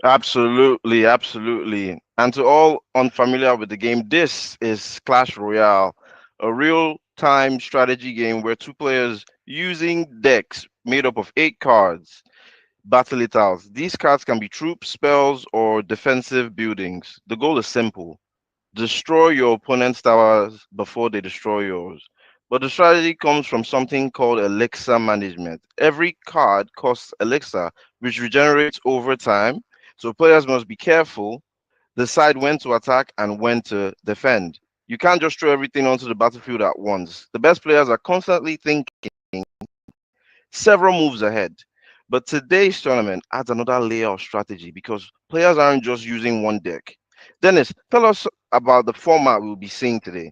Absolutely, absolutely. And to all unfamiliar with the game, this is Clash Royale, a real-time strategy game where two players using decks made up of 8 cards battle it out. These cards can be troops, spells, or defensive buildings. The goal is simple: destroy your opponent's towers before they destroy yours. But the strategy comes from something called elixir management. Every card costs elixir, which regenerates over time. So players must be careful, decide when to attack and when to defend. You can't just throw everything onto the battlefield at once. The best players are constantly thinking several moves ahead. But today's tournament adds another layer of strategy because players aren't just using one deck. Dennis, tell us about the format we'll be seeing today.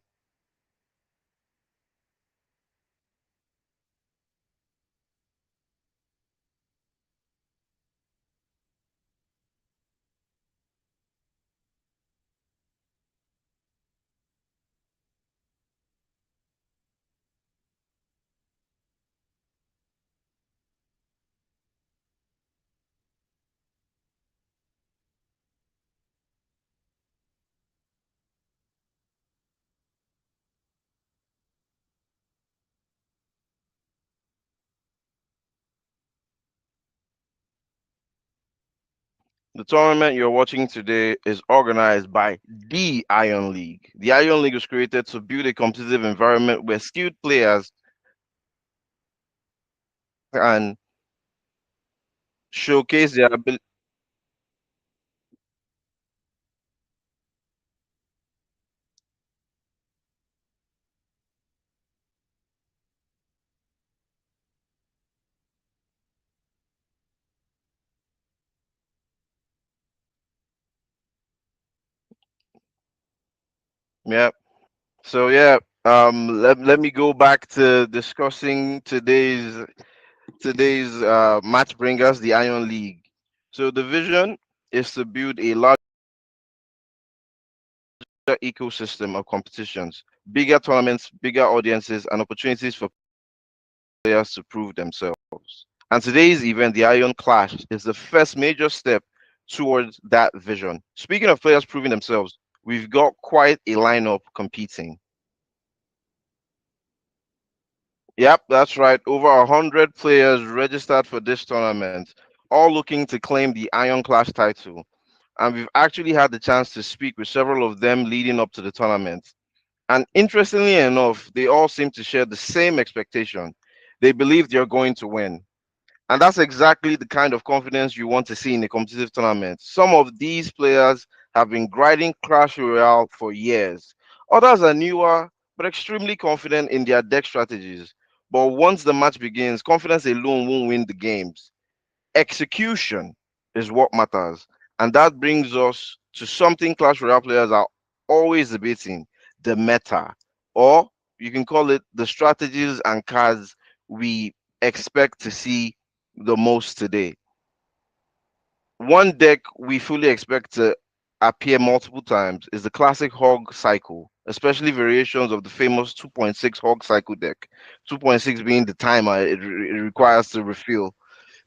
The tournament you're watching today is organized by the Iron League. The Iron League was created to build a competitive environment where skilled players can showcase their ability. Yeah. So yeah, let me go back to discussing today's match bringers, the Iron League. So the vision is to build a larger ecosystem of competitions, bigger tournaments, bigger audiences, and opportunities for players to prove themselves. And today's event, the Iron Clash, is the first major step towards that vision. Speaking of players proving themselves, we've got quite a lineup competing. Yep, that's right. Over 100 players registered for this tournament, all looking to claim the Iron Clash title. And we've actually had the chance to speak with several of them leading up to the tournament. And interestingly enough, they all seem to share the same expectation. They believe they're going to win. And that's exactly the kind of confidence you want to see in a competitive tournament. Some of these players have been grinding Clash Royale for years. Others are newer, but extremely confident in their deck strategies. But once the match begins, confidence alone won't win the games. Execution is what matters. And that brings us to something Clash Royale players are always debating: the meta. Or you can call it the strategies and cards we expect to see the most today. One deck we fully expect to appear multiple times is the classic hog cycle, especially variations of the famous 2.6 hog cycle deck. 2.6 being the timer it requires to refill.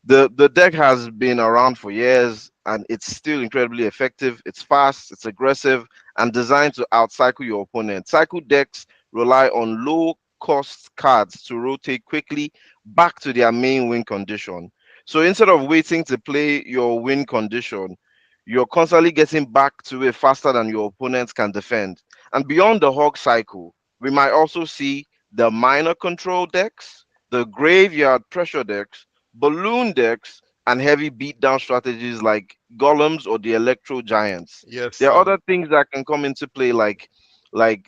The deck has been around for years and it's still incredibly effective. It's fast, it's aggressive, and designed to outcycle your opponent. Cycle decks rely on low cost cards to rotate quickly back to their main win condition. So instead of waiting to play your win condition, you're constantly getting back to it faster than your opponents can defend. And beyond the hog cycle, we might also see the minor control decks, the graveyard pressure decks, balloon decks, and heavy beatdown strategies like golems or the electro giants. Yes. There are other things that can come into play like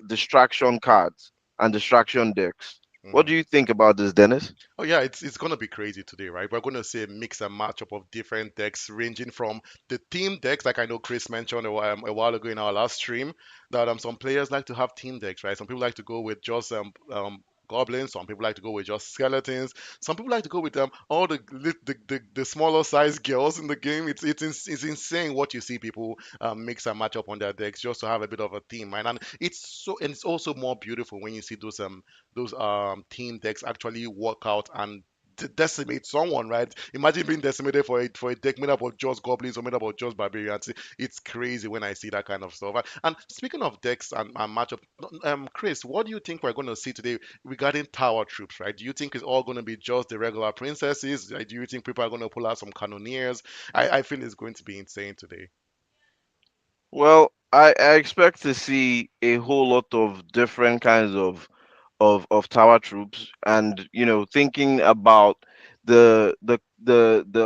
distraction cards and distraction decks. What Mhm. do you think about this, Dennis? Oh yeah, it's gonna be crazy today, right? We're gonna see a mix and matchup of different decks, ranging from the team decks, like I know Chris mentioned a while ago in our last stream, that some players like to have team decks, right? Some people like to go with just goblins. Some people like to go with just skeletons. Some people like to go with all the smaller size girls in the game. It's insane what you see people mix and match up on their decks just to have a bit of a theme, right? And it's also more beautiful when you see those team decks actually work out and decimate someone, right? Imagine being decimated for a deck made up of just goblins or made up of just barbarians. It's crazy when I see that kind of stuff. And speaking of decks and matchup, Chris, what do you think we're going to see today regarding tower troops, right? Do you think it's all going to be just the regular princesses? Do you think people are going to pull out some cannoneers? I feel it's going to be insane today. Well, I expect to see a whole lot of different kinds of tower troops, and thinking about the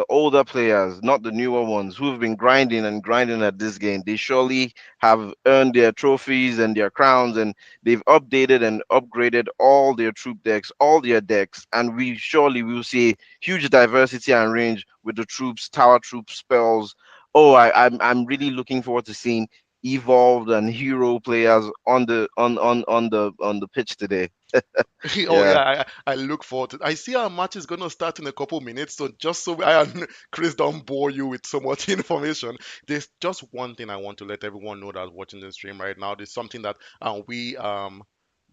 older players, not the newer ones who've been grinding and grinding at this game. They surely have earned their trophies and their crowns, and they've updated and upgraded all their troop decks, all their decks, and we surely will see huge diversity and range with the troops, tower troop spells. Oh, I'm really looking forward to seeing evolved and hero players on the pitch today. Oh Yeah. yeah, I look forward to it. I see our match is gonna start in a couple minutes, so just so I and Chris don't bore you with so much information, there's just one thing I want to let everyone know that's watching the stream right now. There's something that we in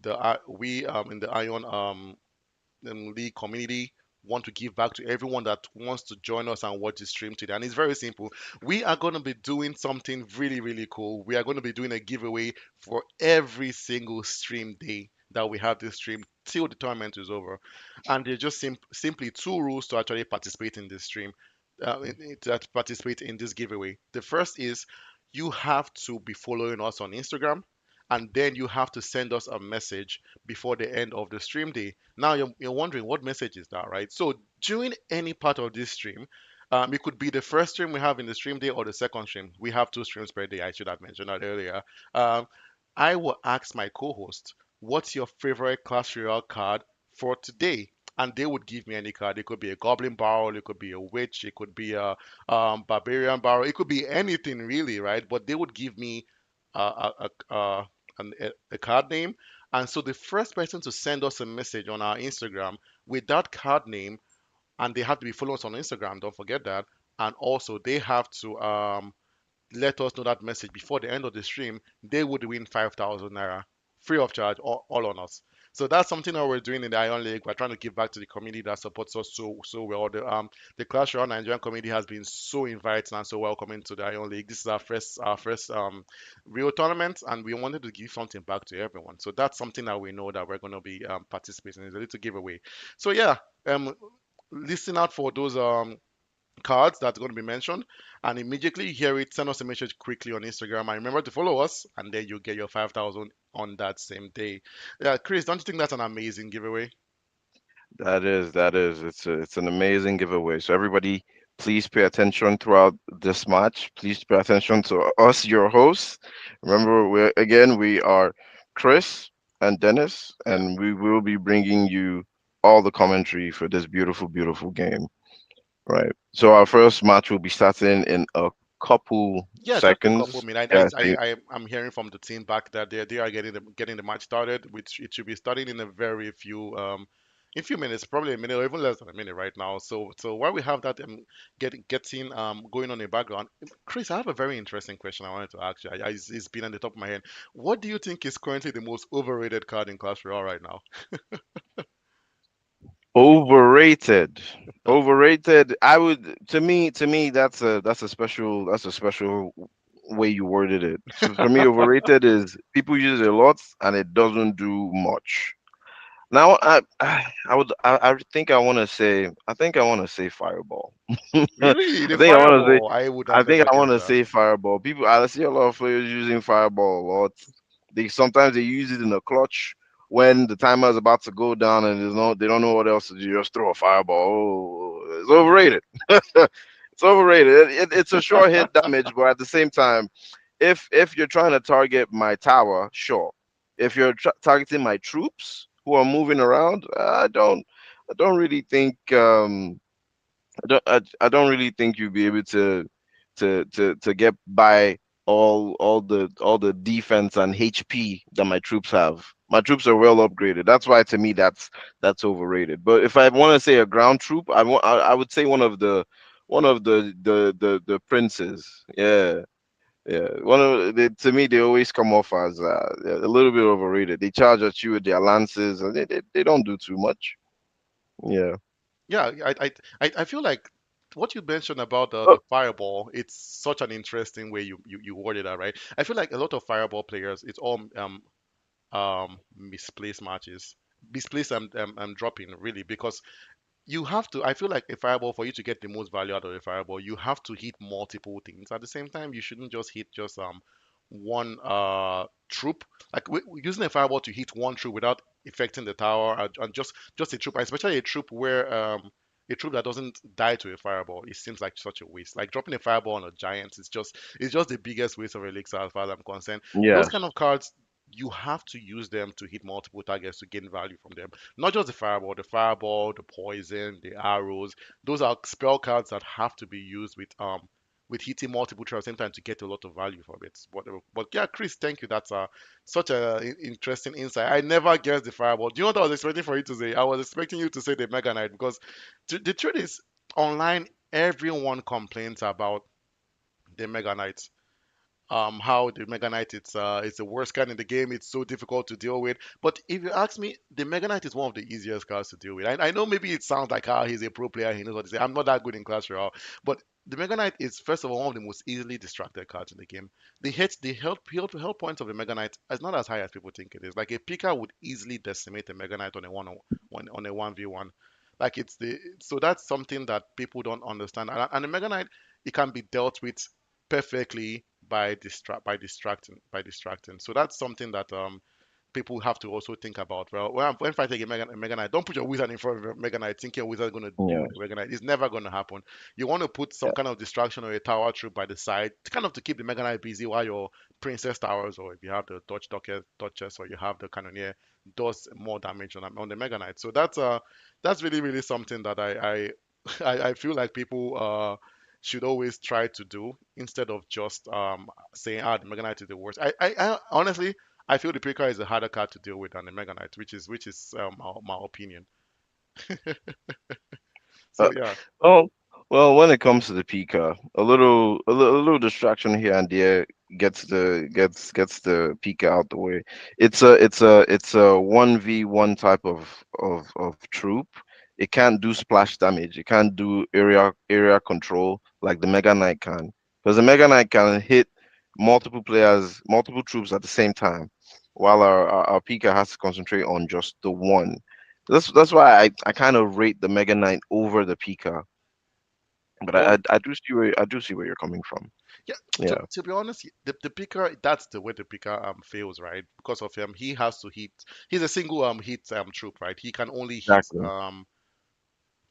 the Ion League community want to give back to everyone that wants to join us and watch the stream today. And it's very simple. We are going to be doing something really, really cool. We are going to be doing a giveaway for every single stream day that we have this stream till the tournament is over. And there's just simply two rules to actually participate in this stream, to participate in this giveaway. The first is you have to be following us on Instagram, and then you have to send us a message before the end of the stream day. Now you're wondering what message is that, right? So during any part of this stream, it could be the first stream we have in the stream day or the second stream. We have two streams per day. I should have mentioned that earlier. Um, I will ask my co-host, "What's your favorite Clash Royale card for today?" And they would give me any card. It could be a Goblin Barrel, it could be a Witch, it could be a Barbarian Barrel, it could be anything really, right? But they would give me a card name. And so the first person to send us a message on our Instagram with that card name, and they have to be following us on Instagram, don't forget that. And also they have to let us know that message before the end of the stream, they would win 5,000 naira free of charge, all on us. So that's something that we're doing in the Iron League. We're trying to give back to the community that supports us so well. The Clash Royale Nigerian community has been so inviting and so welcoming to the Iron League. This is our first real tournament, and we wanted to give something back to everyone. So that's something that we know that we're going to be participating in. It's a little giveaway. So yeah, listen out for those cards that's going to be mentioned, and immediately you hear it, send us a message quickly on Instagram and remember to follow us, and then you get your 5,000 on that same day. Yeah, Chris, don't you think that's an amazing giveaway? That is. It's an amazing giveaway. So everybody, please pay attention throughout this match. Please pay attention to us, your hosts. Remember, we are Chris and Dennis, Yeah. and we will be bringing you all the commentary for this beautiful, beautiful game. Right. So our first match will be starting in a couple Yeah, just a couple seconds. minutes. Yeah, I think. I'm hearing from the team back that they are getting the match started, which it should be starting in a very few in few minutes, probably a minute or even less than a minute right now. So while we have that getting going on in the background, Chris, I have a very interesting question I wanted to ask you. It's been on the top of my head. What do you think is currently the most overrated card in Clash Royale right now? Overrated. Overrated. I would to me that's a special way you worded it. So for me, overrated is people use it a lot and it doesn't do much. Now I think I want to say fireball. I Really, the think I want to say fireball? I would have I think never I want guessed to that. say fireball. I see a lot of players using fireball a lot. They sometimes they use it in a clutch when the timer is about to go down and they don't know what else to do. Just throw a fireball. Oh, it's overrated. It's overrated. It's a short hit damage, but at the same time, if you're trying to target my tower, sure. If you're targeting my troops who are moving around, I don't really think I don't really think you'll be able to get by all the defense and HP that my troops have. My troops are well upgraded. That's why to me that's overrated. But if I want to say a ground troop, I would say one of the princes. Yeah. Yeah, to me they always come off as a little bit overrated. They charge at you with their lances, and they don't do too much. Yeah. Yeah, I feel like what you mentioned about Oh, the fireball, it's such an interesting way you worded that, right? I feel like a lot of fireball players, it's all misplaced matches, misplaced dropping really because you have to. I feel like a fireball, for you to get the most value out of a fireball, you have to hit multiple things at the same time. You shouldn't just hit just one troop. Like using a fireball to hit one troop without affecting the tower, and just a troop, especially a troop that doesn't die to a fireball. It seems like such a waste. Like dropping a fireball on a giant is just the biggest waste of elixir as far as I'm concerned. Those yes. kind of cards, you have to use them to hit multiple targets to gain value from them. Not just the poison, the arrows. Those are spell cards that have to be used with hitting multiple traps at the same time to get a lot of value from it. But yeah, Chris, thank you. That's such a interesting insight. I never guessed the fireball. Do you know what I was expecting for you to say? I was expecting you to say the Mega Knight because the truth is, online everyone complains about the Mega Knight, how the Mega Knight it's the worst card in the game. It's so difficult to deal with. But if you ask me, the Mega Knight is one of the easiest cards to deal with. I know maybe it sounds like he's a pro player, he knows what to say. I'm not that good in Clash Royale, but the Mega Knight is first of all one of the most easily distracted cards in the game. The health points of the Mega Knight is not as high as people think it is. Like a picker would easily decimate a Mega Knight on a 1v1. Like so that's something that people don't understand. And the Mega Knight, it can be dealt with perfectly by distracting. So that's something that people have to also think about. Well, when fighting a Mega Knight, don't put your wizard in front of a Mega Knight thinking your wizard is going to deal Yeah. with the Mega Knight. It's never going to happen. You want to put some Yeah. kind of distraction or a tower troop by the side, kind of to keep the Mega Knight busy while your Princess Towers, or if you have the Duchess, or you have the Cannoneer, does more damage on the Mega Knight. So that's really really something that I feel like people should always try to do instead of just saying, the Mega Knight is the worst. I honestly, I feel the Pika is a harder card to deal with than the Mega Knight, which is my opinion. Uh, So yeah. oh, well, when it comes to the Pika, a little distraction here and there gets the Pika out the way. It's a 1v1 type of troop. It can't do splash damage. It can't do area control like the Mega Knight can. Because the Mega Knight can hit multiple players, multiple troops at the same time, while our Pika has to concentrate on just the one. That's why I kind of rate the Mega Knight over the Pika, but Well, I do see where you're coming from. yeah. To, Yeah, to be honest, the picker, that's the way the picker fails, right? Because of him, he has to hit. He's a single hit troop, right? He can only hit exactly.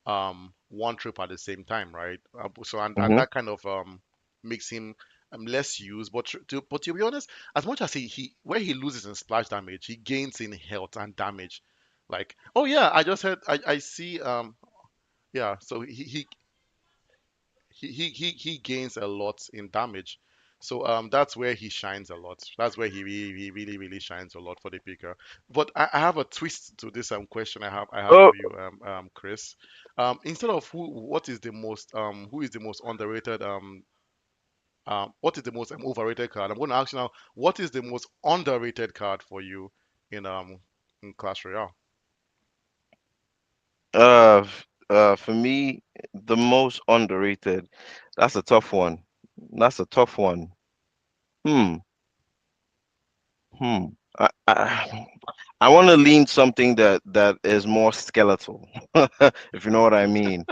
one troop at the same time, right? So and Hmm. that kind of makes him less used. But to be honest, as much as he where he loses in splash damage, he gains in health and damage. Like, oh yeah, I just heard, I see, yeah. So he gains a lot in damage. So that's where he shines a lot. That's where he really really shines a lot for the picker. But I have a twist to this question I have Oh, for you, Chris. Instead of who is the most underrated what is the most overrated card? I'm going to ask you now, what is the most underrated card for you in Clash Royale? for me, the most underrated. That's a tough one. That's a tough one. Hmm. Hmm. I want to lean something that is more skeletal, if you know what I mean.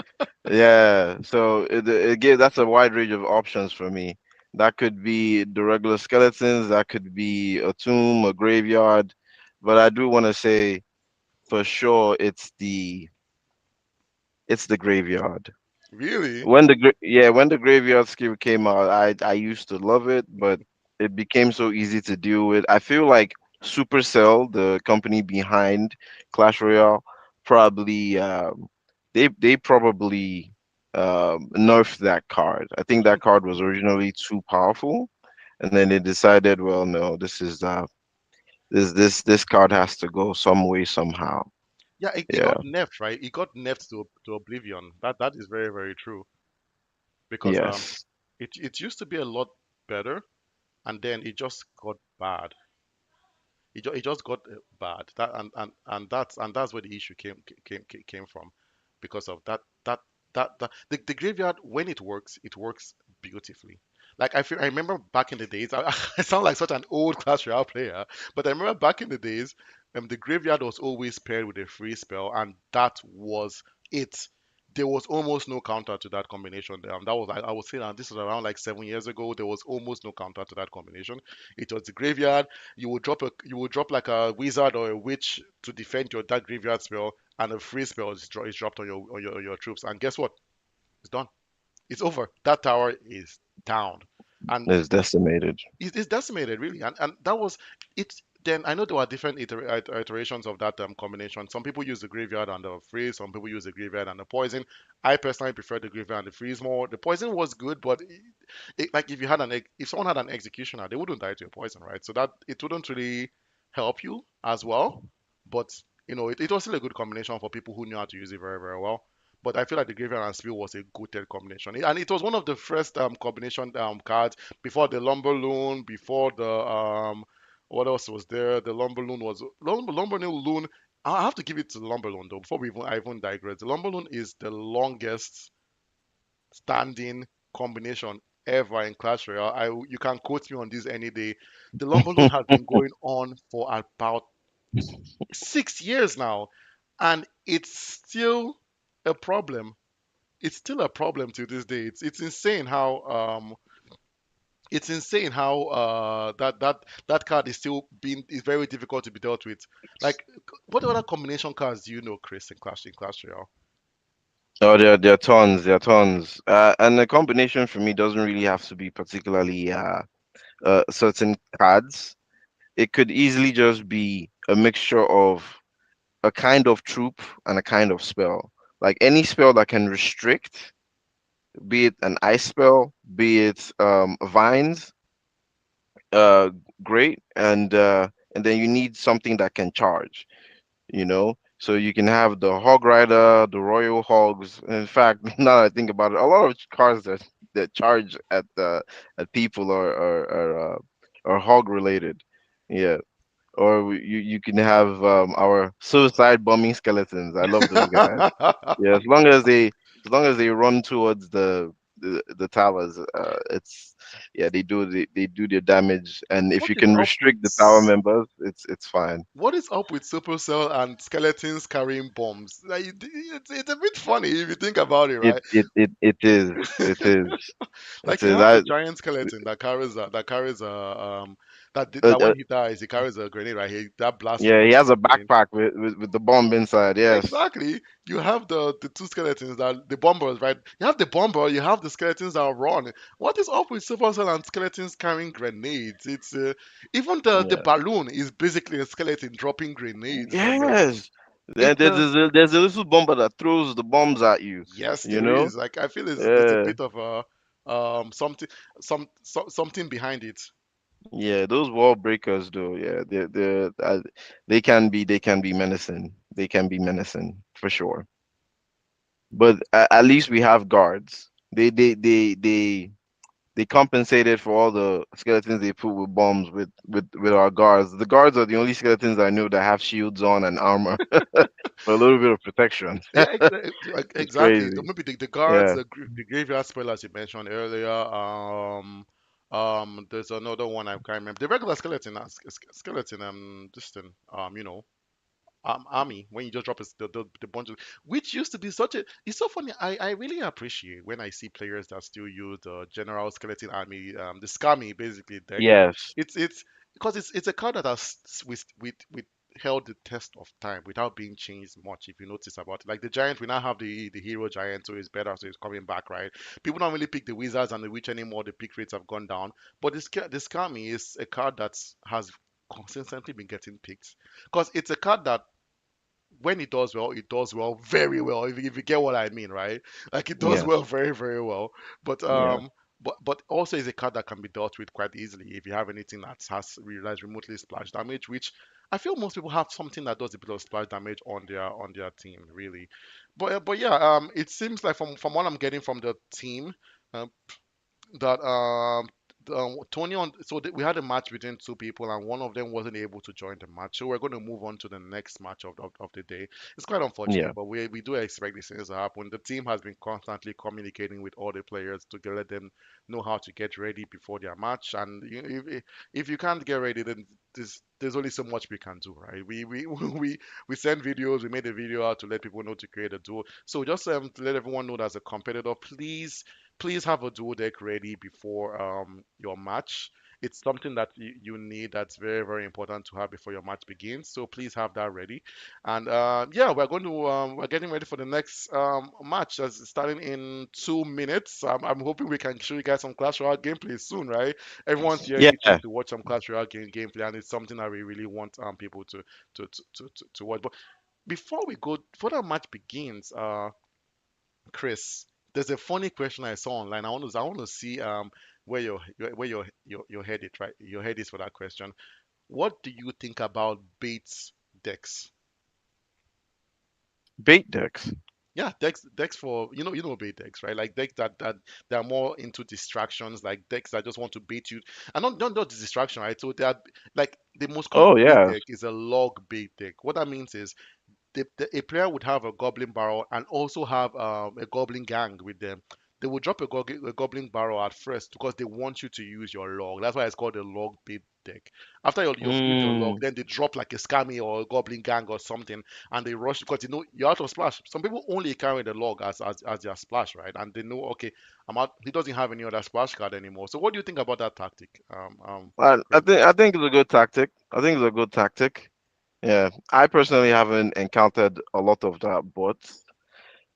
Yeah. So it gives that's a wide range of options for me. That could be the regular skeletons. That could be a tomb, a graveyard. But I do want to say for sure it's the graveyard. Really? When the graveyard skill came out, I used to love it, but it became so easy to deal with. I feel like Supercell, the company behind Clash Royale, probably they probably nerfed that card. I think that card was originally too powerful, and then they decided, well, no, this card has to go some way somehow. Yeah, it Yeah. got nerfed, right? It got nerfed to oblivion. That is very very true because Yes. it used to be a lot better and then it just got bad. It just got bad. That and that's where the issue came from, because of the graveyard when it works beautifully. Like I remember back in the days. I sound like such an old Clash Royale player, but I remember back in the days, the graveyard was always paired with a free spell, and that was it. There was almost no counter to that combination. That was I would say that this was around like 7 years ago. There was almost no counter to that combination. It was the graveyard. You would drop like a wizard or a witch to defend your that graveyard spell, and a free spell is dropped on your troops. And guess what? It's done. It's over. That tower is down, and It's decimated. it's decimated really. And that was it. Then I know there were different iterations of that combination. Some people use the graveyard and the freeze. Some people use the graveyard and the poison. I personally prefer the graveyard and the freeze more. The poison was good, but like if you had if someone had an executioner, they wouldn't die to a poison, right? So that it wouldn't really help you as well. But it was still a good combination for people who knew how to use it very, very well. But I feel like the graveyard and spill was a good third combination, and it was one of the first combination cards before the lumber loon, before the what else was there? The lumber loon was lumber loon. I have to give it to the lumber loon though. Before I even digress, the lumber loon is the longest standing combination ever in Clash Royale. You can quote me on this any day. The Lumber Loan has been going on for about 6 years now, and it's still a problem. It's still a problem to this day. It's insane how that card is still being is very difficult to be dealt with. Like, what other combination cards do you know, Chris, in Clash Royale? Oh, there are tons, there are tons. And the combination for me doesn't really have to be particularly certain cards. It could easily just be a mixture of a kind of troop and a kind of spell. Like any spell that can restrict, be it an ice spell, be it vines, uh, great. And then you need something that can charge. So you can have the hog rider, the royal hogs. In fact, now that I think about it, a lot of cars that charge at people are hog related. Yeah. Or you can have our suicide bombing skeletons. I love those guys. Yeah, as long as they run towards the towers, it's yeah, they do their damage, and if What you is can up with restrict the tower members, it's fine. What is up with Supercell and skeletons carrying bombs? Like, it's a bit funny if you think about it, It right? it it it is. It is. It Like, you is. have the giant skeleton that Uh, when he dies, he carries a grenade, right? That blasts yeah, he people has a into flame. backpack with the bomb inside. Yes. Exactly. You have the two skeletons that the bombers, right? You have the bomber, you have the skeletons that run. What is up with Supercell and skeletons carrying grenades? It's even the Yeah. balloon is basically a skeleton dropping grenades from it. Yes. Then It's a there's a little bomber that throws the bombs at you. Yes, You there know. is. Like I feel it's a Yeah. bit of a something something behind it. Yeah, those wall breakers though, yeah, they can be menacing. They can be menacing for sure. But at least we have guards. They compensated for all the skeletons they put with bombs with our guards. The guards are the only skeletons I know that have shields on and armor for a little bit of protection. Yeah, It's exactly. crazy. Maybe the guards, Yeah. the graveyard spell as you mentioned earlier. There's another one I can't remember. The regular skeleton, skeleton, this thing, army when you just drop the bundle, which used to be such a. It's so funny. I really appreciate when I see players that still use the general skeleton army, the scammy basically deck. Yes. It's because it's a card that has with held the test of time without being changed much. If you notice about it, like the giant, we now have the hero giant, so it's better, so it's coming back, right? People don't really pick the wizards and the witch anymore. The pick rates have gone down, but this scammy is a card that has consistently been getting picked because it's a card that when it does well, very well. If you get what I mean, right? Like it does Yes. well, very, very well. But Yeah. also is a card that can be dealt with quite easily if you have anything that has realized remotely splash damage, which I feel most people have something that does a bit of splash damage on their team, really. But yeah, it seems like from what I'm getting from the team, um, that Tony on we had a match between two people and one of them wasn't able to join the match, so we're going to move on to the next match of the day. It's quite Yeah. unfortunate, but we do expect these things to happen. The team has been constantly communicating with all the players to let them know how to get ready before their match, and if you can't get ready, then there's only so much we can do, right? We send videos, we made a video out to let people know to create a duo. So just to let everyone know that as a competitor, please have a dual deck ready before your match. It's something that you need that's very, very important to have before your match begins. So please have that ready. And yeah, we're getting ready for the next match that's starting in 2 minutes. I'm hoping we can show you guys some Clash Royale gameplay soon, right? Everyone's here itching Yeah. to watch some Clash Royale gameplay, and it's something that we really want people to watch. But before we go, before that match begins, Chris, there's a funny question I saw online. I want to see where your head is, right? Your head is for that question. What do you think about Bates decks? Bait decks. Yeah, decks for you know bait decks, right? Like decks that they're more into distractions, like decks that just want to bait you, and not the distraction, right? So they are like the most Oh common bait yeah. deck is a log bait deck. What that means is a player would have a goblin barrel and also have a goblin gang with them. They will drop a goblin barrel at first because they want you to use your log. That's why it's called a log bait deck. After you've used your log, Mm. then they drop like a scammy or a goblin gang or something, and they rush because you're out of splash. Some people only carry the log as their splash, right? And they know, okay, I'm out. He doesn't have any other splash card anymore. So what do you think about that tactic, I Chris? think it's a good tactic. I think it's a good tactic. Yeah. I personally haven't encountered a lot of that, but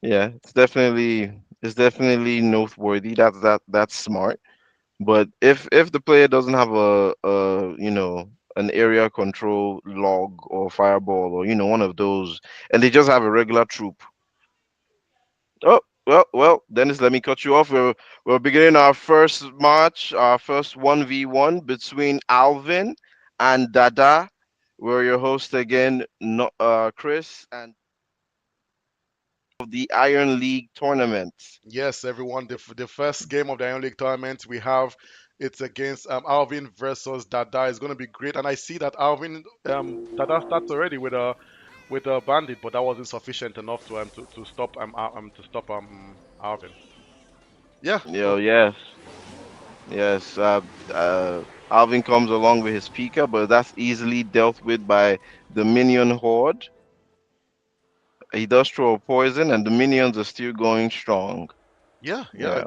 yeah, it's definitely noteworthy. That's smart. But if the player doesn't have an area control log or fireball or one of those, and they just have a regular troop. Oh, well, Dennis, let me cut you off. We're beginning our first match, our first 1v1 between Alvin and Dada. We're your host again, no, Chris, and of the Iron League tournament. Yes, everyone. The first game of the Iron League tournament we have, it's against Alvin versus Dada. It's going to be great, and I see that Alvin Dada starts already with a bandit, but that wasn't sufficient enough to stop Alvin. Yeah. Yo, yes, yes. Alvin comes along with his Pika, but that's easily dealt with by the minion horde. He does throw a poison, and the minions are still going strong. Yeah, Yeah.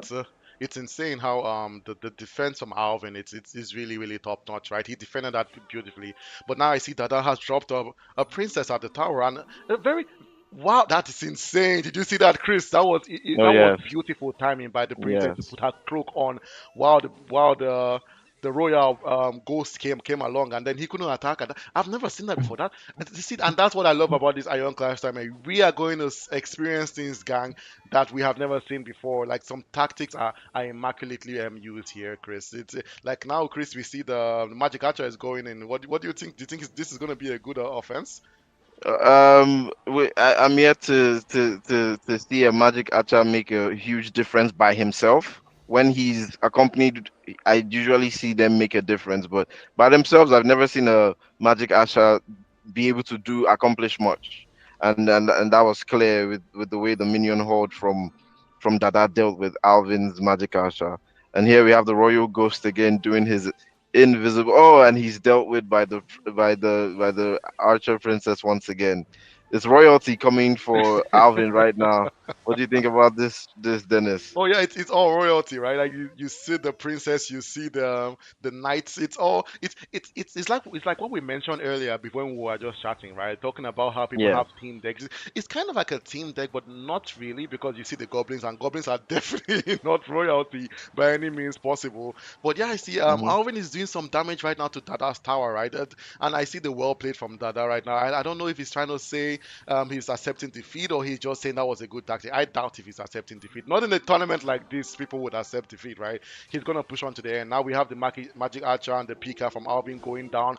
it's insane how the defense from Alvin it's really really top notch, right? He defended that beautifully, but now I see Dada has dropped a princess at the tower and a very wow, that is insane. Did you see that, Chris? Oh That was yes, beautiful timing by the princess to yes. put her cloak on while the the royal ghost came along, and then he couldn't attack. And I've never seen that before. That see, and that's what I love about this Iron Clash time. We are going to experience things, gang, that we have never seen before. Like some tactics are immaculately used here, Chris. It's like now, Chris, we see the Magic Archer is going in. What do you think? Do you think this is going to be a good offense? I'm yet to see a Magic Archer make a huge difference by himself. When he's accompanied, I usually see them make a difference, but by themselves, I've never seen a Magic Archer be able to do accomplish much. And that was clear with the way the minion horde from Dada dealt with Alvin's Magic Archer. And here we have the Royal Ghost again doing his invisible. Oh, and he's dealt with by the Archer Princess once again. It's royalty coming for Alvin right now. What do you think about this, Dennis? Oh yeah, it's all royalty, right? Like you see the princess, you see the knights. It's all it's like what we mentioned earlier before when we were just chatting, right? Talking about how people Yes. have team decks. It's kind of like a team deck, but not really because you see the goblins, and goblins are definitely not royalty by any means possible. But yeah, I see Hmm. Alvin is doing some damage right now to Dada's tower, right? And I see the well played from Dada right now. I don't know if he's trying to say he's accepting defeat, or he's just saying that was a good tactic. I doubt if he's accepting defeat. Not in a tournament like this, people would accept defeat, right? He's gonna push on to the end. Now we have the Magic Archer and the Pika from Alvin going down.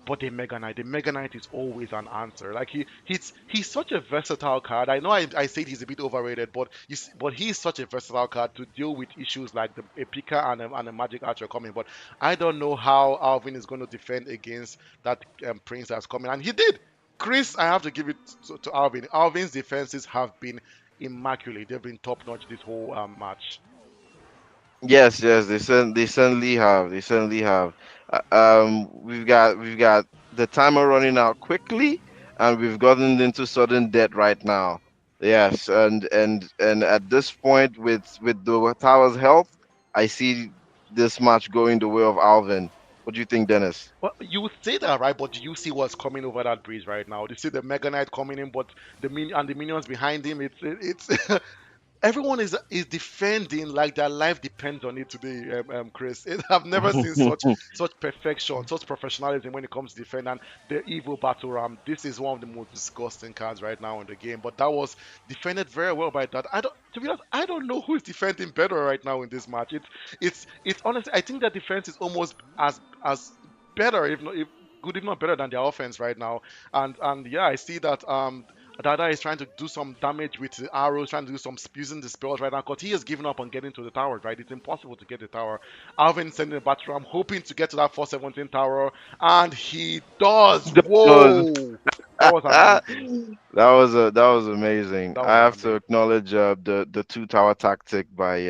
But the Mega Knight is always an answer. Like he's such a versatile card. I know I said he's a bit overrated, but but he's such a versatile card to deal with issues like the a Pika and a Magic Archer coming. But I don't know how Alvin is going to defend against that Prince that's coming, and he did. Chris, I have to give it to Alvin. Alvin's defenses have been immaculate. They've been top notch this whole match. Yes, yes, they certainly have. They certainly have. We've got the timer running out quickly, and we've gotten into sudden debt right now. Yes, and at this point, with the tower's health, I see this match going the way of Alvin. What do you think, Dennis? Well, you would say that, right? But do you see what's coming over that bridge right now? Do you see the Mega Knight coming in, but the minions behind him? It's everyone is defending like their life depends on it today, Chris. I've never seen such perfection, such professionalism when it comes to defend and the evil battle ram. This is one of the most disgusting cards right now in the game, but that was defended very well by that. I don't, to be honest, I don't know who is defending better right now in this match. It's honestly, I think their defense is almost as better, if not if good, if not better than their offense right now. And yeah, I see that Dada is trying to do some damage with the arrows, trying to do some using the spells right now because he has given up on getting to the tower, right? It's impossible to get the tower. Alvin sending the battle. I'm hoping to get to that 417 tower, and he does. Does. Whoa! That was amazing. That was amazing. That I was have to amazing. acknowledge the two tower tactic by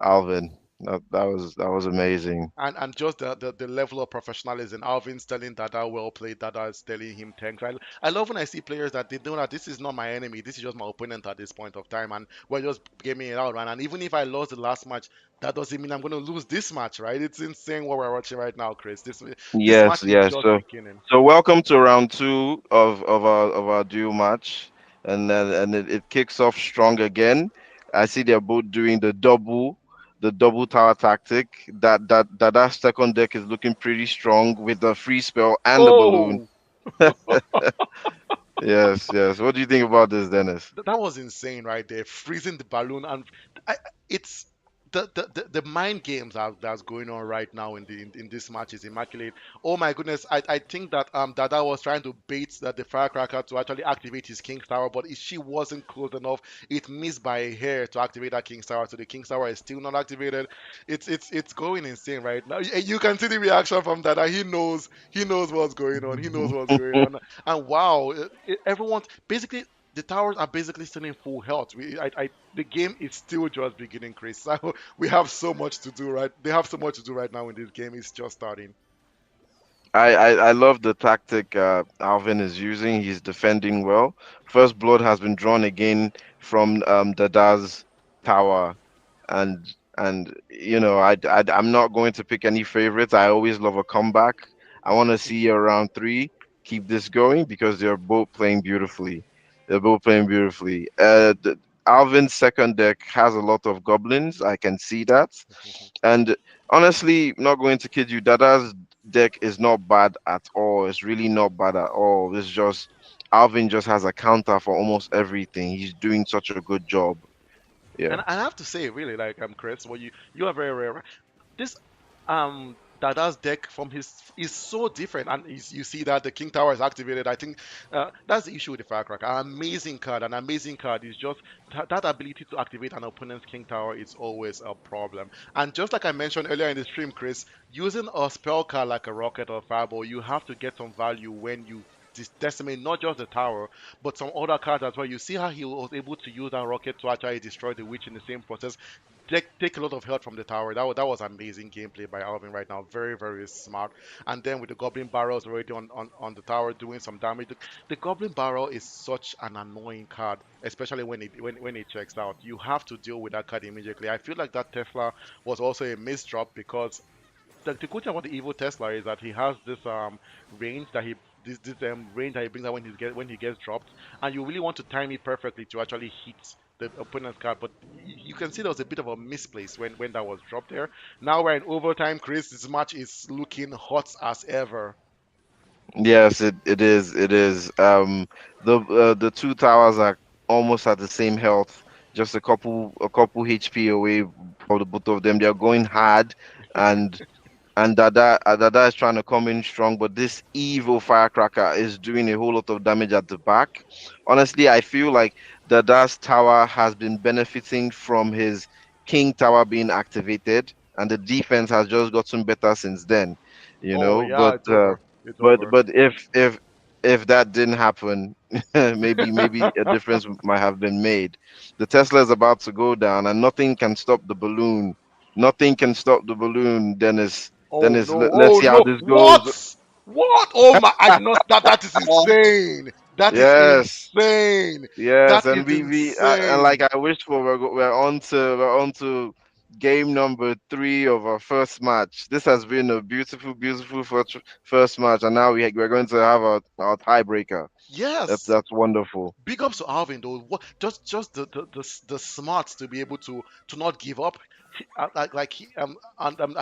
Alvin. That was amazing. And just the level of professionalism. Alvin's telling Dada well played, Dada is telling him thanks. I love when I see players that they know that this is not my enemy, this is just my opponent at this point of time, and we're just gaming it out, right? And even if I lost the last match, that doesn't mean I'm going to lose this match, right? It's insane what we're watching right now, Chris. This Yes, match is yes. just So beginning. so welcome to round two of our duel match, and it kicks off strong again. I see they're both doing the double tower tactic. That second deck is looking pretty strong with the free spell and the balloon. Oh, Yes, yes. What do you think about this, Dennis? that was insane right there, freezing the balloon, and I, it's the mind games that's going on right now in this match is immaculate. Oh my goodness, I think that Dada was trying to bait that the firecracker to actually activate his King's Tower, but she wasn't close enough. It missed by a hair to activate that King's Tower, so the King's Tower is still not activated. It's going insane right now. You can see the reaction from Dada. He knows what's going on. He knows what's going on. And wow, everyone basically the towers are basically still in full health. The game is still just beginning, Chris. So we have so much to do, right? They have so much to do right now in this game. It's just starting. I love the tactic Alvin is using. He's defending well. First blood has been drawn again from Dada's tower, and I'm not going to pick any favorites. I always love a comeback. I want to see around three keep this going because they're both playing beautifully. They're both playing beautifully. Alvin's second deck has a lot of goblins. I can see that. And honestly, not going to kid you, Dada's deck is not bad at all. It's really not bad at all. It's just Alvin just has a counter for almost everything. He's doing such a good job. Yeah. And I have to say, really, like Chris, well, you are very rare. This Dada's deck from his is so different, and you see that the King Tower is activated. I think that's the issue with the Firecracker. An amazing card is just that ability to activate an opponent's King Tower is always a problem. And just like I mentioned earlier in the stream, Chris, using a spell card like a Rocket or Fireball, you have to get some value when you decimate not just the tower, but some other cards as well. You see how he was able to use that rocket to actually destroy the witch in the same process, take a lot of health from the tower. That was amazing gameplay by Alvin right now. Very, very smart. And then with the Goblin Barrels already on the tower doing some damage. The Goblin Barrel is such an annoying card, especially when it checks out. You have to deal with that card immediately. I feel like that Tesla was also a misdrop because the good thing about the evil Tesla is that he has this range that he this range that he brings out when he gets dropped, and you really want to time it perfectly to actually hit the opponent's card. But you can see there was a bit of a misplace when that was dropped there. Now we're in overtime, Chris. This match is looking hot as ever. Yes, it is. It is. The two towers are almost at the same health, just a couple HP away for the both of them. They're going hard, and Dada is trying to come in strong, but this evil firecracker is doing a whole lot of damage at the back. Honestly, I feel like Dada's tower has been benefiting from his king tower being activated, and the defense has just gotten better since then. You Oh know, yeah, but it's over. It's but over. but if that didn't happen, maybe a difference might have been made. The Tesla is about to go down, and nothing can stop the balloon. Nothing can stop the balloon, Dennis. Oh Dennis, no! let's Oh see how no! this goes. What? What? Oh my! I did not. That is insane. That is Yes, insane. yes, That and is and like insane. I wished for, we're on to game number three of our first match. This has been a beautiful first match, and now we're going to have our tiebreaker. That's Yes. that's wonderful. Big ups to Alvin though. What just the smarts to be able to not give up. Like he and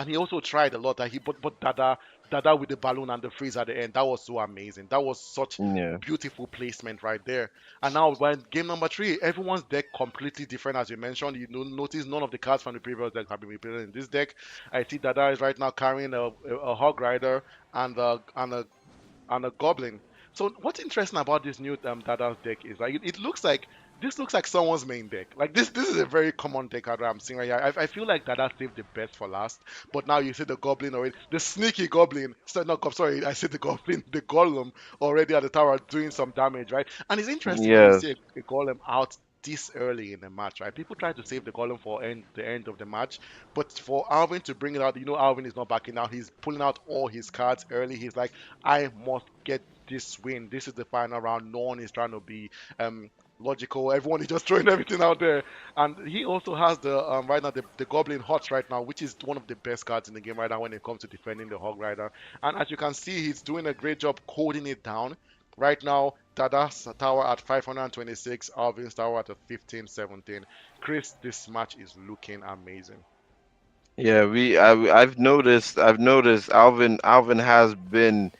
he also tried a lot. That he but Dada with the balloon and the freeze at the end. That was so amazing. That was such Yeah. beautiful placement right there. And now when game number three, everyone's deck completely different as you mentioned. You notice none of the cards from the previous deck have been represented in this deck. I see Dada is right now carrying a Hog Rider and a goblin. So what's interesting about this new Dada's deck is like it looks like this looks like someone's main deck. Like this is a very common deck that I'm seeing right here. I feel like Dada saved the best for last, but now you see the goblin already, the sneaky goblin. So, no, sorry, I said the goblin, the golem already at the tower doing some damage, right? And it's interesting when you Yes. see a golem out this early in the match, right? People try to save the golem for the end of the match, but for Alvin to bring it out, Alvin is not backing out. He's pulling out all his cards early. He's like, I must get this win. This is the final round. No one is trying to be logical. Everyone is just throwing everything out there. And he also has the right now the Goblin Hots right now, which is one of the best cards in the game right now when it comes to defending the Hog Rider. And as you can see, he's doing a great job holding it down. Right now, Dada's tower at 526, Alvin's tower at a 1517. Chris, this match is looking amazing. Yeah, I've noticed Alvin has been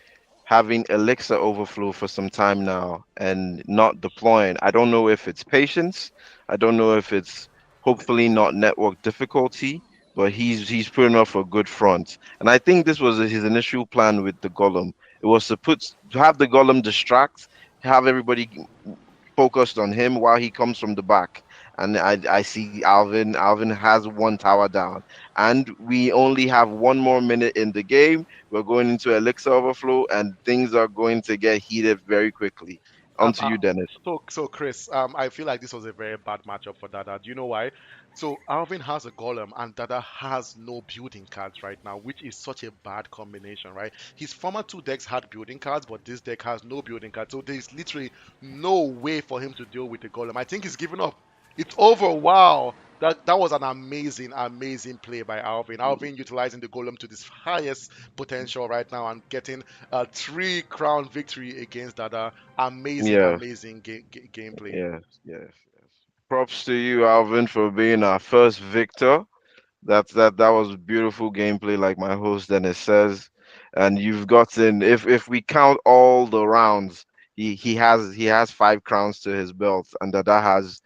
having elixir overflow for some time now and not deploying. I don't know if it's patience. I don't know if it's hopefully not network difficulty, but he's putting off a good front. And I think this was his initial plan with the golem. It was to have the golem distract, have everybody focused on him while he comes from the back. And I see Alvin. Alvin has one tower down. And we only have one more minute in the game. We're going into Elixir Overflow, and things are going to get heated very quickly. On Um, to uh, you, Dennis. so Chris, I feel like this was a very bad matchup for Dada. Do you know why? So Alvin has a golem and Dada has no building cards right now, which is such a bad combination, right? His former two decks had building cards, but this deck has no building cards. So there's literally no way for him to deal with the golem. I think he's given up. It's over. Wow. That was an amazing play by Alvin. Alvin utilizing the golem to this highest potential right now and getting a three-crown victory against Dada. Yes, Gameplay. yes, yes. Props to you, Alvin, for being our first victor. That was beautiful gameplay, like my host Dennis says. And you've gotten, if we count all the rounds, he has 5 crowns to his belt, and Dada has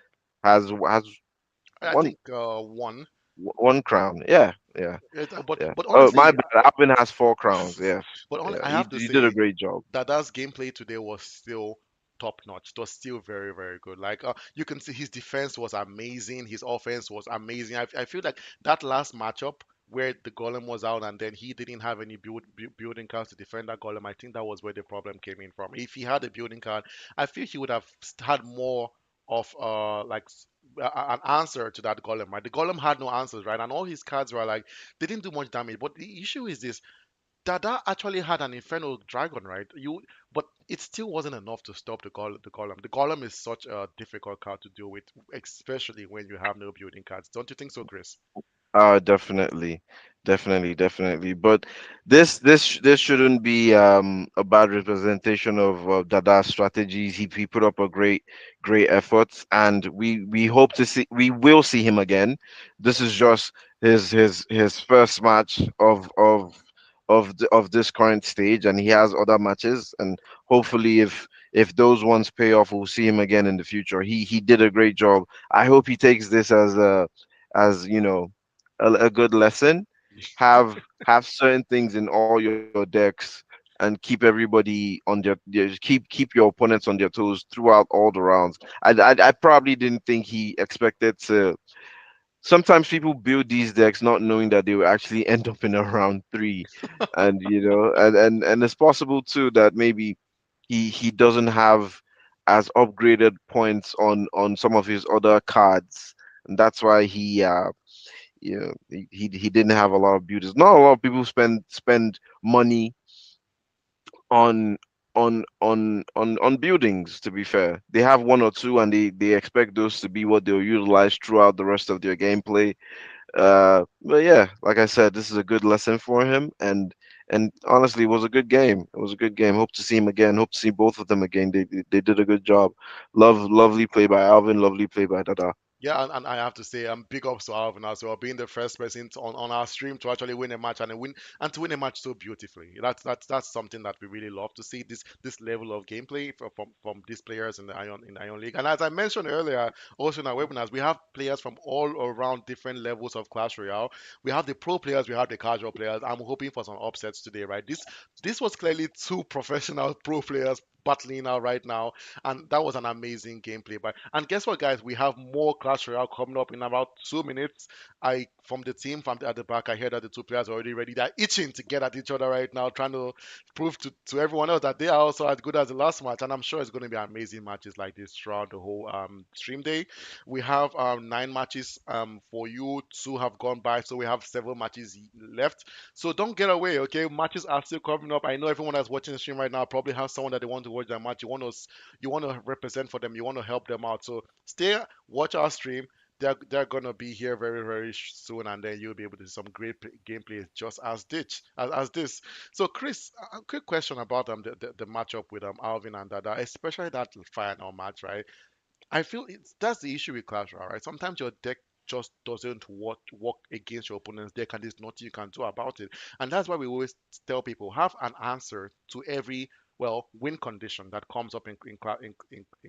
I one think one. 1 crown. Yeah, yeah, But yeah. but Oh, my honestly, bad. Alvin has 4 crowns. Yes, yeah. I You have to you did a say great job. Dada's gameplay today was still top notch. It was still very, very good. Like you can see his defense was amazing. His offense was amazing. I feel like that last matchup where the golem was out and then he didn't have any building cards to defend that golem. I think that was where the problem came in from. If he had a building card, I feel he would have had more of an answer to that golem, right? The golem had no answers, right? And all his cards were like they didn't do much damage. But the issue is this: Dada actually had an Infernal Dragon, right? But it still wasn't enough to stop the Golem. The Golem is such a difficult card to deal with, especially when you have no building cards. Don't you think so, Chris? Definitely, definitely. But this shouldn't be a bad representation of Dada's strategies. He put up a great efforts, and we will see him again. This is just his first match of this current stage, and he has other matches, and hopefully if those ones pay off, we'll see him again in the future. He did a great job. I hope he takes this as a good lesson. Have certain things in all your decks and keep everybody on keep your opponents on their toes throughout all the rounds. I probably didn't think he expected to. Sometimes people build these decks not knowing that they will actually end up in a round three, and and it's possible too that maybe he doesn't have as upgraded points on some of his other cards, and that's why he didn't have a lot of builders. Not a lot of people spend money on on buildings. To be fair, they have one or two, and they expect those to be what they'll utilize throughout the rest of their gameplay. But yeah, like I said, this is a good lesson for him, and honestly, it was a good game. It was a good game. Hope to see him again. Hope to see both of them again. They did a good job. Lovely play by Alvin. Lovely play by Dada. Yeah, and I have to say, big ups to Alvin as well, being the first person on our stream to actually win a match and to win a match so beautifully. That's something that we really love to see this level of gameplay from these players in the Iron League. And as I mentioned earlier, also in our webinars, we have players from all around different levels of Clash Royale. We have the pro players, we have the casual players. I'm hoping for some upsets today, right? This was clearly two professional pro players battling out right now, and that was an amazing gameplay. But and guess what, guys? We have more Clash Royale coming up in about 2 minutes. I from the team from at the back, I hear that the two players are already ready. They're itching to get at each other right now, trying to prove to everyone else that they are also as good as the last match. And I'm sure it's going to be amazing matches like this throughout the whole stream day. We have 9 matches for you. 2 have gone by, so we have 7 matches left. So don't get away, okay? Matches are still coming up. I know everyone that's watching the stream right now probably has someone that they want to watch their match. You want to represent for them. You want to help them out. So stay, watch our stream. They're gonna be here very very soon, and then you'll be able to see some great gameplay just as this. So Chris, a quick question about the matchup with Alvin and Dada, especially that final match, right? I feel that's the issue with Clash Royale, right? Sometimes your deck just doesn't work against your opponent's deck, and there's nothing you can do about it. And that's why we always tell people have an answer to every win condition that comes up in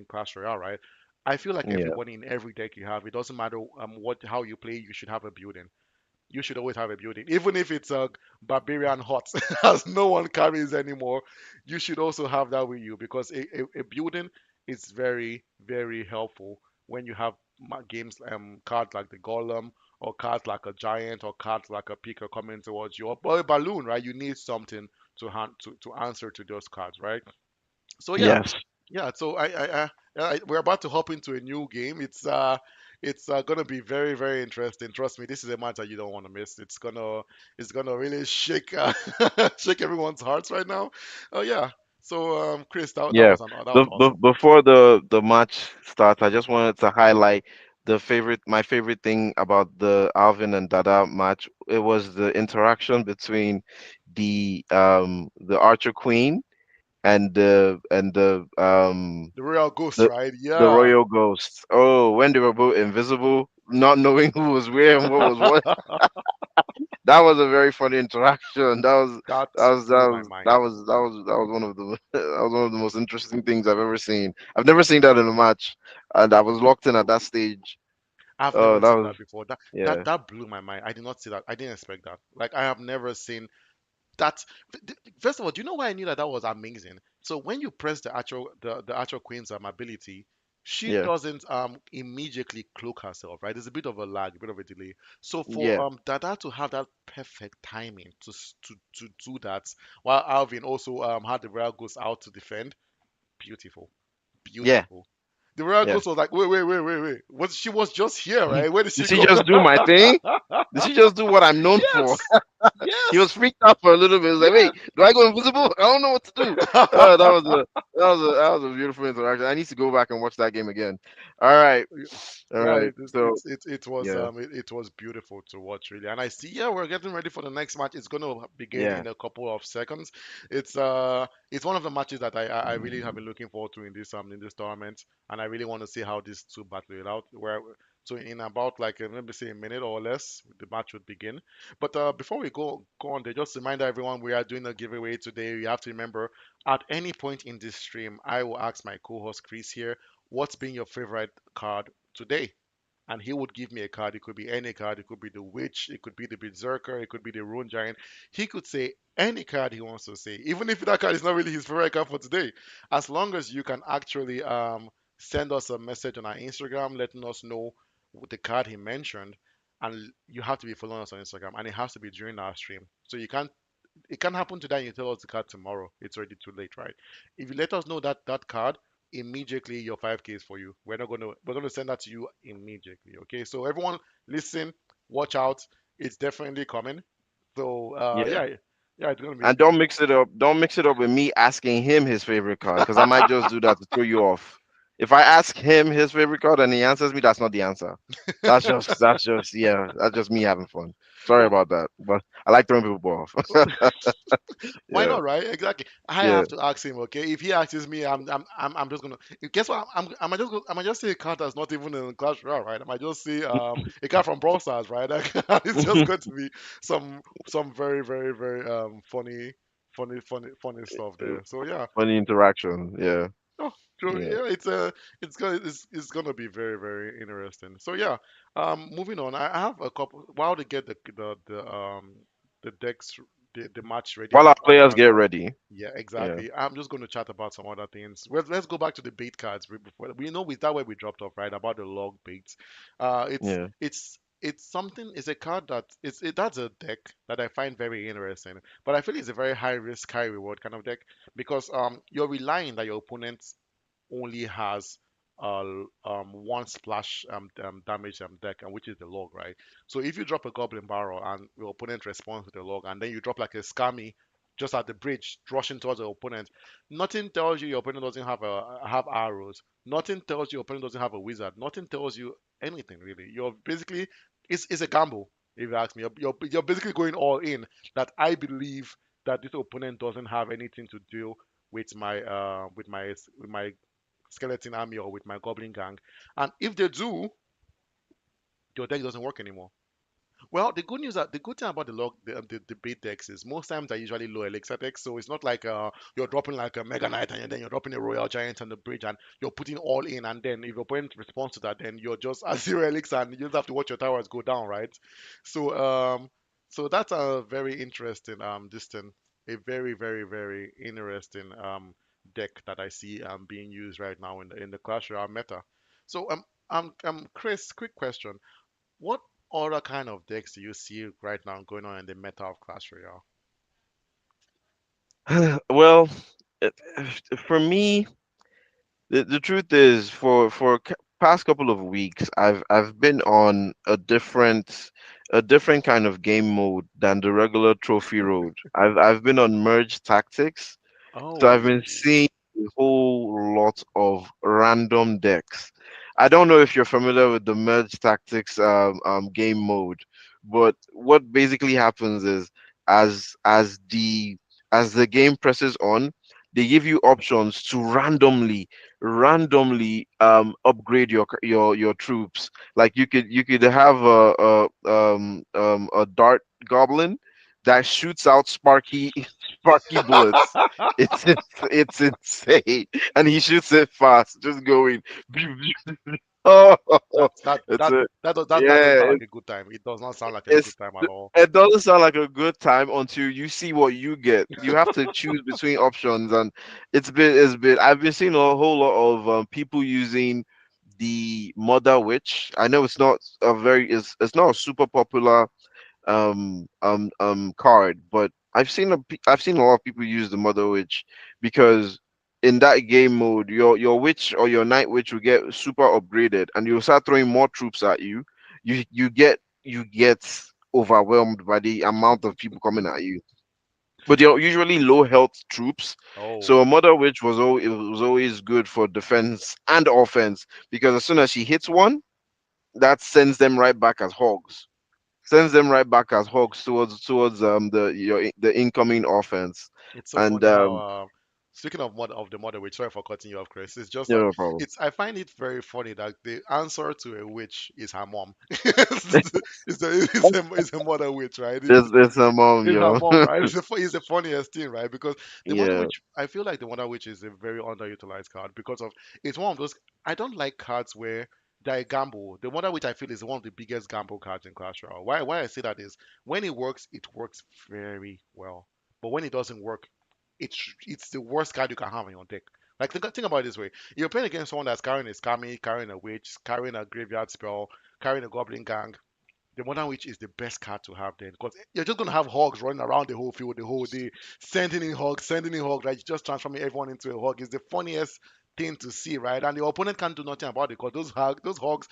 Clash Royale, right? I feel like Yeah. everybody in every deck you have, it doesn't matter what how you play, you should have a building. You should always have a building, even if it's a barbarian hot, as no one carries anymore. You should also have that with you because a building is very, very helpful when you have games, cards like the Golem or cards like a Giant or cards like a Picker coming towards you or a Balloon, right? You need something to answer to those cards, right? So yeah, Yes. yeah. So we're about to hop into a new game. It's gonna be very very interesting. Trust me, this is a match that you don't want to miss. It's gonna really shake shake everyone's hearts right now. Oh yeah. So Chris, Yeah. that was awesome. Before the match starts, I just wanted to highlight my favorite thing about the Alvin and Dada match. It was the interaction between the Archer Queen and The Royal Ghost, the right? the Yeah. royal ghosts. Oh, when they were both invisible, not knowing who was where and what was what. That was a very funny interaction. That That was that blew my was mind. that was that was that was one of the that was one of the most interesting things I've ever seen. I've never seen that in a match, and I was locked in at that stage. I've Oh, never that seen was that before. yeah, That blew my mind. I did not see that. I didn't expect that. Like I have never seen that. First of all, do you know why I knew that that was amazing? So when you press the actual queen's ability, she yeah, doesn't immediately cloak herself, right? There's a bit of a lag, a bit of a delay. So for yeah, Dada to have that perfect timing to do that, while Alvin also had the Royal Ghost out to defend, beautiful, yeah, beautiful. The Royal yeah. Ghost was like, wait. She was just here, right? Where did Did she she go? just do my thing? Did she just do what I'm known for? Yes, He was yes, freaked out for a little bit. He was like, yes. "Wait, do I go invisible? I don't know what to do." That was a beautiful interaction. I need to go back and watch that game again. All right, all Yeah, right. So it was yeah, it was beautiful to watch really, and I see yeah we're getting ready for the next match. It's going to begin yeah, in a couple of seconds. It's one of the matches that I really have been looking forward to in this tournament, and I really want to see how these two battle it out. Where so in about like maybe say a minute or less, the match would begin. But before we go on, there, just remind everyone we are doing a giveaway today. You have to remember at any point in this stream, I will ask my co-host Chris here, what's been your favorite card today? And he would give me a card. It could be any card. It could be the Witch. It could be the Berserker. It could be the Rune Giant. He could say any card he wants to say, even if that card is not really his favorite card for today. As long as you can actually send us a message on our Instagram letting us know the card he mentioned, and you have to be following us on Instagram, and it has to be during our stream. So you can't it can happen today and you tell us the card tomorrow. It's already too late, right? If you let us know that card, immediately your 5K is for you. We're gonna send that to you immediately. Okay. So everyone listen, watch out. It's definitely coming. So yeah. yeah, it's gonna be And don't mix it up. Don't mix it up with me asking him his favorite card, because I might just do that to throw you off. If I ask him his favorite card and he answers me, that's not the answer. That's just me having fun. Sorry about that, but I like throwing people off. Why Yeah, not, right? Exactly. I yeah. have to ask him, okay? If he asks me, I'm just gonna. Guess what? I might just I might just say a card that's not even in Clash Royale, right? I might just say a card from Brawl Stars, right? It's just going to be some very funny stuff there. So yeah, Funny interaction. Yeah, oh, true. yeah, Yeah, it's gonna be very interesting. So yeah, moving on. I have a couple while they get the decks the match ready while on our players Clash get Royale. ready. Yeah, Yeah, exactly. I'm just going to chat about some other things. Let's go back to the bait cards. Before we know we that where we dropped off, right? About the log baits. yeah. It's something. It's a card that that's a deck that I find very interesting. But I feel it's a very high risk, high reward kind of deck because you're relying that your opponent only has one splash damage deck, and which is the log, right? So if you drop a Goblin Barrel and your opponent responds with the log, and then you drop like a Scammy just at the bridge, rushing towards the opponent, nothing tells you your opponent doesn't have arrows. Nothing tells you your opponent doesn't have a wizard. Nothing tells you anything really. You're basically it's a gamble. If you ask me, you're basically going all in. That I believe that this opponent doesn't have anything to do with my skeleton army or with my goblin gang. And if they do, your deck doesn't work anymore. Well, the good thing about the bait decks is most times they're usually low elixir decks, so it's not like you're dropping like a Mega Knight and then you're dropping a Royal Giant on the bridge and you're putting all in, and then if your opponent responds to that, then you're just at zero elixir and you just have to watch your towers go down, right? So so that's a very interesting this thing, a very interesting deck that I see being used right now in the Clash Royale meta. So Chris, quick question. What other kind of decks do you see right now going on in the meta of Clash Royale? Well, it- for me, the truth is, past couple of weeks, I've been on a different kind of game mode than the regular trophy road. I've been on merge tactics, so I've been Oh, seeing a whole lot of random decks. I don't know if you're familiar with the merge tactics game mode, but what basically happens is as as the as the game presses on, they give you options to randomly upgrade your troops. Like you could have a dart goblin that shoots out sparky sparky bullets. It's insane, and he shoots it fast, just going. Oh, That's that it's that a that does that doesn't sound yeah. like a good time. It does not sound like a It's good time at all. it doesn't sound like a good time until you see what you get. You have to choose between options, and it's been I've been seeing a whole lot of people using the Mother Witch. I know it's not a super popular card, but I've seen a lot of people use the Mother Witch because in that game mode, your witch or your night witch will get super upgraded, and you'll start throwing more troops at you. You get overwhelmed by the amount of people coming at you. But they're usually low health troops, so Oh, a Mother Witch was always good for defense and offense because as soon as she hits one, that sends them right back as hogs towards the incoming offense. it's so And funny how speaking of the mother witch, sorry for cutting you off, Chris. It's just yeah, that no problem. it's I find it very funny that the answer to a witch is her mom. It's a mother witch, right? It's a mom, It's her yo. mom, right? It's the funniest thing, right? Because the Wonder Yeah, Witch, I feel like the Wonder Witch is a very underutilized card because of it's one of those. I don't like cards where they're a gamble. The Wonder Witch I feel is one of the biggest gamble cards in Clash Royale. Why I say that is when it works very well. But when it doesn't work, it's the worst card you can have in your deck. Like think about it this way: you're playing against someone that's carrying a Scammy, carrying a Witch, carrying a Graveyard Spell, carrying a Goblin Gang, the modern witch is the best card to have then because you're just gonna have hogs running around the whole field the whole day, sending in hogs, right? Just transforming everyone into a hog is the funniest thing to see, right? And the opponent can't do nothing about it because those hogs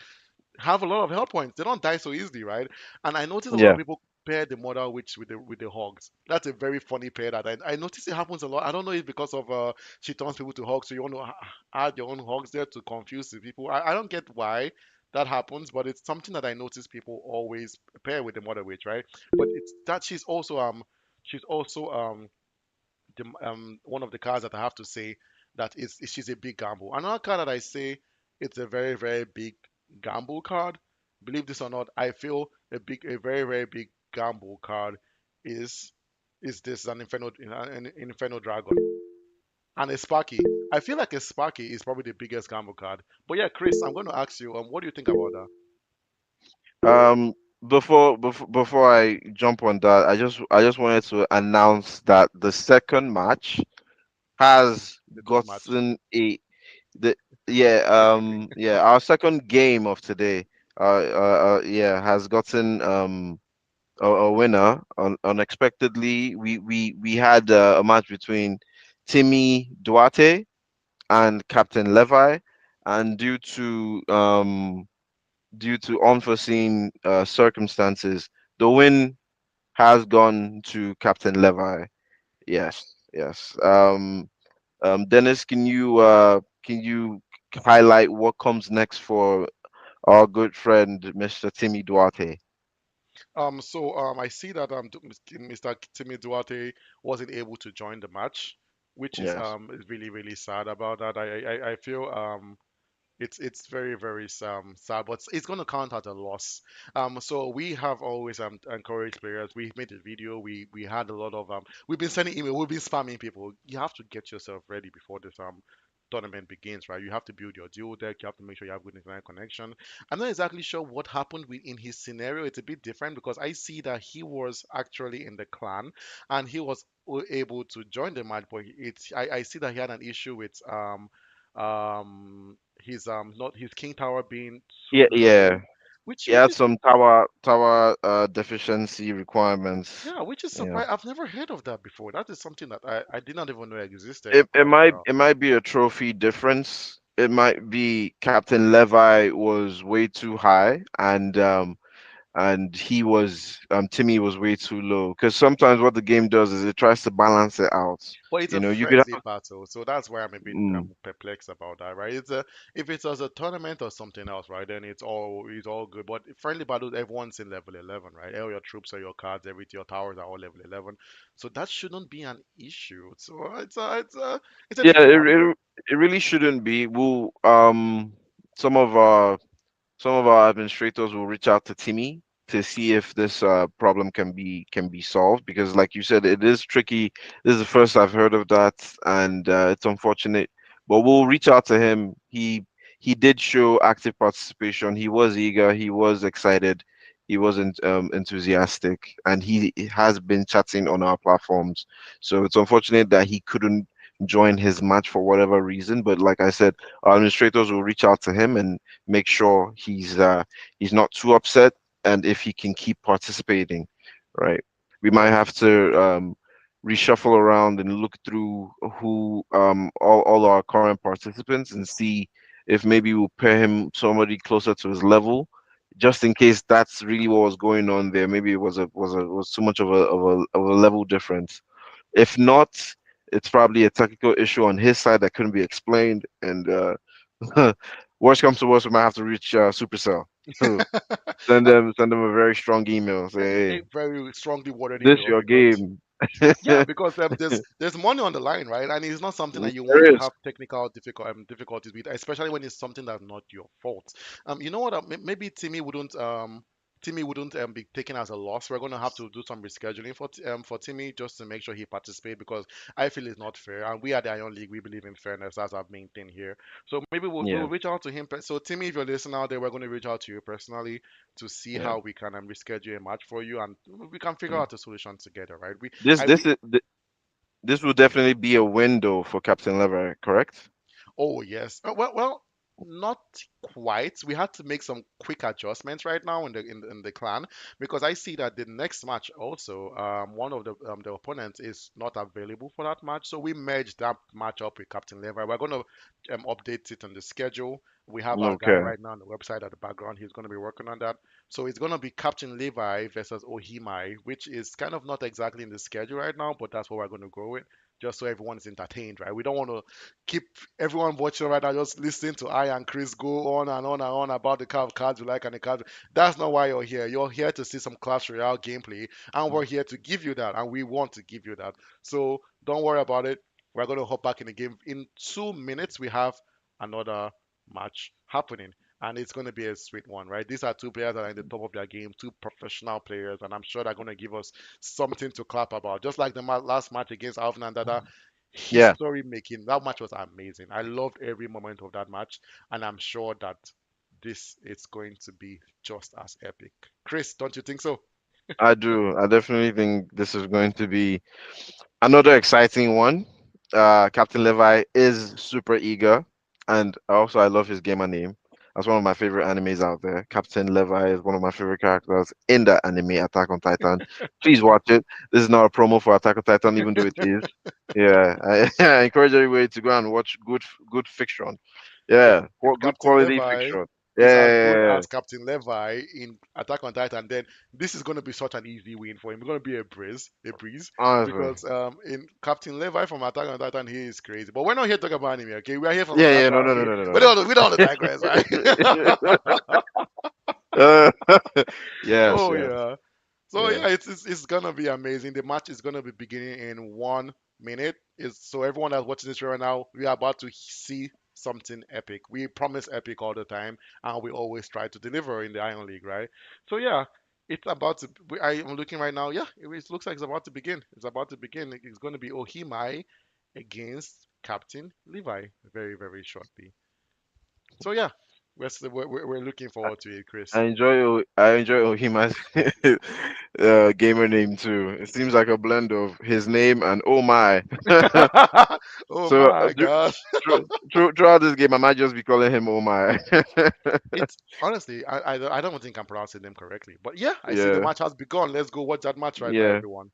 have a lot of health points. They don't die so easily, right? And I noticed a lot of yeah, people pair the mother witch with the hogs. That's a very funny pair that I notice it happens a lot. I don't know if because of she turns people to hogs, so you want to add your own hogs there to confuse the people. I don't get why that happens, but it's something that I notice people always pair with the mother witch, right? But it's that she's also one of the cards that I have to say that she's a big gamble. Another card that I say it's a very very big gamble card. Believe this or not, I feel a very very big gamble card is is this an Inferno Dragon and a Sparky. I feel like a Sparky is probably the biggest gamble card. But yeah, Chris, I'm going to ask you, what do you think about that? um before I jump on that, I just wanted to announce that the second match has The good match. gotten a the yeah yeah our second game of today yeah has gotten a winner unexpectedly. We had a match between Timmy Duarte and Captain Levi, and due to unforeseen circumstances, the win has gone to Captain Levi. Yes, yes. Dennis, can you highlight what comes next for our good friend Mr. Timmy Duarte? I see that Mr. Timmy Duarte wasn't able to join the match, which Yes. is really really sad about that. I feel it's very very sad, but it's going to count as a loss. So we have always encouraged players. We made a video. We had a lot of we've been sending email. We've been spamming people. You have to get yourself ready before this tournament begins, right? You have to build your dual deck. You have to make sure you have good internet connection. I'm not exactly sure what happened in his scenario. It's a bit different because I see that he was actually in the clan and he was able to join the match, but I see that he had an issue with his not his king tower being too Yeah, yeah. low, which He which had is some tower deficiency requirements. yeah, which is Yeah. surprise. I've never heard of that before. That is something that I did not even know existed in It it Clash might Royale. it might be a trophy difference. It might be Captain Levi was way too high, and and Timmy was way too low. Because sometimes what the game does is it tries to balance it out. But it's You a know, you could friendly have. battle, so that's why I'm a bit Mm, perplexed about that, right? It's a if it's as a tournament or something else, right? Then it's all good. But friendly battles, everyone's in level 11, right? All your troops or your cards, everything, your towers are all level 11, so that shouldn't be an issue. So it's a yeah, tricky one. it really shouldn't be. Some of our some of our administrators will reach out to Timmy to see if this problem can be solved because, like you said, it is tricky. This is the first I've heard of that, and it's unfortunate. But we'll reach out to him. He did show active participation. He was eager. He was excited. He wasn't enthusiastic, and he has been chatting on our platforms. So it's unfortunate that he couldn't join his match for whatever reason. But like I said, our administrators will reach out to him and make sure he's not too upset and if he can keep participating, right? We might Right. have to reshuffle around and look through who all our current participants and see if maybe we'll pair him somebody closer to his level, just in case that's really what was going on there. Maybe it was too much of a level difference. If not, it's probably a technical issue on his side that couldn't be explained, and worst comes to worst, we might have to reach Supercell. Send them a very strong email. Say, A hey, very strongly worded this email your because game. yeah, because there's money on the line, right? And it's not something that you want to There is. have technical difficulties with, especially when it's something that's not your fault. You know what? Maybe Timmy wouldn't be taken as a loss. We're going to have to do some rescheduling for Timmy just to make sure he participates because I feel it's not fair. And we are the Iron League. We believe in fairness as I've maintained here. So maybe we'll Yeah, reach out to him. So Timmy, if you're listening out there, we're going to reach out to you personally to see yeah. how we can reschedule a match for you and we can figure Mm. out a solution together, right? We This I this we is this will definitely be a window for Captain Lever, correct? Oh yes. Well, not quite. We had to make some quick adjustments right now in the clan because I see that the next match also one of the opponents is not available for that match, so we merged that match up with Captain Levi. We're gonna update it on the schedule. We have our guy Okay. right now on the website at the background. He's gonna be working on that. So it's gonna be Captain Levi versus Ohimai, which is kind of not exactly in the schedule right now, but that's what we're gonna go with. Just so everyone is entertained, right? We don't want to keep everyone watching right now just listening to I and Chris go on and on and on about the kind of cards you like and the cards. That's not why you're here. You're here to see some Clash Royale gameplay, and we're here to give you that, and we want to give you that. So don't worry about it. We're going to hop back in the game. In 2 minutes, we have another match happening. And it's going to be a sweet one, right? These are two players that are in the top of their game, two professional players, and I'm sure they're going to give us something to clap about. Just like the last match against Alvin and Dada, Yeah, history making. That match was amazing. I loved every moment of that match, and I'm sure that this is going to be just as epic. Chris, don't you think so? I do. I definitely think this is going to be another exciting one. Captain Levi is super eager, and also I love his gamer name. That's one of my favorite animes out there. Captain Levi is one of my favorite characters in that anime, Attack on Titan. Please watch it. This is not a promo for Attack on Titan, even though it is. Yeah, I encourage everybody to go and watch good fiction. If Yeah, if good Captain quality Levi fiction. is as good Yeah, as Captain Levi in Attack on Titan, then this is going to be such an easy win for him. It's going to be a breeze, honestly. because in Captain Levi from Attack on Titan, he is crazy. But we're not here to talk about anime, okay? We're here for some Yeah, Clash yeah, no, Royale. no, no, Okay, no, no, we no, don't we don't want to digress, right? no. Uh, yes, Oh yes, yeah. So yeah. yeah, it's gonna be amazing. The match is gonna be beginning in 1 minute. Is so everyone that's watching this right now, we are about to see something epic. We promise epic all the time, and we always try to deliver in the Iron League, right? So yeah, it's about to. I am looking right now. Yeah, it looks like it's about to begin. It's about to begin. It's gonna be Ohimai against Captain Levi very very shortly. So yeah, we're looking forward to it, Chris. I enjoy Ohima's gamer name too. It seems like a blend of his name and oh my. Oh So my God. throughout this game, I might just be calling him oh my. It's honestly, I don't think I'm pronouncing them correctly, but yeah, I see the Yeah, match has begun. Let's go watch that match right now, yeah. everyone.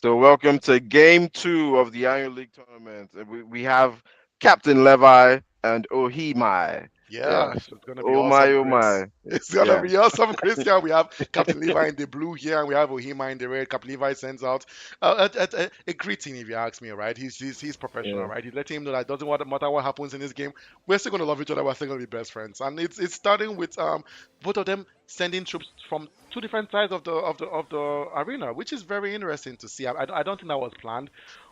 So welcome to game two of the Iron League tournament. We have Captain Levi and Ohimai. Yeah, Yes. so it's gonna be Oh my, awesome, oh Chris. my. It's gonna Yeah. be awesome, Chris. Here we have Captain Levi in the blue here, and we have Ohima in the red. Captain Levi sends out a greeting, if you ask me, right? He's professional, Yeah. right? He's letting him know that it doesn't matter what happens in this game, we're still gonna love each other. We're still gonna be best friends, and it's starting with both of them sending troops from two different sides of the arena, which is very interesting to see. I don't think that was planned,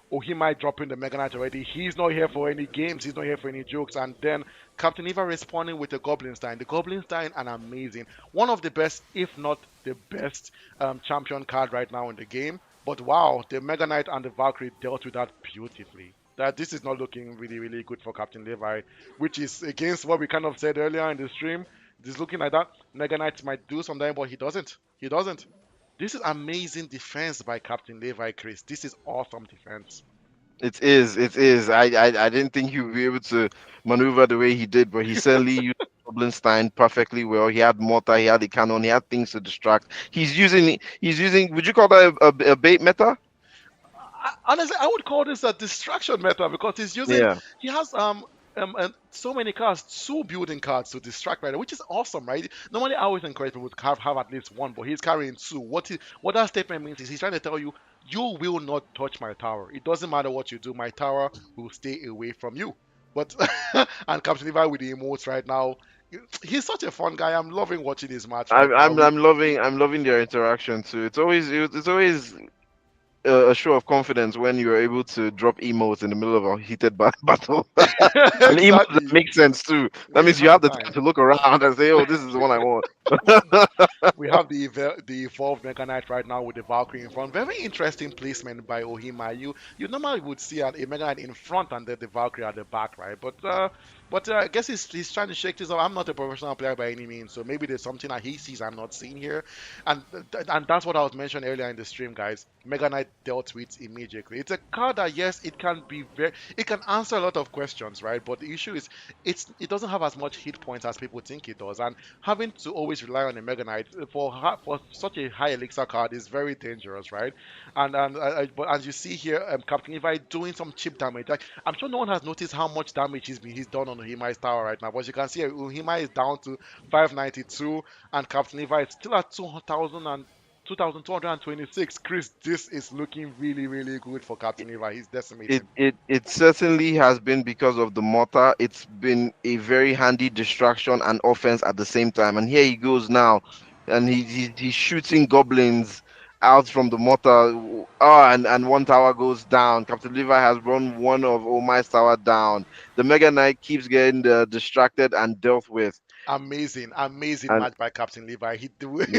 or he might drop in the Mega Knight already. He's not here for any games. He's not here for any jokes. And then Captain Eva responding with the Goblin Stein. The Goblin Stein, an amazing, one of the best, if not the best, champion card right now in the game. But wow, the Mega Knight and the Valkyrie dealt with that beautifully. That this is not looking really, really good for Captain Levi, which is against what we kind of said earlier in the stream. It is looking like that Mega Knight might do something, but he doesn't. He doesn't. This is amazing defense by Captain Levi, Chris. This is awesome defense. It is. It is. I didn't think he would be able to maneuver the way he did, but he certainly used Stein perfectly well. He had mortar, he had the cannon, he had things to distract. He's using. Would you call that a bait meta? Honestly, I would call this a distraction meta because Yeah. he has so many cards, two building cards to distract right now, which is awesome, right? Normally, I always encourage people to have at least one, but he's carrying two. What that statement means is he's trying to tell you, you will not touch my tower. It doesn't matter what you do, my tower will stay away from you. But and Captain Levi with the emotes right now, he's such a fun guy. I'm loving watching his match right I'm now. I'm I'm loving their interaction too. It's always a show of confidence when you're able to drop emotes in the middle of a heated battle. And emotes that Exactly. make sense too. That We means you have have the time time. to look around and say, "Oh, this is the one I want." We have the evolved Mega Knight right now with the Valkyrie in front. Very interesting placement by Ohima. You normally would see a Mega Knight in front and then the Valkyrie at the back, right? But I guess he's trying to shake this up. I'm not a professional player by any means, so maybe there's something that he sees I'm not seeing here, and that's what I was mentioning earlier in the stream, guys. Mega Knight dealt with immediately. It's a card that yes, it can answer a lot of questions, right? But the issue is it doesn't have as much hit points as people think it does, and having to always rely on a Mega Knight for such a high elixir card is very dangerous, right? But as you see here, Captain Levi doing some chip damage. Like I'm sure no one has noticed how much damage he's done on Uhimai's tower right now. But you can see Uhimai is down to 592, and Captain Levi is still at 2,000 and 2,226. Chris, this is looking really, really good for Captain Levi. He's It decimating. it it certainly has been because of the mortar. It's been a very handy distraction and offense at the same time. And here he goes now, and he's shooting goblins out from the mortar. Oh, and one tower goes down. Captain Levi has run one of Omai's tower down. The Mega Knight keeps getting distracted and dealt with. Amazing, amazing And match by Captain Levi. He do with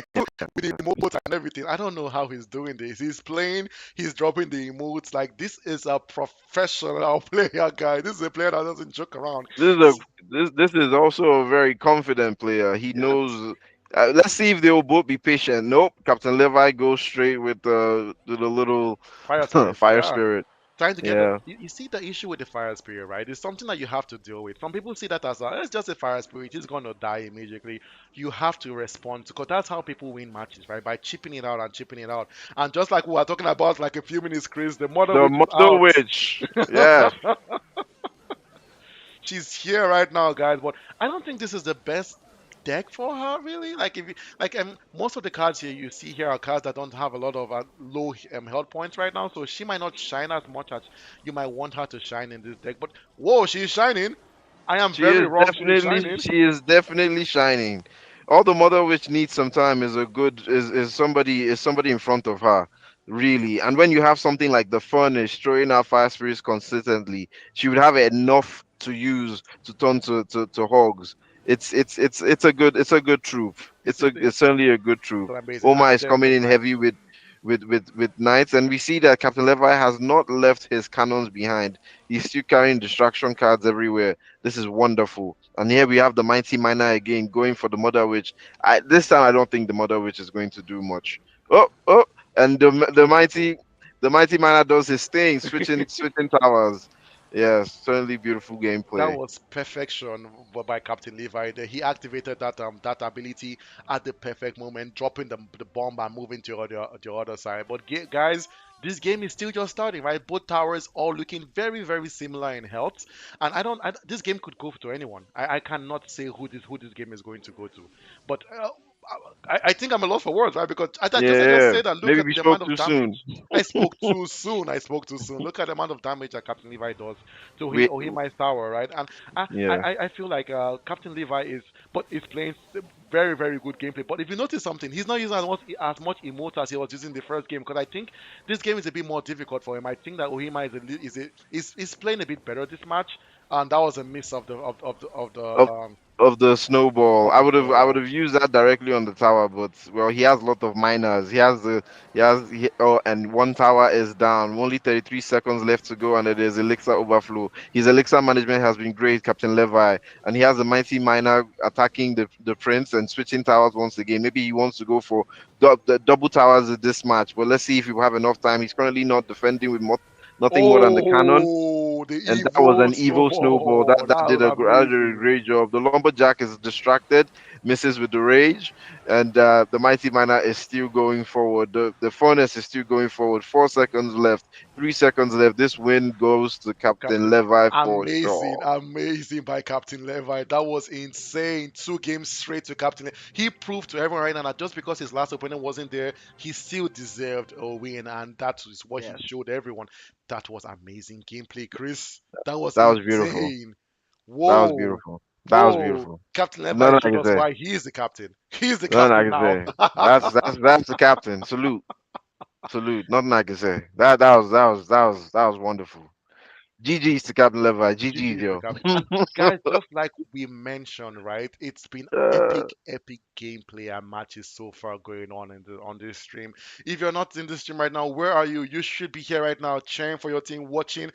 the emotes and everything. I don't know how he's doing this. He's playing, he's dropping the emotes. Like this is a professional player, guy. This is a player that doesn't joke around. This is a He's this is also a very confident player. He yes, knows. Let's see if they will both be patient. Nope. Captain Levi goes straight with the little fire spirit. fire Yeah. spirit. Trying to get the Yeah. you see the issue with the fire spirit, right? It's something that you have to deal with. Some people see that as it's just a fire spirit, he's gonna die immediately. You have to respond because that's how people win matches, right? By chipping it out and chipping it out. And just like we were talking about like a few minutes, Chris, the mother The witch is Mother out. Witch. Yes. She's here right now, guys. But I don't think this is the best deck for her, really. Like if you, like most of the cards here you see here are cards that don't have a lot of low health points right now, so she might not shine as much as you might want her to shine in this deck. But whoa, she's shining. I am very wrong. She is shining. She is definitely shining. All the Mother Witch needs some time is somebody in front of her. Really. And when you have something like the furnace throwing out fire spirits consistently, she would have enough to use to turn to hogs. It's a good troop. It's certainly a good troop. It's amazing. Oma And is then coming Mega in Knight. heavy with knights, and we see that Captain Levi has not left his cannons behind. He's still carrying distraction cards everywhere. This is wonderful. And here we have the mighty miner again going for the Mother Witch. This time I don't think the Mother Witch is going to do much. Oh, oh, and Beautiful. the mighty miner does his thing, switching towers. Yes, certainly beautiful That gameplay. was perfection by Captain Levi. He activated that ability at the perfect moment, dropping the bomb and moving to the other side. But guys, This game is still just starting, right? Both towers all looking very, very similar in health, and I don't. This game could go to anyone. I cannot say who this game is going to go to, but I think I'm a loss for words, right? Because I just Yeah, say that. Look maybe at we the spoke amount of too soon. damage. I spoke too soon. I spoke too soon. Look at the amount of damage that Captain Levi does to We Ohimai's tower, right? And yeah. I feel like Captain Levi is playing very, very good gameplay. But if you notice something, he's not using as much emote as he was using the first game, because I think this game is a bit more difficult for him. I think that Ohima is playing a bit better this match, and that was a miss Of the snowball. of the I would snowball. have used that directly on the tower, but well, he has a lot of miners. Oh, and one tower is down. Only 33 seconds left to go, and it is elixir overflow. His elixir management has been great, Captain Levi, and he has a mighty miner attacking the prince and switching towers once again. Maybe he wants to go for the double towers in this match, but let's see if we have enough time. He's currently not defending with nothing more than the cannon, Oh, the and that was evil an evil snowball. snowball. That was That did a amazing. great job. The lumberjack is distracted, misses with the rage, and the mighty miner is still going forward. The furnace is still going forward. 4 seconds left, 3 seconds left. This win goes to Captain Captain, Levi for amazing, sure. amazing by Captain Levi. That was insane. 2 games straight to Captain. He proved to everyone right now that just because his last opponent wasn't there, he still deserved a win, and that is what he Yes, showed everyone. That was amazing gameplay, Chris. That was that was beautiful. insane. That was Whoa, beautiful. That was whoa. beautiful. Captain Levi Nothing I showed can us say. why he is the captain. He is the Nothing I captain can now. say. That's the captain. Salute, salute. Nothing I can say. That was wonderful. GG's to Captain Levi. GG GG's, is the yo. captain. And guys, just like we mentioned, right? It's been Uh, epic, epic gameplay and matches so far going on on this stream. If you're not in this stream right now, where are you? You should be here right now, cheering for your team, watching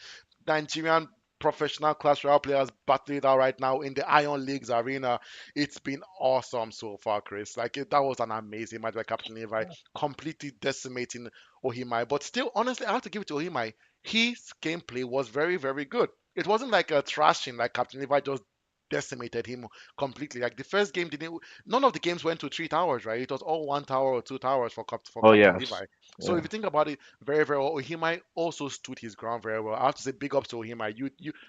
Nigerian professional Clash Royale players battle it out right now in the Iron Leagues arena. It's been awesome so far, Chris. That was an amazing match by Captain Levi, completely decimating Ohimai. But still, honestly, I have to give it to Ohimai. His gameplay was very, very good. It wasn't like a thrashing like Captain Levi just decimated him completely. Like the first game didn't. None of the games went to 3 towers, right? It was all 1 tower or 2 towers for oh Captain yes. Levi. So if Yeah. you think about it, very, very well, Ohimai also stood his ground very well. I have to say big ups to Ohimai.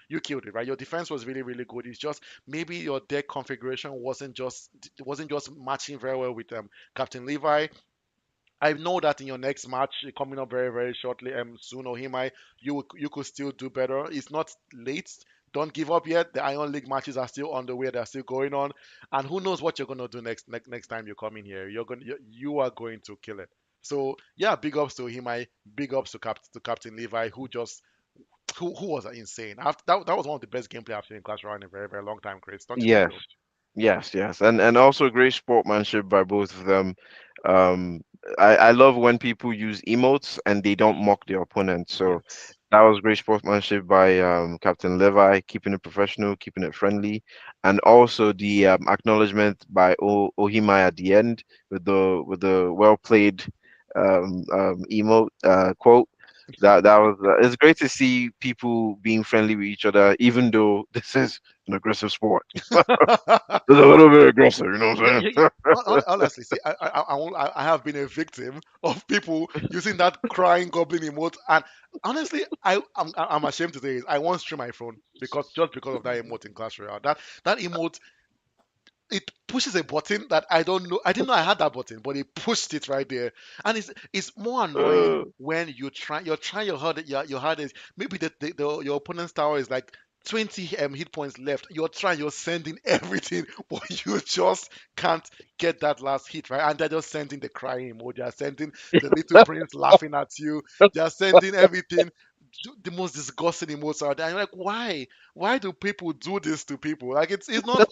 You killed it, right? Your defense was really, really good. It's just maybe your deck configuration wasn't just matching very well with Captain Levi. I know that in your next match coming up very, very shortly, soon, Ohimai, you could still do better. It's not late. Don't give up yet. The Iron League matches are still on the way. They're still going on, and who knows what you're gonna do next time you come in here. You are going to kill it. So yeah, big ups to Ohimai. Big ups to Captain Levi, who was insane. That was one of the best gameplay I've seen in Clash Royale in a very, very long time, Chris. Don't you think Yes. so? Yes, yes, and also great sportsmanship by both of them. Um, I love when people use emotes and they don't mock their opponent. So Yes. that was great sportsmanship by Captain Levi, keeping it professional, keeping it friendly, and also the acknowledgement by Ohimai at the end with the well played emote quote. That was it's great to see people being friendly with each other, even though this is an aggressive sport. It's a little bit aggressive, you know what Yeah, I'm yeah, saying? honestly, see, I have been a victim of people using that crying goblin emote, and honestly, I'm ashamed to say it. I once threw my phone because of that emote in Clash Royale. That emote, it pushes a button that I don't know. I didn't know I had that button, but it pushed it right there. And it's more annoying Uh, when you're trying your hardest. Maybe your opponent's tower is like 20 hit points left. You're sending everything, but you just can't get that last hit, right? And they're just sending the crying emoji. They're sending the little prince laughing at you. They're sending everything. The most disgusting emotes out there. And you're like, why? Why do people do this to people? Like it's not.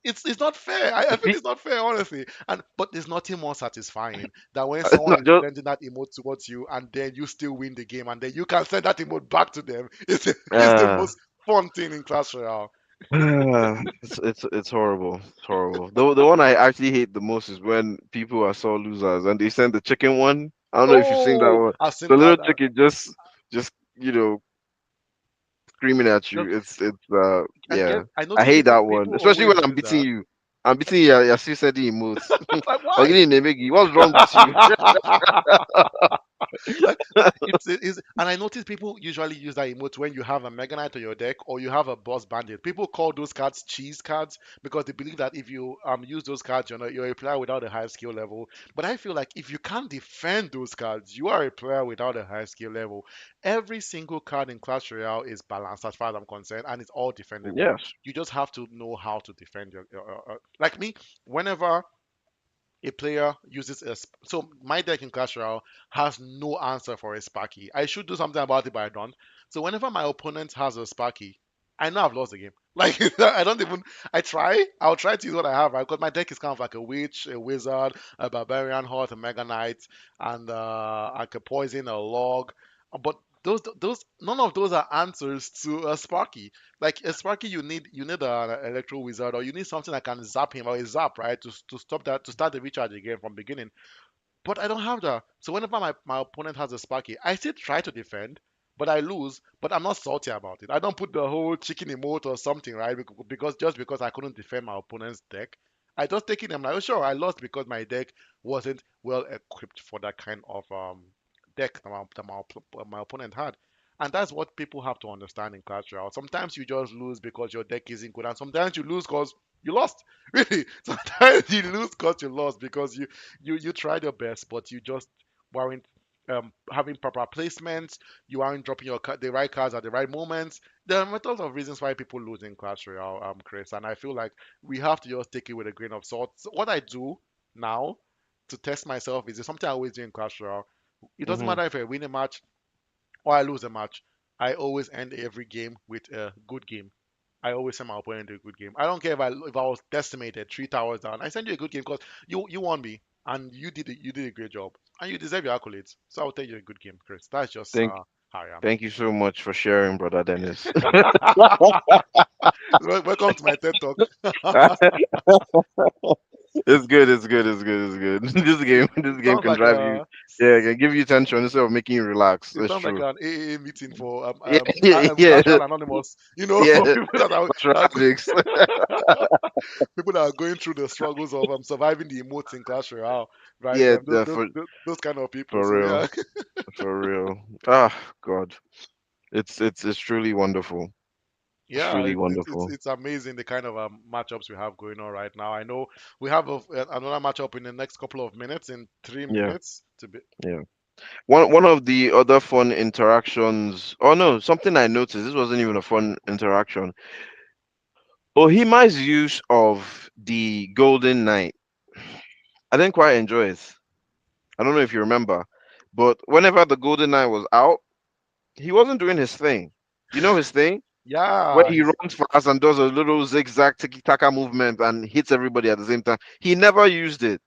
It's not fair. I feel see, it's not fair, honestly. And but there's nothing more satisfying than when it's someone not is just sending that emote towards you and then you still win the game and then you can send that emote back to them. It's the uh, most fun thing in Clash Royale. it's horrible. It's horrible. The one I actually hate the most is when people are sore losers and they send the chicken one. I don't know if you've seen that Oh, one. I've The seen little that. chicken just screaming at Just you. It's I guess yeah. I I notice hate that one, people especially always when I'm use beating that. you. I'm beating you. You're still sending emotes. It's like I'm why? getting Nemegi. What's wrong with you? like it's and I notice people usually use that emote when you have a Mega Knight on your deck or you have a Boss Bandit. People call those cards cheese cards because they believe that if you use those cards, you're a player without a high skill level. But I feel like if you can't defend those cards, you are a player without a high skill level. Every single card in Clash Royale is balanced as far as I'm concerned, and it's all defendable. Yes. You just have to know how to defend like me. Whenever a player uses so my deck in Clash Royale has no answer for a Sparky. I should do something about it, but I don't. So whenever my opponent has a Sparky, I know I've lost the game. Like I don't even. I'll try to use what I have, right? Because my deck is kind of like a witch, a wizard, a barbarian horde, a mega knight, and like a poison, a log. But those none of those are answers to a Sparky. Like a Sparky, you need an electro wizard or you need something that can zap him or a zap, right? To stop that to start the recharge again from beginning. But I don't have that. So whenever my opponent has a Sparky, I still try to defend, but I lose. But I'm not salty about it. I don't put the whole chicken emote or something, right? Because just because I couldn't defend my opponent's deck, I just take it. I'm like, oh sure, I lost because my deck wasn't well equipped for that kind of deck that my opponent had. And that's what people have to understand in Clash Royale. Sometimes you just lose because your deck isn't good, and sometimes you lose because you lost. Really, sometimes you lose because you lost because you tried your best, but you just weren't having proper placements. You aren't dropping the right cards at the right moments. There are methods of reasons why people lose in Clash Royale, Chris, and I feel like we have to just take it with a grain of salt. So what I do now to test myself is something I always do in Clash Royale. It doesn't Hmm. matter if I win a match or I lose a match. I always end every game with a good game. I always send my opponent a good game. I don't care if I was decimated 3 towers down. I send you a good game because you won me and you did a great job and you deserve your accolades. So I'll tell you a good game, Chris. That's just Thank how I am. thank you so much for sharing, brother Dennis. Welcome to my TED talk. It's good, it's good, it's good, it's good. This It game sounds can like drive you, yeah, it can give you tension instead of making you relax. it That's sounds like true. an AA meeting for Yeah, yeah, yeah, Clash Royale Anonymous. yeah. For people Cultural that addicts. people that are going through the struggles of surviving the emotes in Clash Royale, right? Yeah, Those kind of people. for So real, yeah, for real. Ah, God, it's truly wonderful. It's yeah, truly it's wonderful. it's amazing the kind of matchups we have going on right now. I know we have another matchup in the next couple of minutes, in three Yeah, minutes to be. yeah. One of the other fun interactions. Oh no, something I noticed. This wasn't even a fun interaction. Ohima's use of the Golden Knight. I didn't quite enjoy it. I don't know if you remember, but whenever the Golden Knight was out, he wasn't doing his thing. You know his thing? Where Yeah, he runs fast and does a little zigzag tiki taka movement and hits everybody at the same time. He never used it.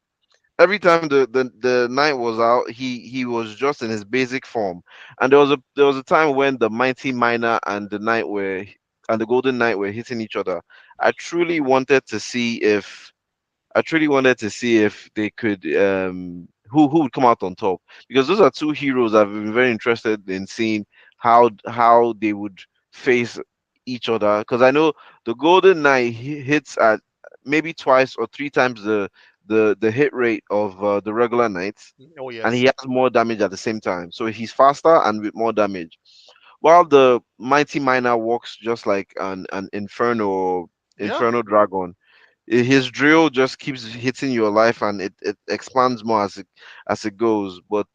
Every time the knight was out, he was just in his basic form. And there was a time when the mighty miner and the golden knight were hitting each other. I truly wanted to see if I truly wanted to see if they could who would come out on top, because those are two heroes I've been very interested in seeing how they would face each other, because I know the Golden Knight hits at maybe twice or three times the hit rate of the regular knights, oh and he yes, has more damage at the same time, so he's faster and with more damage, while the mighty miner walks just like an yeah. inferno dragon. His drill just keeps hitting your life, and it expands more as it goes. But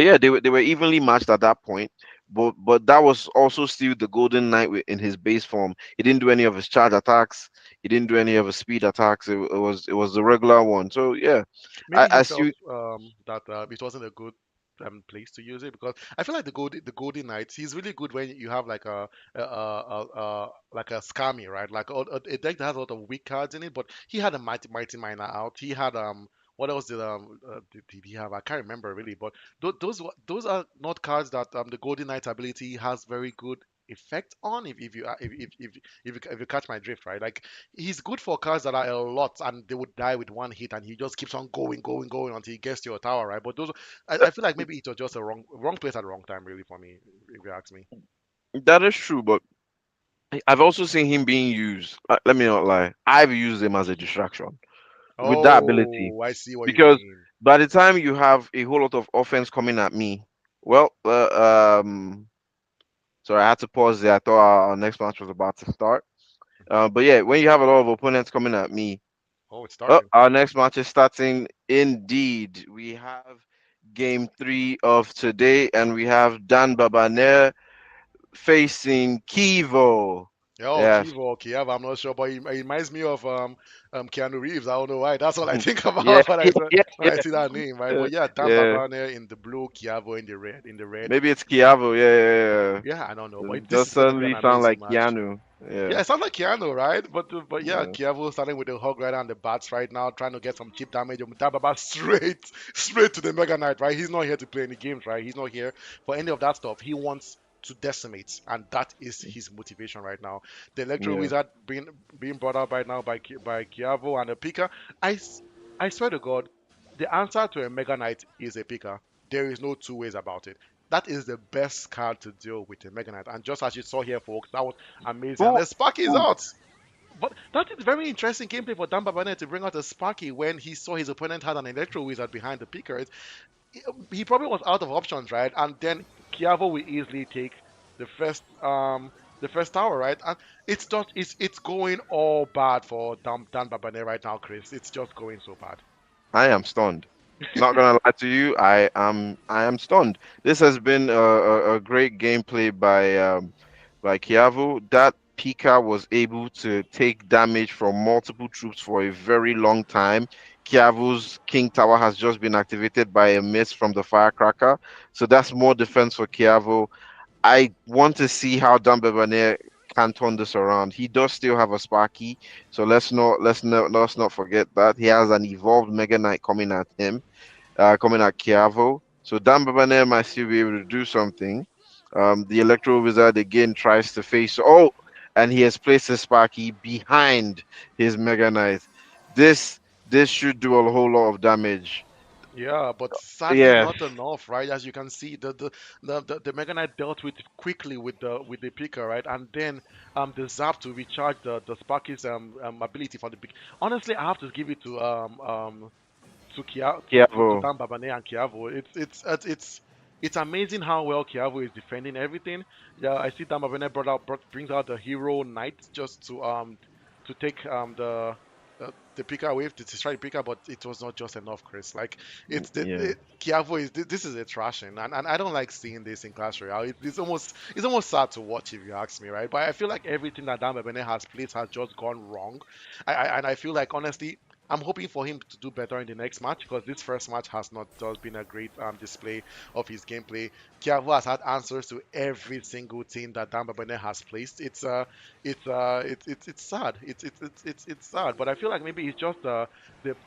yeah, they were evenly matched at that point. But that was also still the Golden Knight in his base form. He didn't do any of his charge attacks. He didn't do any of his speed attacks. It was the regular one. So yeah, I Maybe he I felt see. that it wasn't a good place to use it because I feel like the Golden Knight, he's really good when you have like like a scammy, right? Like a deck that has a lot of weak cards in it. But he had a mighty miner out. He had what else did he have? I can't remember really. But those are not cards that the Golden Knight ability has very good effect on if you catch my drift, right? Like he's good for cars that are a lot and they would die with one hit, and he just keeps on going until he gets to your tower, right? But those, I feel like maybe it was just a wrong place at the wrong time, really, for me, if you ask me. That is true, but I've also seen him being used. Let me not lie. I've used him as a distraction with that ability, Oh, I see what you because mean. by the time you have a whole lot of offense coming at me, well, sorry, I had to pause there. I thought our next match was about to start. But yeah, when you have a lot of opponents coming at me, Oh, it's oh, starting. our next match is starting. Indeed, we have game three of today, and we have Dan Babaner facing Kivo. Oh, Yes. Kivo, Kiev, I'm not sure, but he reminds me of Keanu Reeves. I don't know why. That's all I think Yeah, about when yeah, when I see that name, right? yeah, But yeah, Dan yeah. Babane in the blue, Kiavo in the red, Maybe it's Kiavo. Yeah, yeah, yeah. Yeah, I don't know, but It this does is going to be an suddenly sound amazing like match. Keanu. Yeah, Yeah, it sounds like Keanu, right? But yeah, yeah, Keanu starting with the hog right on the bats right now, trying to get some cheap damage. Dababa straight to the Mega Knight, right? He's not here to play any games, right? He's not here for any of that stuff. He wants to decimate, and that is his motivation right now. The Electro yeah. Wizard being brought up right now by Kiavo and a Pika. I swear to God, the answer to a Mega Knight is a Pika. There is no two ways about it. That is the best card to deal with a Mega Knight. And just as you saw here, folks, that was amazing. And Who? the Sparky is who- out. But that is very interesting gameplay for Dan Babane to bring out a Sparky when he saw his opponent had an Electro Wizard behind the pickers. He probably was out of options, right? And then Kiavo will easily take the first tower, right? And it's going all bad for Dan Babane right now, Chris. It's just going so bad. I am stunned. Not gonna lie to you, I am stunned. This has been a great gameplay by Kiavo. That Pika was able to take damage from multiple troops for a very long time. Kiavo's King Tower has just been activated by a miss from the Firecracker, so that's more defense for Kiavo. I want to see how Dembele can turn this around. He does still have a Sparky, so let's not forget that he has an evolved Mega Knight coming at him, coming at Kiavo. So Dembele might still be able to do something. The Electro Wizard again tries to face. Oh, and he has placed his Sparky behind his Mega Knight. This this should do a whole lot of damage. Yeah, but sadly Yeah, not enough, right? As you can see, the Mega Knight dealt with quickly with the picker, right? And then the zap to recharge the Sparky's ability for the pick. Honestly, I have to give it to to Kiavo. Dan Babane and Kiavo. It's amazing how well Kiavo is defending everything. Yeah, I see Dan Babane brings out the hero knight just to take the picker away to try the picker, but it was not just enough, Chris. Like Yeah, Kiavo is this is a trashing, and I don't like seeing this in Clash Royale. It's almost sad to watch if you ask me, right? But I feel like everything that Dan Babane has played has just gone wrong. And I feel like honestly I'm hoping for him to do better in the next match because this first match has not just been a great display of his gameplay. Kiavo has had answers to every single thing that Dan Babane has placed. It's sad. It's sad. But I feel like maybe it's just the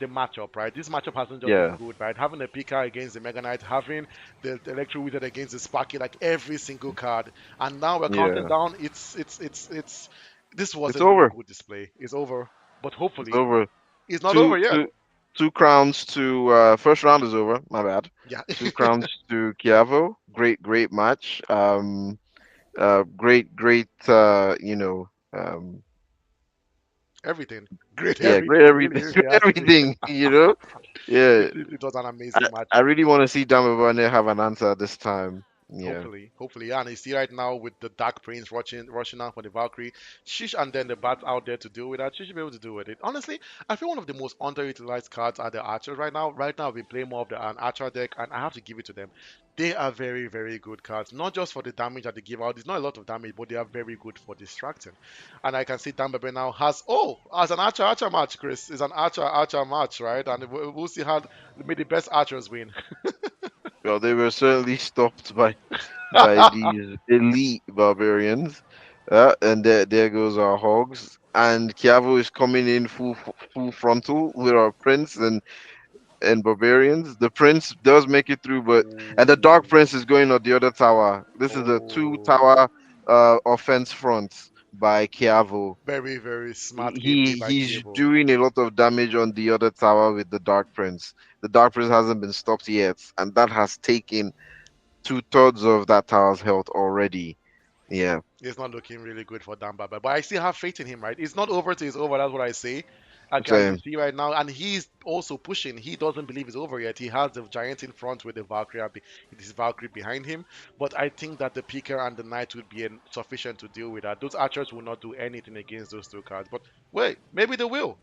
matchup, right? This matchup hasn't just been yeah, good, right? Having a Pika against the Mega Knight, having the Electro Wizard against the Sparky, like every single card, and now we're counting yeah. down. It's. This It's wasn't a over. good display. It's over. But It's hopefully over. it's not Two over yet. two two crowns to first round is over. My bad. Yeah, Two crowns to Chiavo. Great match. Great. everything. Great Yeah, great everything, really, everything. if Great you ask me. everything. Yeah. It was an I, amazing I match. really want to see Damabane have an answer this time. Yeah. Hopefully, yeah. And you see right now with the Dark Prince rushing out for the Valkyrie, Shish and then the bats out there to deal with that. She should be able to deal with it. Honestly, I feel one of the most underutilized cards are the archers right now. Right now, I've been playing more of an archer deck, and I have to give it to them. They are very, very good cards. Not just for the damage that they give out. It's not a lot of damage, but they are very good for distracting. And I can see Dambebe now has as an archer match, Chris. It's an archer match, right? And we'll see how may the best archers win. Well, they were certainly stopped by these elite barbarians. And there goes our hogs. And Chiavo is coming in full frontal with our prince and barbarians. The prince does make it through, but and the dark Ooh. prince is going on the other tower. This is the two Oh, tower offense fronts by Chiavo. very, very smart gameplay by He's Cable. doing a lot of damage on the other tower with the dark prince. The dark prince hasn't been stopped yet, and that has taken two-thirds of that tower's health already. Yeah. It's not looking really good for Dan Baba, but I still have faith in him, right? It's not over till it's over. That's what I say. I can Same. see right now, and he's also pushing. He doesn't believe it's over yet. He has the giant in front with the his Valkyrie behind him. But I think that the Picker and the Knight would be sufficient to deal with that. Those archers will not do anything against those two cards. But wait, maybe they will.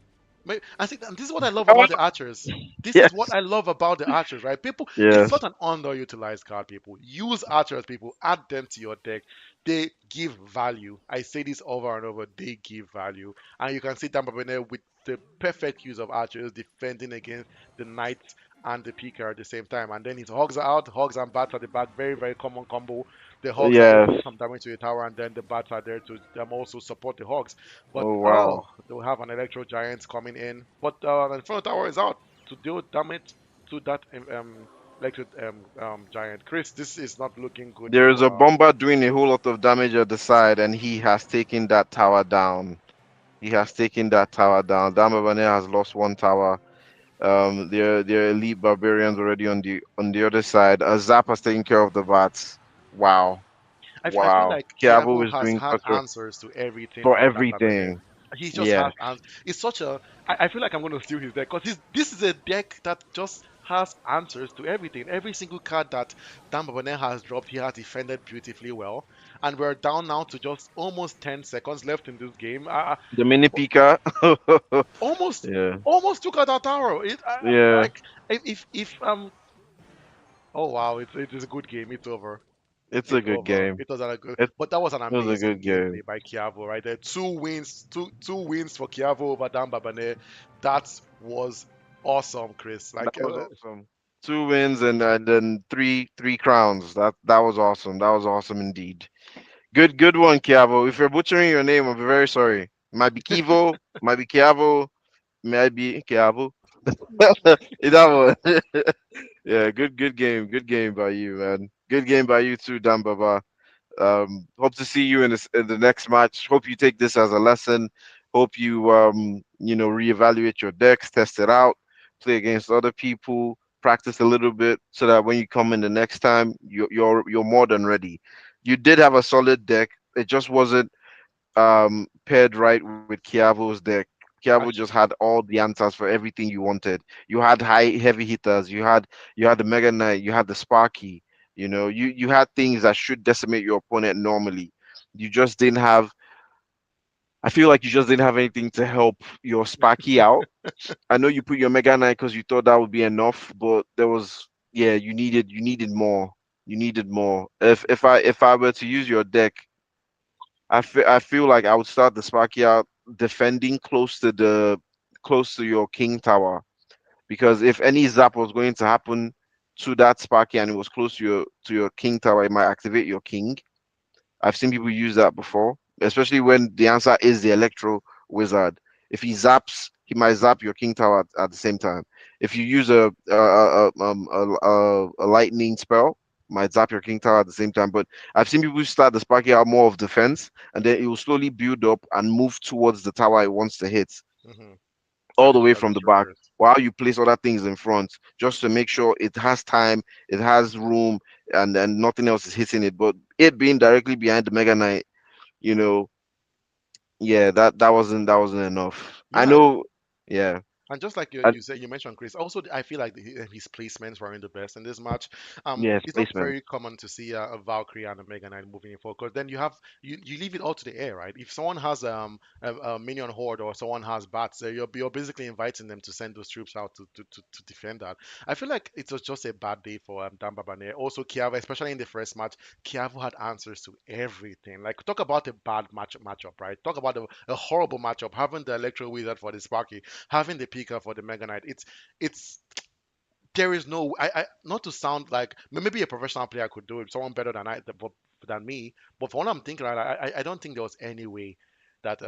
I think and this is what I love Oh, about the archers. This is what yes. I love about the archers, right? People, it's Yes. such an underutilized card. People use archers. People add them to your deck. They give value. I say this over and over. They give value, and you can see Tampa Bay with the perfect use of archers defending against the knights and the picker at the same time. And then his hogs are out, hogs and bats at the back. Very, very common combo. The hogs are there to Yes. do some damage to the tower, and then the bats are there to also support the hogs. But Oh oh, wow. they'll have an electro giants coming in. But the front tower is out to deal damage to that electric giant. Chris, this is not looking good There is for a bomber doing a whole lot of damage at the side, and he has taken that tower down. He has taken that tower down. Damabane has lost one tower. Their elite barbarians already on the other side. Zap has taken care of the bats. Wow. I feel Wow. like Kiabu Kiavo is has doing had such a answers to everything for from Damba Bene. everything. He just Yes. has answers. It's such a. I feel like I'm going to steal his deck because this is a deck that just has answers to everything. Every single card that Damba Bene has dropped, he has defended beautifully well. And we're down now to just almost 10 seconds left in this game. The mini Pika. Almost, Yeah. almost took out Ataro. Yeah. Like if oh wow, it's a good game. It's over. It's a It's good over. game. It was a good, It but that was an was a amazing good game. gameplay by Kiavo right there. Two wins for Kiavo over Dan Babane. That was awesome, Chris. That Like was awesome. Two wins and then three crowns. That was awesome. That was awesome indeed. Good one, Kiavo. If you're butchering your name, I'll be very sorry. Might be Kivo, might be Kiavo, might be Kiavo. That one. Yeah, good game by you, man. Good game by you too, Dan Baba. Hope to see you in the next match. Hope you take this as a lesson. Hope you reevaluate your decks, test it out, play against other people, practice a little bit, so that when you come in the next time, you're more than ready. You did have a solid deck. It just wasn't paired right with Kiavo's deck. Kiavo just actually, had all the answers for everything you wanted. You had heavy hitters. You had the Mega Knight. You had the Sparky. You had things that should decimate your opponent normally. You just didn't have. I feel like you just didn't have anything to help your Sparky out. I know you put your Mega Knight because you thought that would be enough, but yeah, you needed more. You needed more. If I were to use your deck, I feel like I would start the Sparky out defending close to your King Tower, because if any zap was going to happen to that Sparky and it was close to your King Tower, it might activate your King. I've seen people use that before, especially when the answer is the Electro Wizard. If he zaps, he might zap your King Tower at the same time. If you use a lightning spell, might zap your King Tower at the same time. But I've seen people start the Sparky out more of defense, and then it will slowly build up and move towards the tower it wants to hit, hmm all the way that from is the true, back, Chris. while you place other things in front, just to make sure it has time, it has room, and then nothing else is hitting it. But it being directly behind the Mega Knight, you know, yeah, that wasn't enough. I Yeah, know. Yeah. and just like I, you said, you mentioned Chris. Also, I feel like his placements weren't the best in this match. yes, It's not placement. very common to see a Valkyrie and a Mega Knight moving in forward because then you have you leave it all to the air, right? If someone has a minion horde or someone has bats, you're basically inviting them to send those troops out to defend that. I feel like it was just a bad day for Damba Bane. Also, Kiava, especially in the first match, Kiavo had answers to everything. Like talk about a bad matchup, right? Talk about a horrible matchup. Having the Electro Wizard for the Sparky, having the Pika for the Mega Knight. It's there is no not to sound like maybe a professional player could do it, someone better than me. But for what I'm thinking, I don't think there was any way that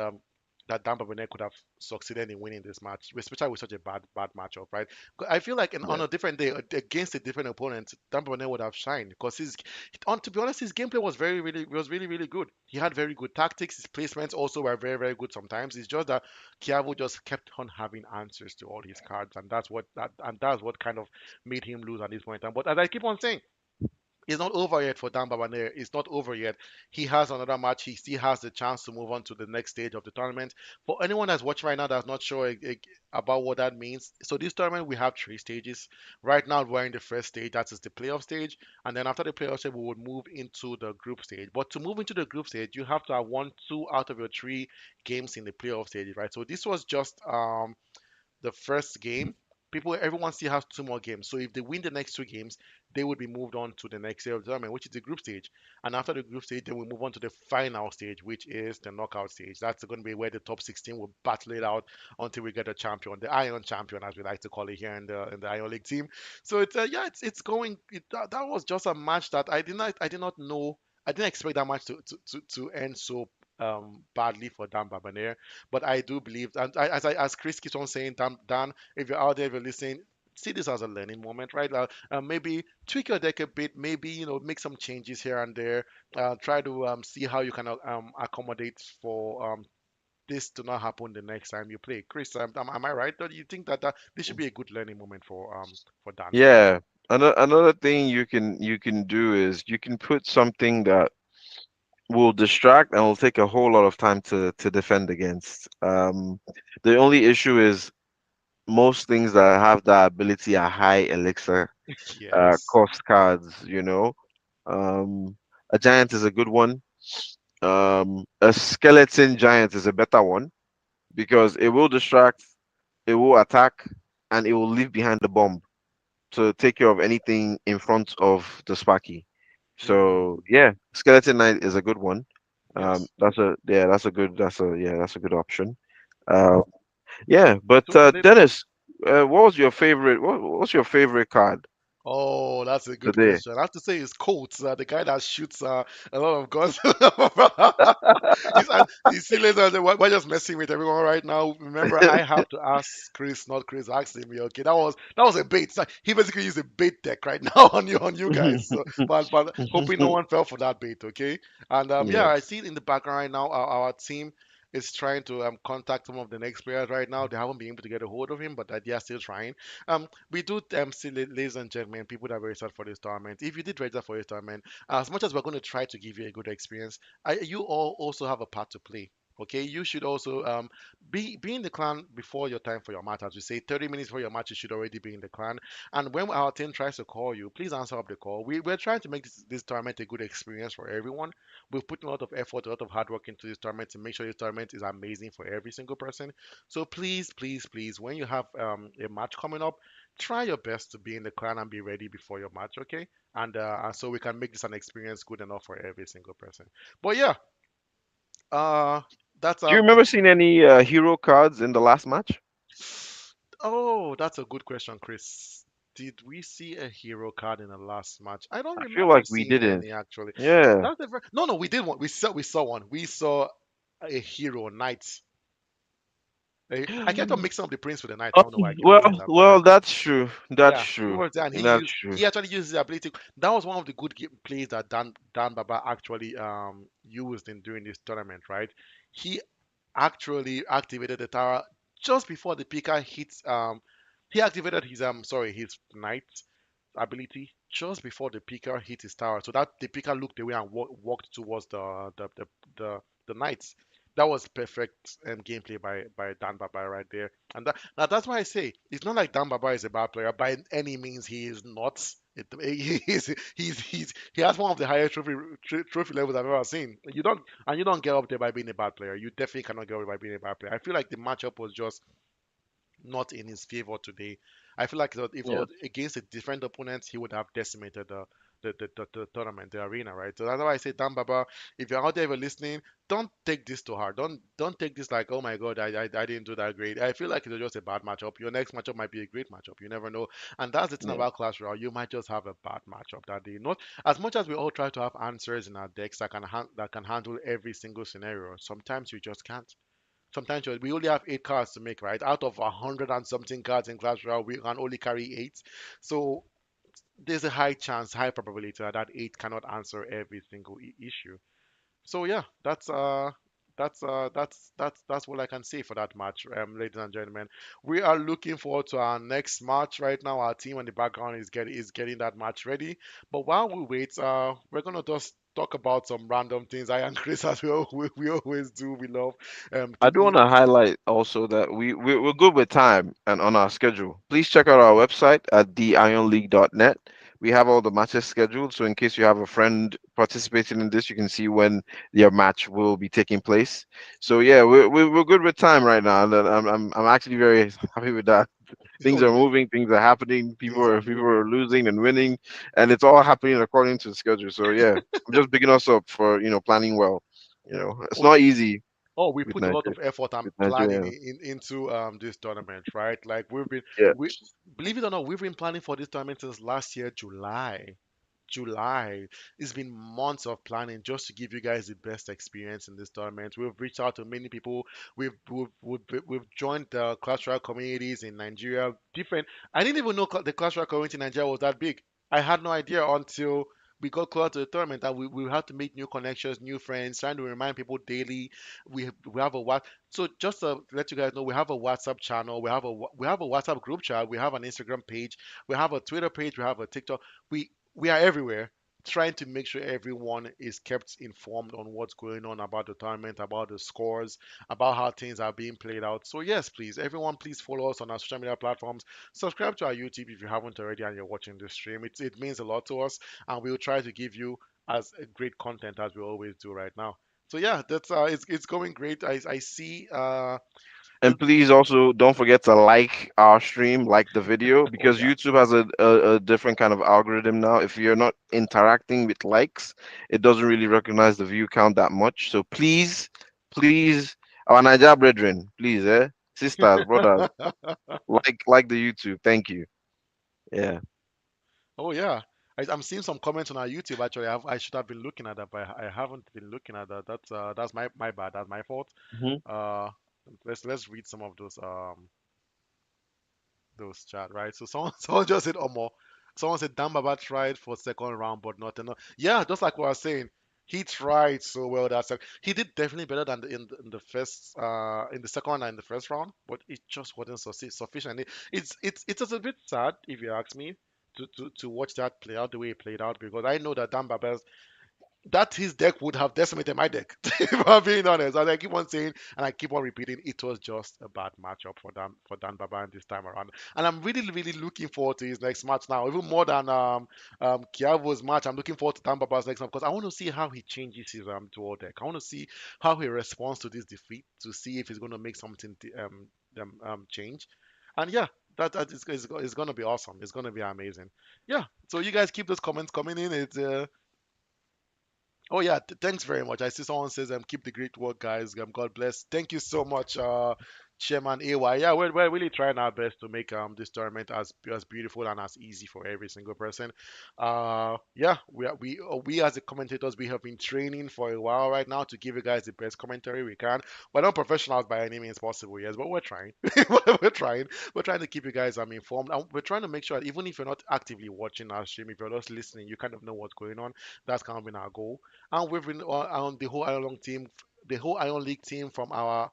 that Damba Bene could have succeeded in winning this match, especially with such a bad matchup, right? I feel like on Yeah. a different day against a different opponent, Damba Bene would have shined because to be honest, his gameplay was really really good. He had very good tactics. His placements also were very very good. Sometimes it's just that Kiavo just kept on having answers to all his cards, and that's what kind of made him lose at this point in time. But as I keep on saying, It's not over yet for Dan Babanere. It's not over yet. He has another match. He still has the chance to move on to the next stage of the tournament. For anyone that's watching right now that's not sure about what that means, so this tournament we have three stages. Right now we're in the first stage, that is the playoff stage, and then after the playoff stage we would move into the group stage. But to move into the group stage, you have to have won two out of your three games in the playoff stage, right? So this was just the first game, everyone still has two more games. So if they win the next two games, they would be moved on to the next stage of the tournament, which is the group stage. And after the group stage, then we move on to the final stage, which is the knockout stage. That's going to be where the top 16 will battle it out until we get a champion, the Iron Champion, as we like to call it here in the Iron League team. So it's yeah, it's going. That was just a match that I did not know. I didn't expect that match to end so badly for Dan Barbanere. But I do believe, and as Chris keeps on saying, Dan, if you're out there, if you're listening, see this as a learning moment, right? Maybe tweak your deck a bit, maybe make some changes here and there. Try to see how you can accommodate for this to not happen the next time you play. Chris, am I right? Do you think that this should be a good learning moment for Dan? Yeah. Another thing you can do is you can put something that will distract and will take a whole lot of time to defend against. The only issue is most things that have that ability are high elixir Yes. cost cards, you know. Um, a giant is a good one. A skeleton giant is a better one because it will distract, it will attack, and it will leave behind the bomb to take care of anything in front of the Sparky. So Mm, yeah, skeleton knight is a good one. yes. That's a good option. Uh, yeah, but Don't flip. Dennis, what was your favorite? What's your favorite card Oh, that's a good today? question. I have to say it's Colt, the guy that shoots a lot of guns. He's still later. We're just messing with everyone right now. Remember, I have to ask Chris, not Chris asking me. Okay, that was a bait. So he basically used a bait deck right now on you guys. So, but hoping no one fell for that bait. Okay, and yeah, I Yes. see it in the background right now. Our team is trying to contact some of the next players right now. They haven't been able to get a hold of him, but they are still trying. We do see, ladies and gentlemen, people that registered for this tournament. If you did register for this tournament, as much as we're going to try to give you a good experience, you all also have a part to play. Okay, you should also be in the clan before your time for your match. As we say, 30 minutes before your match, you should already be in the clan. And when our team tries to call you, please answer up the call. We're trying to make this tournament a good experience for everyone. We've put a lot of effort, a lot of hard work into this tournament to make sure this tournament is amazing for every single person. So please, please, please, when you have a match coming up, try your best to be in the clan and be ready before your match, okay? And so we can make this an experience good enough for every single person. But yeah, uh, that's Do you remember seeing any hero cards in the last match? oh, that's a good question, Chris. Did we see a hero card in the last match? I don't I feel remember like we seeing didn't. any actually. Yeah. No, no, we did one. We saw one. We saw a hero knight. I kept on mixing up the prince with the knight. I Oh, don't know why I keep on well, doing that, but yeah. well, that's true. That's Yeah, he true. was there, and That's true. he actually used his ability. That was one of the good plays that Dan Baba actually used in during this tournament, right? He actually activated the tower just before the picker hits. He activated his knight ability just before the picker hit his tower, so that the picker looked away and walked towards the knights. That was perfect gameplay by Dan Baba right there, and that's why I say it's not like Dan Baba is a bad player by any means. He is not. He has one of the highest trophy levels I've ever seen. You don't get up there by being a bad player. You definitely cannot get up there by being a bad player. I feel like the matchup was just not in his favor today. I feel like that if it Yeah. was against a different opponent, he would have decimated the tournament, the arena, right? So that's why I say, Dan Baba, if you're out there ever listening, don't take this too hard. Don't take this like, oh my God, I didn't do that great. I feel like it was just a bad matchup. Your next matchup might be a great matchup. You never know. And that's the thing Yeah. about Clash Royale. You might just have a bad matchup that day. Not as much as we all try to have answers in our decks that can handle every single scenario. Sometimes you just can't. Sometimes we only have 8 cards to make, right? Out of 100 and something cards in Clash Royale, we can only carry 8. So there's a high chance, high probability that 8 cannot answer every single issue. So yeah, that's what I can say for that match, ladies and gentlemen. We are looking forward to our next match right now. Our team in the background is getting that match ready. But while we wait, we're gonna just talk about some random things. I and Chris, as we always do, we love I do taking. want to highlight also that we're good with time and on our schedule. Please check out our website at theionleague.net. We have all the matches scheduled, so in case you have a friend participating in this, you can see when your match will be taking place. So yeah, we're good with time right now, and I'm actually very happy with that. Oh, Things are moving, things are happening, things are people are moving. losing and winning, and it's all happening according to the schedule. So yeah, I'm just picking us up for planning well. It's Oh, not easy Oh, we with put a lot of effort and planning Nigeria. into this tournament, right? Like Yeah. we believe it or not, we've been planning for this tournament since last year, July. July. It's been months of planning just to give you guys the best experience in this tournament. We've reached out to many people. We've joined the Clash Royale communities in Nigeria. Different. I didn't even know the Clash Royale community in Nigeria was that big. I had no idea until we got closer to the tournament that we had to make new connections, new friends, trying to remind people daily. We have a what. So just to let you guys know, we have a WhatsApp channel. We have a WhatsApp group chat. We have an Instagram page. We have a Twitter page. We have a TikTok. We are everywhere trying to make sure everyone is kept informed on what's going on about the tournament, about the scores, about how things are being played out. So yes, please, everyone, please follow us on our social media platforms. Subscribe to our YouTube if you haven't already and you're watching this stream. It means a lot to us, and we'll try to give you as great content as we always do right now. So yeah, that's it's going great. I see And please also don't forget to like our stream, like the video, oh because yeah. YouTube has a different kind of algorithm now. If you're not interacting with likes, it doesn't really recognize the view count that much. So please, our Niger brethren, please, sisters, brothers, like the YouTube. Thank you. Yeah. Oh yeah. I'm seeing some comments on our YouTube actually. I should have been looking at that, but I haven't been looking at that. That's my bad. That's my fault. Hmm. Uh, let's read some of those chat, right? So someone someone just said Omo. Someone said Dambaba tried for second round, but not enough. Yeah, just like what I was saying, he tried so well he did definitely better than in the first in the second round and in the first round, but it just wasn't sufficient. It's just a bit sad if you ask me to watch that play out the way it played out because I know that Dambaba that his deck would have decimated my deck. If I'm being honest, as I keep on saying and I keep on repeating, it was just a bad matchup for Dan Baban this time around. And I'm really looking forward to his next match now, even more than Kiavo's match. I'm looking forward to Dan Baba's next one because I want to see how he changes his dual deck. I want to see how he responds to this defeat to see if he's going to make something change. And yeah. That is going to be awesome. It's going to be amazing. Yeah. So you guys keep those comments coming in. Oh yeah, thanks very much. I see someone says, keep the great work, guys. God bless. Thank you so much, Chairman AY. Yeah, we're really trying our best to make this tournament as beautiful and as easy for every single person. Yeah, we as the commentators we have been training for a while right now to give you guys the best commentary we can. We're not professionals by any means possible, yes, but we're trying. We're trying. We're trying to keep you guys informed, and we're trying to make sure that even if you're not actively watching our stream, if you're just listening, you kind of know what's going on. That's kind of been our goal and we've been on the whole Iron team, the whole Iron League team from our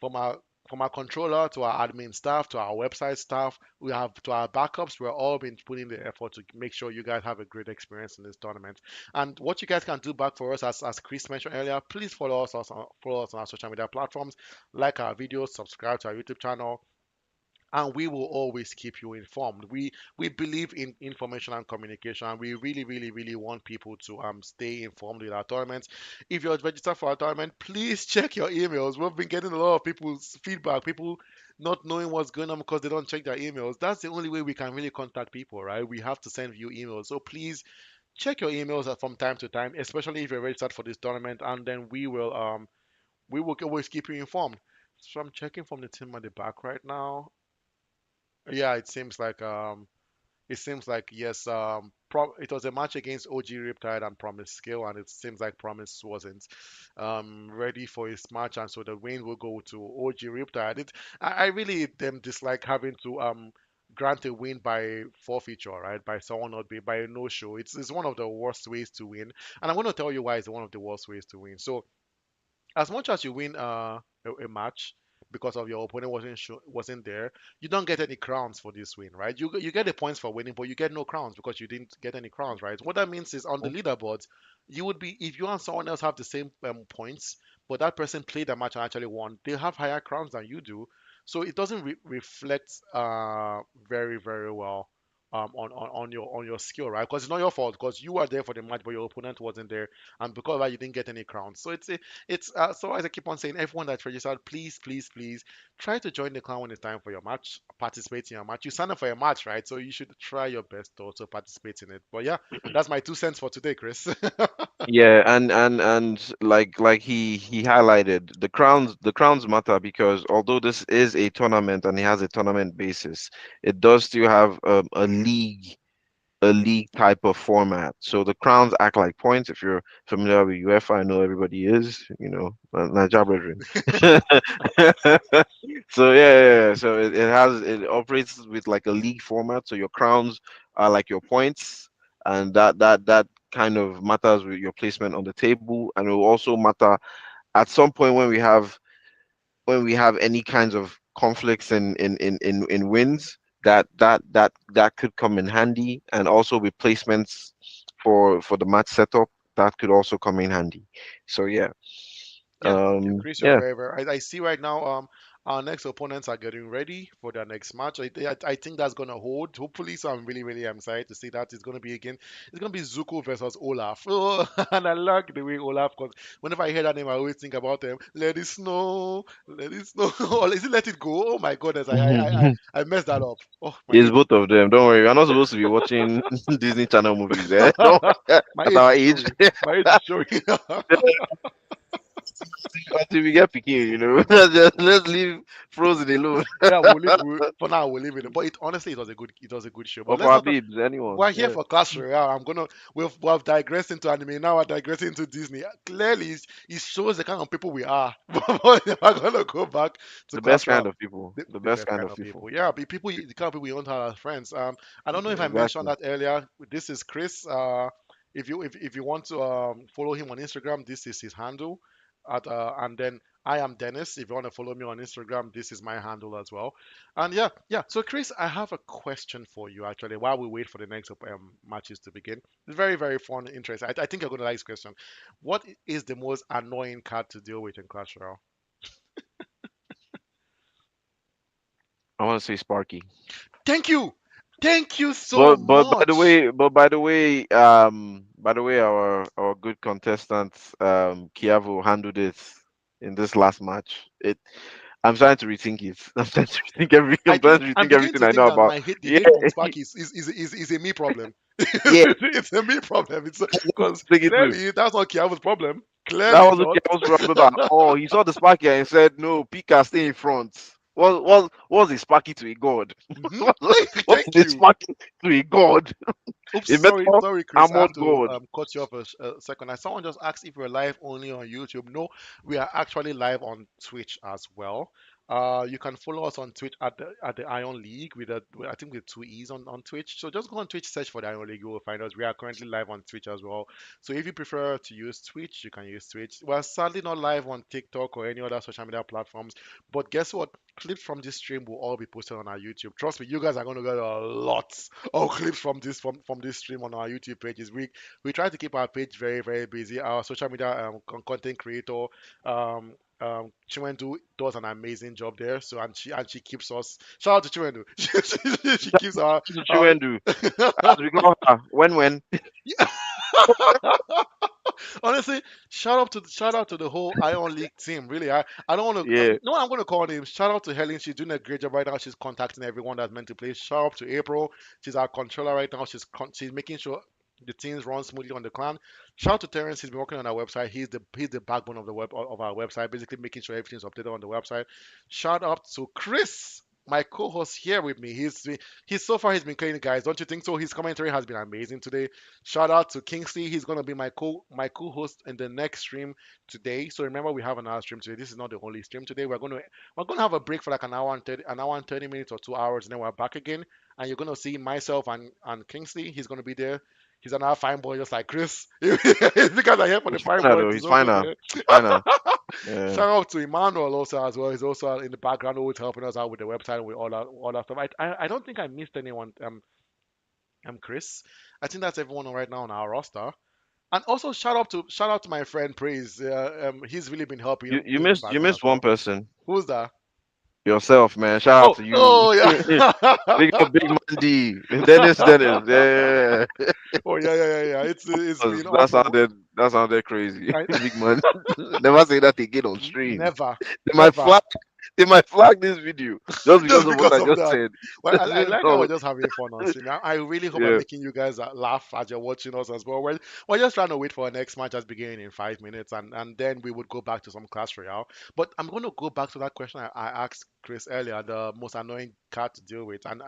from our controller to our admin staff to our website staff, we have to our backups. We're all been putting the effort to make sure you guys have a great experience in this tournament. And what you guys can do back for us, as Chris mentioned earlier, please follow us on our social media platforms, like our videos, subscribe to our YouTube channel, and we will always keep you informed. We believe in information and communication, and we really want people to stay informed with our tournaments. If you're registered for our tournament, please check your emails. We've been getting a lot of people's feedback, people not knowing what's going on because they don't check their emails. That's the only way we can really contact people, right? We have to send you emails. So please check your emails from time to time, especially if you're registered for this tournament, and then we will always keep you informed. So I'm checking from the team at the back right now. Yeah, it seems like yes, it was a match against OG Riptide and Promise Skill, and it seems like Promise wasn't ready for his match, and so the win will go to OG Riptide. I really dislike having to grant a win by forfeiture, right? By someone not be by a no show. It's one of the worst ways to win, and I'm going to tell you why it's one of the worst ways to win. So as much as you win a match because of your opponent wasn't there, you don't get any crowns for this win, right? You get the points for winning, but you get no crowns because you didn't get any crowns, right? What that means is on the leaderboards, you would be if you and someone else have the same points, but that person played a match and actually won, they have higher crowns than you do, so it doesn't reflect very well. On your skill, right? Because it's not your fault, because you were there for the match, but your opponent wasn't there, and because of that, you didn't get any crowns. So it's so as I keep on saying, everyone that's registered, please try to join the clan when it's time for your match. Participate in your match. You sign up for a match, right? So you should try your best to also participate in it. But yeah, that's my 2 cents for today, Chris. Yeah, and like he highlighted, the crowns matter because although this is a tournament and it has a tournament basis, it does still have a league type of format. So the crowns act like points. If you're familiar with UEFA, I know everybody is, Nigeria brethren. So yeah. So it operates with like a league format. So your crowns are like your points, and that kind of matters with your placement on the table, and it will also matter at some point when we have any kinds of conflicts in wins, that could come in handy, and also replacements for the match setup, that could also come in handy. So yeah. Yeah, yeah, Chris, you're Yeah, very. I see right now. Our next opponents are getting ready for their next match. I think that's gonna hold. Hopefully, so I'm really excited to see that. It's gonna be again. It's gonna be Zuko versus Olaf. Oh, and I like the way Olaf. Because whenever I hear that name, I always think about them. Let it snow. Let it snow. Or is it Let It Go? Oh my goodness, I messed that up. Oh, my it's age is both of them. Don't worry, we're not supposed to be watching Disney Channel movies. Eh? Don't my at age our is age. showing. My age is showing. Until we get picking. Let's leave Frozen alone. Yeah, for now we'll leave it. But it honestly it was a good show. But Or let's for not talk. Habibs, anyone. We're here Yeah, for Clash Royale. We've digressed into anime. Now we're digressing into Disney. Clearly, it shows the kind of people we are. But we're gonna go back to the best Clash kind Royale. of people. The The best best kind kind of of people. people, yeah, the kind of people we don't have as friends. I don't know if I mentioned Exactly. that earlier. This is Chris. If you want to follow him on Instagram, this is his handle. And then I am Dennis. If you want to follow me on Instagram, this is my handle as well. And yeah. So Chris, I have a question for you actually. While we wait for the next matches to begin, it's very fun, interesting. I think you're gonna like this question. What is the most annoying card to deal with in Clash Royale? I want to say Sparky. Thank you, thank you so But by the much. way, our good contestant Kiavo handled it in this last match. I'm starting to rethink it. I'm starting to I'm rethink beginning everything to I know think that about. my hate the Yeah, hate from Spark is a me problem. yeah. It's a me problem. It's because Think it through. clearly that's not Kia's problem. That Clearly wasn't not. Kiavo's problem at all. He saw the Sparky and said, "No, Pika, stay in front." Was a Sparky to a god? Hmm. What's Thank the you. Sparky to a god? Oops, A metal sorry, Chris. I have armored to god. cut you off a second. Someone just asked if we're live only on YouTube. No, we are actually live on Twitch as well. You can follow us on Twitch at the Iron League I think with two E's on Twitch. So just go on Twitch, search for the Iron League, you will find us. We are currently live on Twitch as well. So if you prefer to use Twitch, you can use Twitch. We're sadly not live on TikTok or any other social media platforms. But guess what? Clips from this stream will all be posted on our YouTube. Trust me, you guys are going to get a lot of clips from this stream on our YouTube pages. We try to keep our page very busy. Our social media content creator Chiwendu does an amazing job there. So and she keeps us. Shout out to Chiwendu. She keeps our Chiwendu, as we call her, when. honestly, shout out to the whole Ion League team. Really, I don't want to. Yeah, No, I'm going to call names. Shout out to Helen. She's doing a great job right now. She's contacting everyone that's meant to play. Shout out to April. She's our controller right now. She's making sure the teams run smoothly on the clan. Shout out to Terrence. He's been working on our website. He's the backbone of the web of our website, basically making sure everything's updated on the website. Shout out to Chris, my co-host here with me. He's so far he's been killing it, guys. Don't you think so? His commentary has been amazing today. Shout out to Kingsley. He's gonna be my co-host in the next stream today. So remember, we have another stream today. This is not the only stream today. We're gonna have a break for like an hour and 30 minutes or 2 hours, and then we're back again. And you're gonna see myself and Kingsley. He's gonna be there. He's another fine boy, just like Chris. If you guys are here for the He's fine fine now boys, though. he's He's fine also now. there. He's fine now. Yeah. Shout out to Emmanuel also as well. He's also in the background, always helping us out with the website and with all that stuff. I don't think I missed anyone. Chris. I think that's everyone right now on our roster. And also shout out to my friend Praise. He's really been helping You you in the missed you background as missed one well. person. Who's that? Yourself, man. Shout out Oh, to you. oh yeah. Big up Big Man D. Dennis. Yeah. Oh yeah, yeah, yeah, yeah. It's been That awesome. sounded crazy. I, Big man. Never say that again on stream. never, They might never. flag they might flag this video just because Just of what because I of just that. said. Well, I like how we're No. just having fun on stream. I really hope I'm Yeah. making you guys laugh as you're watching us as well. We're just trying to wait for our next match that's beginning in 5 minutes, and then we would go back to some Clash Royale. But I'm going to go back to that question I asked Chris earlier, the most annoying card to deal with. And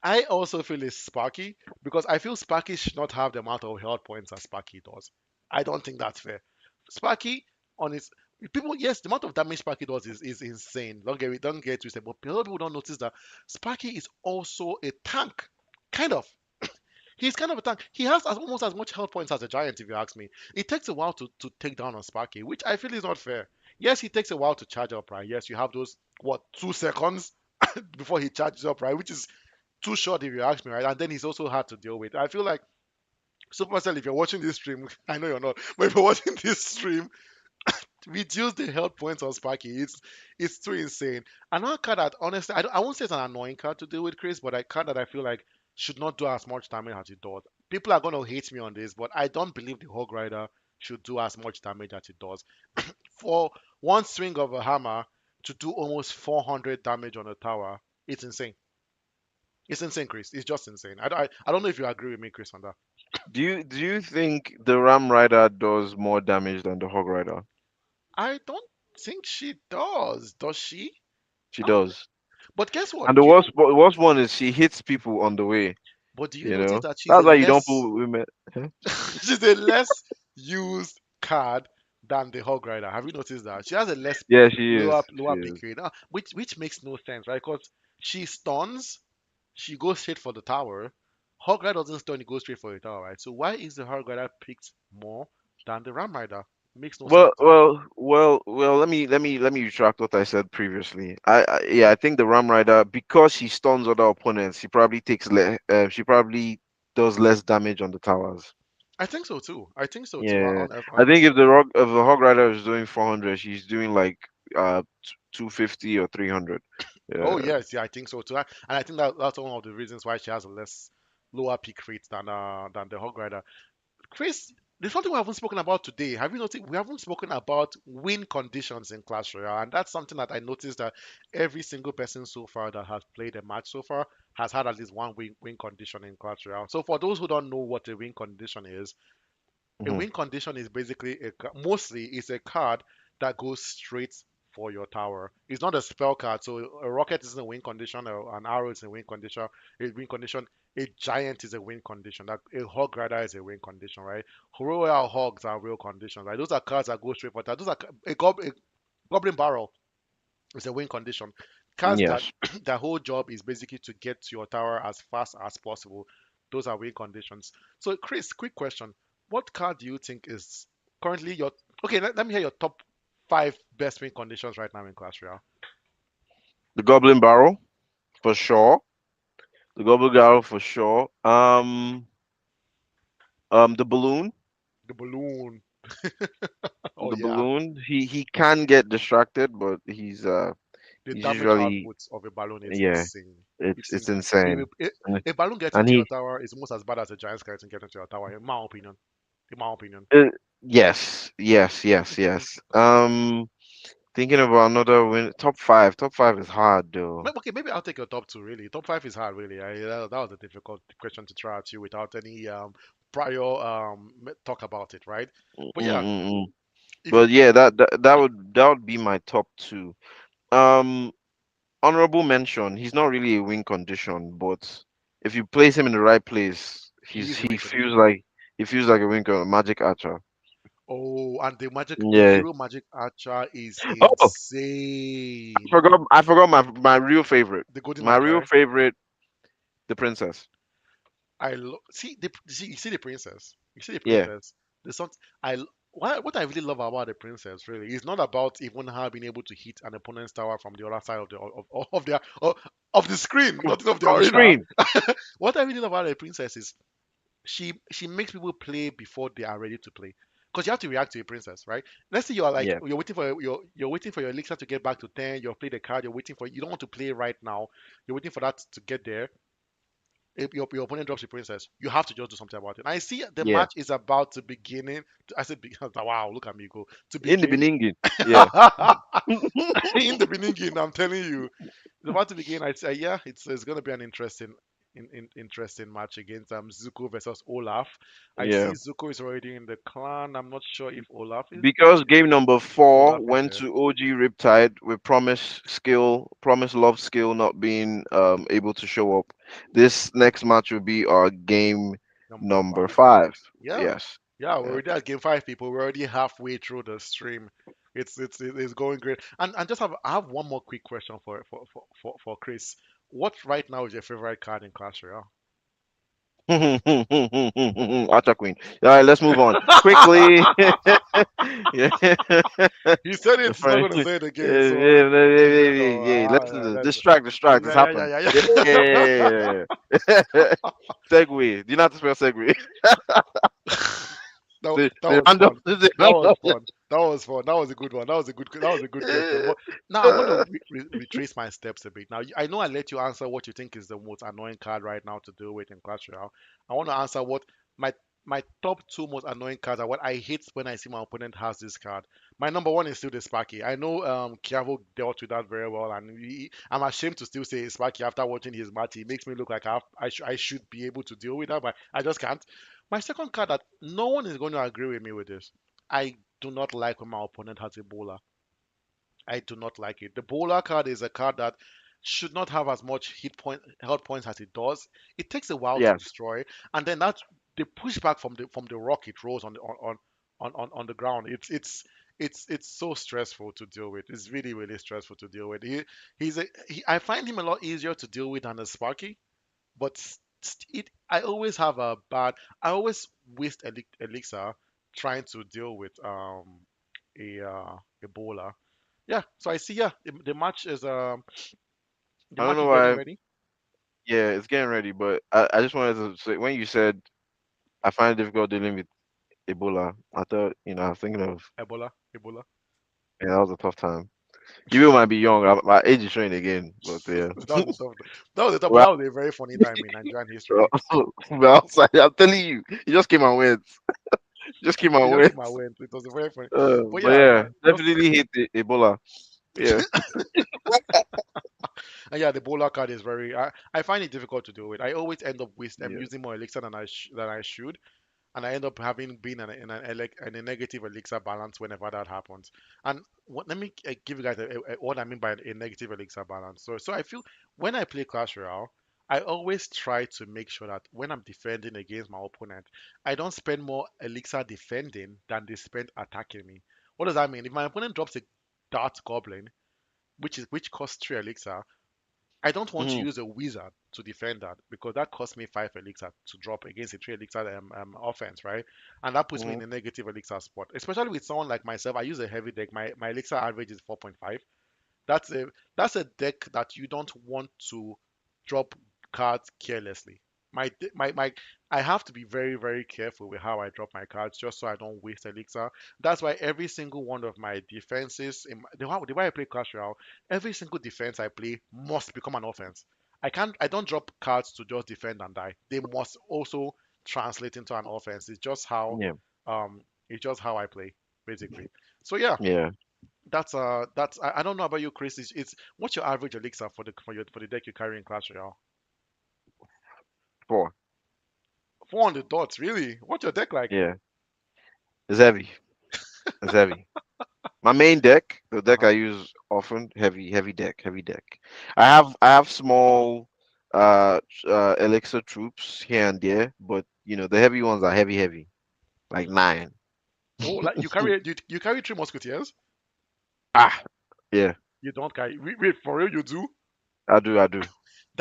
I also feel it's Sparky because I feel Sparky should not have the amount of health points that Sparky does. I don't think that's fair. Sparky on his people, yes, the amount of damage Sparky does is insane. Don't get it twisted, but a lot of people don't notice that Sparky is also a tank. Kind of. He's kind of a tank. He has almost as much health points as a giant, if you ask me. It takes a while to take down on Sparky, which I feel is not fair. Yes, it takes a while to charge up, right? Yes, you have those, what, 2 seconds before he charges up, right? Which is too short if you ask me, right? And then he's also hard to deal with. I feel like Supercell, if you're watching this stream, I know you're not, but if you're watching this stream, reduce the health points on Sparky. It's too insane. Another card that honestly, I won't say it's an annoying card to deal with, Chris, but a card that I feel like should not do as much damage as it does. People are gonna hate me on this, but I don't believe the Hog Rider should do as much damage as it does. For one swing of a hammer to do almost 400 damage on a tower, it's insane. It's insane, Chris. It's just insane. I don't know if you agree with me, Chris, on that. Do you think the Ram Rider does more damage than the Hog Rider? I don't think she does. Does she? She Um, does. but guess And what? the worst one is she hits people on the way, But do you you notice know? that she's That's a why you don't less put women. Huh? she's a less used card than the Hog Rider? Have you noticed that? She has a less Yeah, she is. She lower pick is. rate, which makes no sense, right? Because she stuns, she goes straight for the tower. Hog Rider doesn't stun, he goes straight for the tower, right? So why is the Hog Rider picked more than the Ram Rider? Makes no Well, sense. well, well. Let me retract what I said previously. Yeah, I think the Ram Rider, because she stuns other opponents, she probably does less damage on the towers. I think so too. I think so too. Yeah, I think Honestly. if the Hog Rider is doing 400, she's doing like 250 or 300. Oh Yeah. yes, yeah, I think so too. And I think that's one of the reasons why she has a less lower peak rate than the Hog Rider. Chris, there's something we haven't spoken about today. Have you noticed we haven't spoken about win conditions in Clash Royale? And that's something that I noticed that every single person so far that has played a match so far has had at least one win condition in Clash Royale. So for those who don't know what a win condition is, a Hmm. win condition is basically mostly it's a card that goes straight for your tower. It's not a spell card. So a rocket is a win condition, or an arrow is a win condition. A win condition. A giant is a win condition. That a hog rider is a win condition, right? Royal hogs are real conditions, right? Those are cards that go straight for that. Those are a goblin barrel is a win condition. Cards that Yes. their whole job is basically to get to your tower as fast as possible. Those are win conditions. So, Chris, quick question: what card do you think is currently your okay? Let me hear your top five best win conditions right now in Clash Royale. The Goblin Barrel for sure. The Goblin Barrel for sure. The balloon. The balloon. Oh The yeah, balloon. He can get distracted, but the he's damage usually, output of a balloon is yeah. insane. It's It's it's insane. insane. And A balloon getting and to your he tower is almost as bad as a giant skeleton getting to your tower, in my opinion. In my opinion. uh, yes. Thinking about another win. Top five. Top five is hard though. Okay, maybe I'll take your top two. Really, top five is hard. Really, that was a difficult question to throw at you without any prior talk about it, right? But yeah, Mm-mm-mm. if you But yeah, that would be my top two. Um, Honorable mention. He's not really a win condition, but if you place him in the right place, he is a he win feels condition. like a magic archer. Oh, and the Yeah. hero magic archer is Oh, insane. I forgot my real favorite. The golden My archer, real right? favorite, the princess. see you see the princess. You see the Yeah, princess. There's something what I really love about the princess really is not about even her being able to hit an opponent's tower from the other side of the screen, not of the of the arena. screen. What I really love about the princess is she makes people play before they are ready to play. Because you have to react to a princess, right? Let's say you're like Yeah, you're waiting for your elixir to get back to 10, you've played the card, you don't want to play right now, you're waiting for that to get there. If your opponent drops a princess, you have to just do something about it. And I see the yeah. match is about to begin. I said, wow, look at me go to In the begin. beginning. Yeah. In the beginning, I'm telling you, it's about to begin. I say, yeah, it's going to be an interesting match against Zuko versus Olaf. I see Yeah. Zuko is already in the clan. I'm not sure if Olaf is there. Because game number four Olaf is went there. to OG Riptide with Promise Love Skill not being able to show up. This next match will be our game Number number five. five. Yeah, Yes. yeah, we're Yeah. already at game five, people. We're already halfway through the stream. It's going great. And just have I have one more quick question for Chris. What right now is your favorite card in Clash Royale? Acha Queen. All right, let's move on quickly. Yeah. He said it. The He's not friend. going to say it Yeah, again. So yeah, yeah, you yeah, know, yeah, yeah. Let's yeah, distract. It's yeah, yeah, happened. yeah, yeah, Yeah, yeah. yeah, yeah, yeah. Segue. Do you know how to spell segue? That The was random. fun. The That random. was fun. That was fun. That was a good one. That was a good question. But now I'm going to retrace my steps a bit. Now I know I let you answer what you think is the most annoying card right now to deal with in Clash Royale. I want to answer what my my top two most annoying cards are. What I hate when I see my opponent has this card. My number one is still the Sparky. I know Kiavo dealt with that very well, and I'm ashamed to still say Sparky after watching his match. He makes me look like I should be able to deal with that, but I just can't. My second card that no one is going to agree with me with this. I do not like when my opponent has a bowler. I do not like it. The bowler card is a card that should not have as much health points as it does. It takes a while to Yes. destroy, and then that the pushback from the rock it rolls on the ground. It's so stressful to deal with. It's really really stressful to deal with. I find him a lot easier to deal with than a Sparky, but I always have a bad. I always waste elixir trying to deal with a bowler. Yeah, so I see. Yeah, the I don't match know is getting why. ready. Yeah, it's getting ready, but I just wanted to say when you said I find it difficult dealing with Ebola, I thought, I was thinking of, Ebola, Ebola. yeah, that was a tough time. You people might be young. My age is showing again, but yeah. That was a tough. That was a tough, but Well, that was a very funny time in Nigerian well, history. I'm telling you, it just came and went. Just came It and just went. came my way. It was a very funny. But But yeah, yeah, just definitely hate the Ebola. Yeah. and yeah, the bowler card is very. I find it difficult to deal with. I always end up Yeah. using more elixir than I should, and I end up having been in a negative elixir balance whenever that happens. And let me give you guys what I mean by a negative elixir balance. So I feel when I play Clash Royale, I always try to make sure that when I'm defending against my opponent, I don't spend more elixir defending than they spend attacking me. What does that mean? If my opponent drops a Dart Goblin, which costs 3 elixir, I don't want to Hmm. use a wizard to defend that because that costs me 5 elixir to drop against a 3 elixir offense, right? And that puts me in Hmm. a negative elixir spot. Especially with someone like myself, I use a heavy deck. My elixir average is 4.5. That's a that's a deck that you don't want to drop cards carelessly. I have to be very very careful with how I drop my cards just so I don't waste elixir. That's why every single one of my defenses the way I play Clash Royale, every single defense I play must become an offense. I don't drop cards to just defend and die. They must also translate into an offense. Yeah. It's just how I play basically. So yeah, Yeah. that's I don't know about you, Chris. It's what's your average elixir for the deck you carry in Clash Royale? 4. 400 dots, really? What's your deck like? Yeah. It's heavy. It's heavy. My main deck, the deck Uh-huh. I use often, heavy deck. I have small elixir troops here and there, but the heavy ones are heavy, like 9. Oh, like you carry 3 musketeers? Ah, yeah, You don't carry. Wait, for real, you do? I do.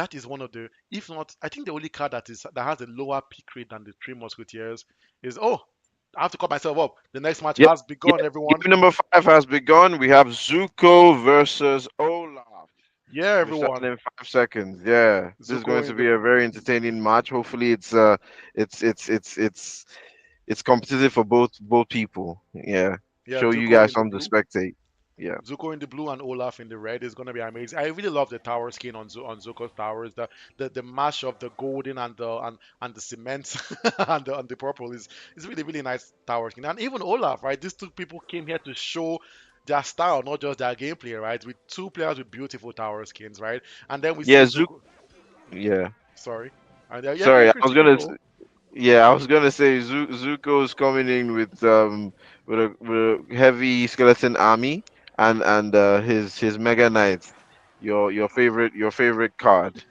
that is one of the, if not, I think the only card that has a lower pick rate than the Three Musketeers is. Oh, I have to cut myself up. The next match Yep. has Yep. begun, everyone. Game number 5 has begun. We have Zuko versus Olaf. Yeah, We start everyone. in 5 seconds. Yeah, this is Zuko going to in be the a very entertaining match. Hopefully, it's it's it's it's it's competitive for both people. Yeah, yeah, show you Zuko guys in the something to blue. spectate. Yeah. Zuko in the blue and Olaf in the red is gonna be amazing. I really love the tower skin on on Zuko's towers. The mash of the golden and the cement and the purple is really really nice tower skin. And even Olaf, right? These two people came here to show their style, not just their gameplay, right? With two players with beautiful tower skins, right? And then we see Yeah, Zuko. Zuko. Yeah. Sorry. And yeah, feel Sorry, I free was to keep gonna. going. Yeah, I was gonna say Zuko's coming in with a heavy skeleton army and his Mega Knight, your favorite card.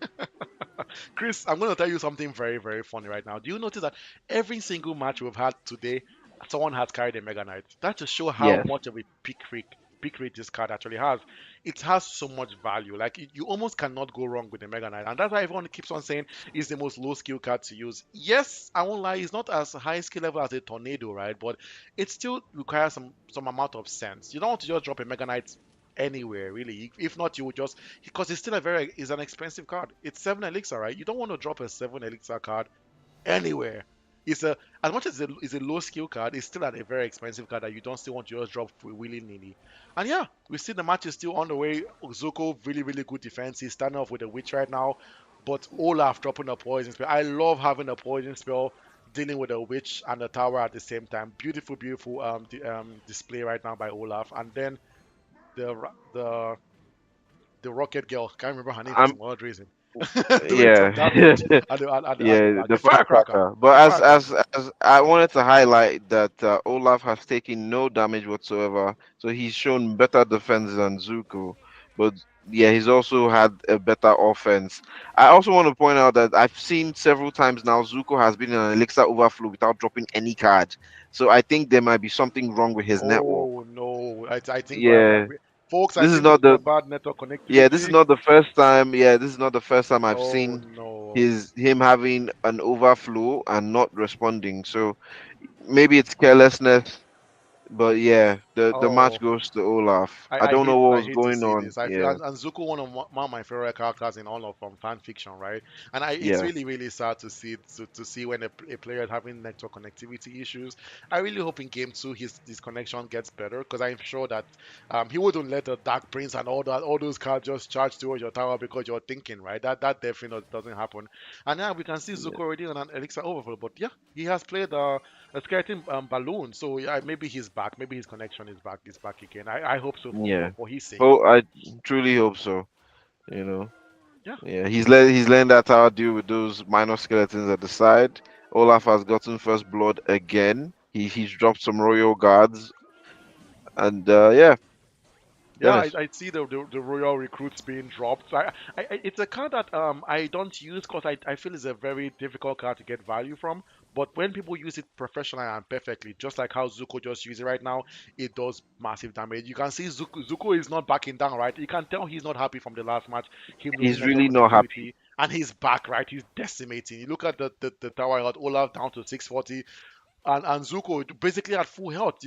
Chris, I'm going to tell you something very, very funny right now. Do you notice that every single match we've had today, someone has carried a Mega Knight? That to show how Yes, much of a pick rate this card actually has. It has so much value. Like you almost cannot go wrong with the Mega Knight, and that's why everyone keeps on saying it's the most low skill card to use. Yes, I won't lie, it's not as high skill level as a Tornado, right? But it still requires some amount of sense. You don't want to just drop a Mega Knight anywhere really. If not, you would just, because it's still a very, it's an expensive card. It's 7 elixir, right? You don't want to drop a 7 elixir card anywhere. It's a, as much as it's a low skill card, it's still at a very expensive card that you don't still want to just drop willy nilly. And yeah, we see the match is still on the way. Zuko really really good defense. He's starting off with a witch right now, but Olaf dropping a poison spell. I love having a poison spell dealing with a witch and a tower at the same time. Beautiful, beautiful display right now by Olaf. And then the the Rocket Girl. Can't remember her name for I'm. some odd reason. Doing some Yeah. damage at the Yeah, back. the The Firecracker. firecracker. But The as Firecracker. as as I wanted to highlight that Olaf has taken no damage whatsoever, so he's shown better defense than Zuko. But yeah, he's also had a better offense. I also want to point out that I've seen several times now Zuko has been in an elixir overflow without dropping any card. So I think there might be something wrong with his network. Oh no! I think Yeah, folks, I this is think this not is a the bad network yeah, this is connectivity. not the first time. Yeah, this is not the first time I've Oh seen no! him having an overflow and not responding. So maybe it's carelessness, but yeah, the match Oh, goes to Olaf. I I don't know hate what I was hate to going see on. this. I feel, Yeah, and Zuko one of my favorite characters in all of from fan fiction, right? And it's yeah. really really sad to see to see when a player is having network connectivity issues. I really hope in game two his connection gets better because I'm sure that he wouldn't let the Dark Prince and all those cards just charge towards your tower because you're thinking, right? That definitely doesn't happen. And now we can see Zuko already on an elixir overflow, but yeah, he has played a skeleton balloon. So yeah, maybe he's back. Maybe his connection is back again. I hope so Yeah. for his sake. Oh, I truly hope so. You know. Yeah. Yeah, he's letting that tower deal with those minor skeletons at the side. Olaf has gotten first blood again. He's dropped some royal guards, and yeah, Yeah, Dennis. I see the royal recruits being dropped. It's a card that I don't use because I feel it's a very difficult card to get value from. But when people use it professionally and perfectly, just like how Zuko just used it right now, it does massive damage. You can see Zuko is not backing down, right? You can tell he's not happy from the last match, him losing He's network really not happy. connectivity, and he's back, right? He's decimating. You look at the tower, got Olaf down to 640, and Zuko basically at full health.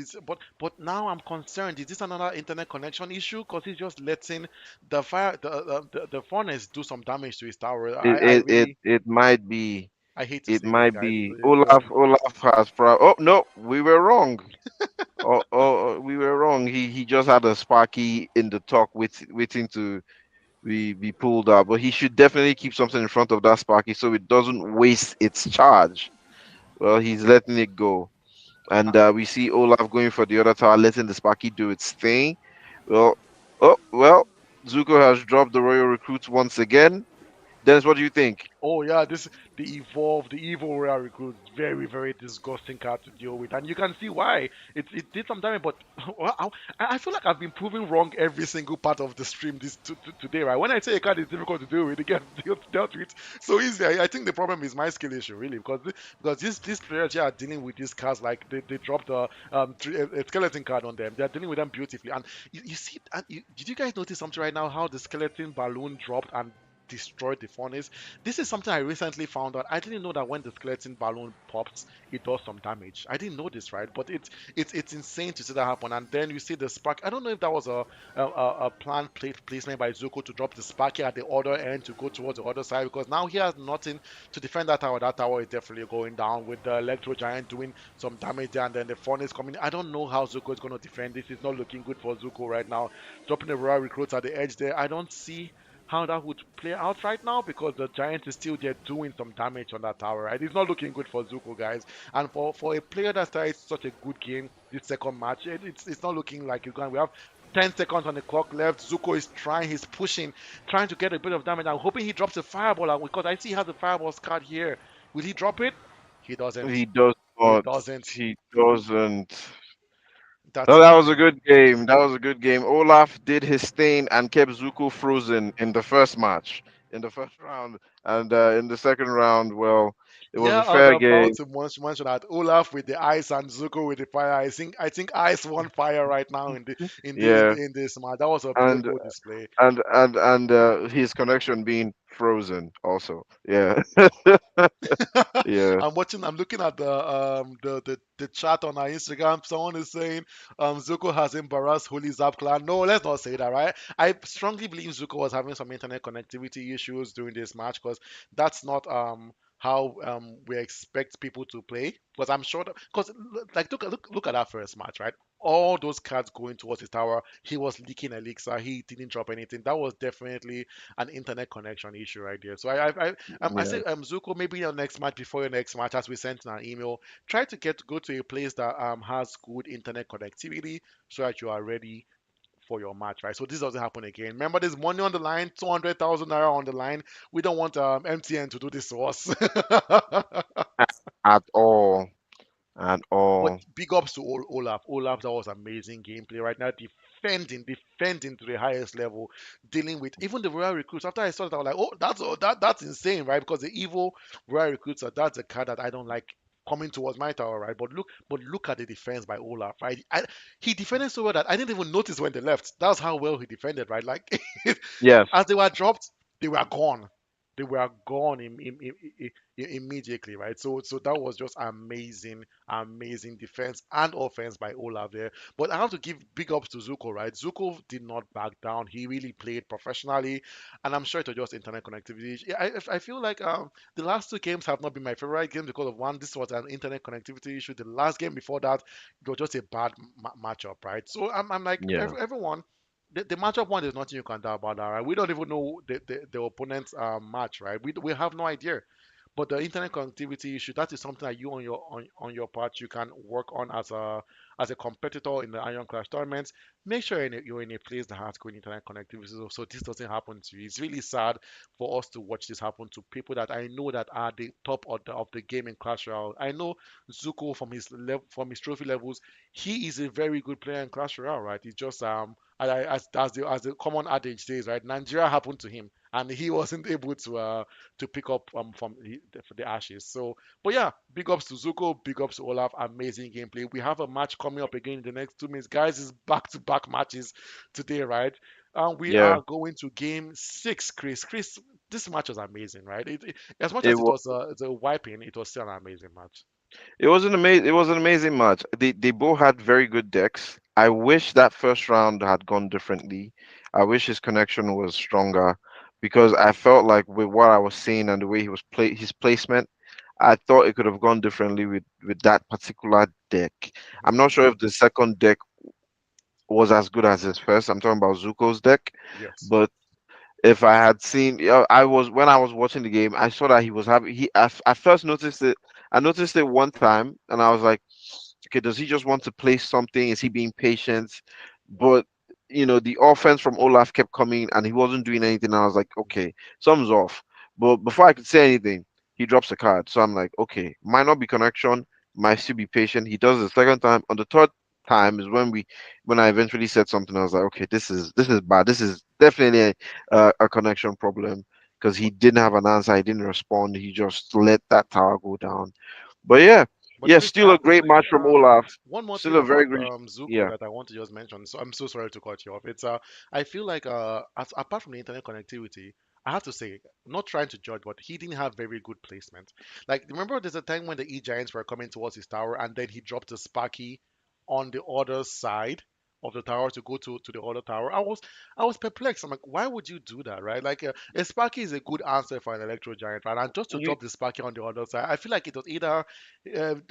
But now I'm concerned. Is this another internet connection issue? Because he's just letting the furnace do some damage to his tower. It I it it, really it might be. I hate to It say this, might guys. be. Olaf has Oh no, we were wrong. We were wrong. He just had a Sparky in the talk waiting to be pulled out. But he should definitely keep something in front of that Sparky so it doesn't waste its charge. Well, he's letting it go. And we see Olaf going for the other tower, letting the Sparky do its thing. Well, oh well, Zuko has dropped the royal recruits once again. Dennis, what do you think? Oh yeah, this the evil royal recruit, very very disgusting card to deal with, and you can see why it did some damage. But well, I feel like I've been proven wrong every single part of the stream today, right? When I say a card is difficult to deal with, it gets dealt with so easy. I think the problem is my skill issue really, because these players here are dealing with these cards like they dropped a skeleton card on them. They're dealing with them beautifully, and you see, and did you guys notice something right now? How the skeleton balloon dropped and destroyed the furnace. This is something I recently found out. I didn't know that when the skeleton balloon pops, it does some damage. I didn't know this, right? But it's insane to see that happen. And then you see the spark. I don't know if that was a planned placement by Zuko to drop the sparky at the other end to go towards the other side, because now he has nothing to defend that tower. That tower is definitely going down with the electro giant doing some damage there, and then the furnace coming. I don't know how Zuko is going to defend this. It's not looking good for Zuko right now. Dropping the royal recruits at the edge there. I don't see how that would play out right now, because the giant is still there doing some damage on that tower, right? It's not looking good for Zuko, guys. And for a player that started such a good game this second match, it's not looking like it's going. We have 10 seconds on the clock left. Zuko is trying, he's pushing, trying to get a bit of damage. I'm hoping he drops a fireball out, because I see he has a fireball card here. Will he drop it? He doesn't. He does He not. doesn't. He doesn't. That's No, that was a insane. good game. That was a good game. Olaf did his thing and kept Zuko frozen in the first match, in the first round, and in the second round, well, it was Yeah, a I was fair about game. to mention that Olaf with the ice and Zuko with the fire. I think ice won fire right now Yeah, in this match. That was a and beautiful display. his connection being frozen also. Yeah, yeah, I'm looking at the chat on our Instagram. Someone is saying Zuko has embarrassed Holy Zap clan. No, let's not say that, right? I strongly believe Zuko was having some internet connectivity issues during this match, because that's not how we expect people to play. Because I'm sure that, because like look at that first match, right? All those cards going towards his tower, he was leaking elixir. He didn't drop anything. That was definitely an internet connection issue right there. So I yeah, say, Zuko, maybe your next match, before your next match, as we sent in an email, try to go to a place that has good internet connectivity, so that you are ready for your match, right? So this doesn't happen again. Remember, there's money on the line, 200,000 naira on the line. We don't want MTN to do this to us. at all, at But all. big ups to Olaf. Olaf, that was amazing gameplay right now. Defending to the highest level, dealing with even the royal recruits. After I saw that, I was like, that's insane, right? Because the evil royal recruits, that's a card that I don't like coming towards my tower, right? But look at the defense by Olaf, right? He defended so well that I didn't even notice when they left. That's how well he defended, right? Like Yes, as they were dropped, they were gone. They were gone immediately, right? So that was just amazing defense and offense by Olaf there. But I have to give big ups to Zuko, right? Zuko did not back down. He really played professionally, and I'm sure it was just internet connectivity. Yeah, I feel like the last two games have not been my favorite games, because of one, this was an internet connectivity issue. The last game before that, it was just a bad matchup, right? So I'm like yeah, everyone. The matchup one, there's nothing you can do about that, right? We don't even know the opponent's match, right? We have no idea. But the internet connectivity issue, that is something that you on your part you can work on as a competitor in the Iron Clash tournaments. Make sure you're in a place that has good internet connectivity, so this doesn't happen to you. It's really sad for us to watch this happen to people that I know that are the top of the game in Clash Royale. I know Zuko from his level, from his trophy levels, he is a very good player in Clash Royale, right? It's just as the common adage says, right? Nigeria happened to him, and he wasn't able to pick up from the ashes. So, but yeah, big ups to Zuko, big ups to Olaf. Amazing gameplay. We have a match coming up again in the next 2 minutes, guys. It's back-to-back matches today, right? We yeah. are going to game six, Chris. Chris, this match was amazing, right? As much It as it was. was a wiping, it was still an amazing match. It was an amazing match. They both had very good decks. I wish that first round had gone differently. I wish his connection was stronger because I felt like with what I was seeing and the way he was his placement, I thought it could have gone differently with that particular deck. I'm not Mhm. sure if the second deck was as good as his first. I'm talking about Zuko's deck, Yes. but if I had seen, I was when I was watching the game, I saw that he was having. I first noticed it. I noticed it one time, and I was like, okay, does he just want to play something? Is he being patient? But the offense from Olaf kept coming, and he wasn't doing anything. I was like, okay, something's off. But before I could say anything, he drops a card. So I'm like, okay, might not be connection, might still be patient. He does it the second time. On the third time is when I eventually said something. I was like, okay, this is bad. This is definitely a connection problem because he But didn't have an answer. He didn't respond. He just let that tower go down. But yeah, But yeah, Chris, I still a have to great say, match from Olaf. one more Still thing a very about great. Zuko Yeah, that I want to just mention. So I'm so sorry to cut you off. It's I feel like apart from the internet connectivity, I have to say, not trying to judge, but he didn't have very good placement. Like, remember there's a time when the E Giants were coming towards his tower, and then he dropped a Sparky on the other side of the tower to go to the other tower. I was perplexed. I'm like, why would you do that, right? Like, a Sparky is a good answer for an Electro Giant, right? And just to You drop the Sparky on the other side, I feel like it was either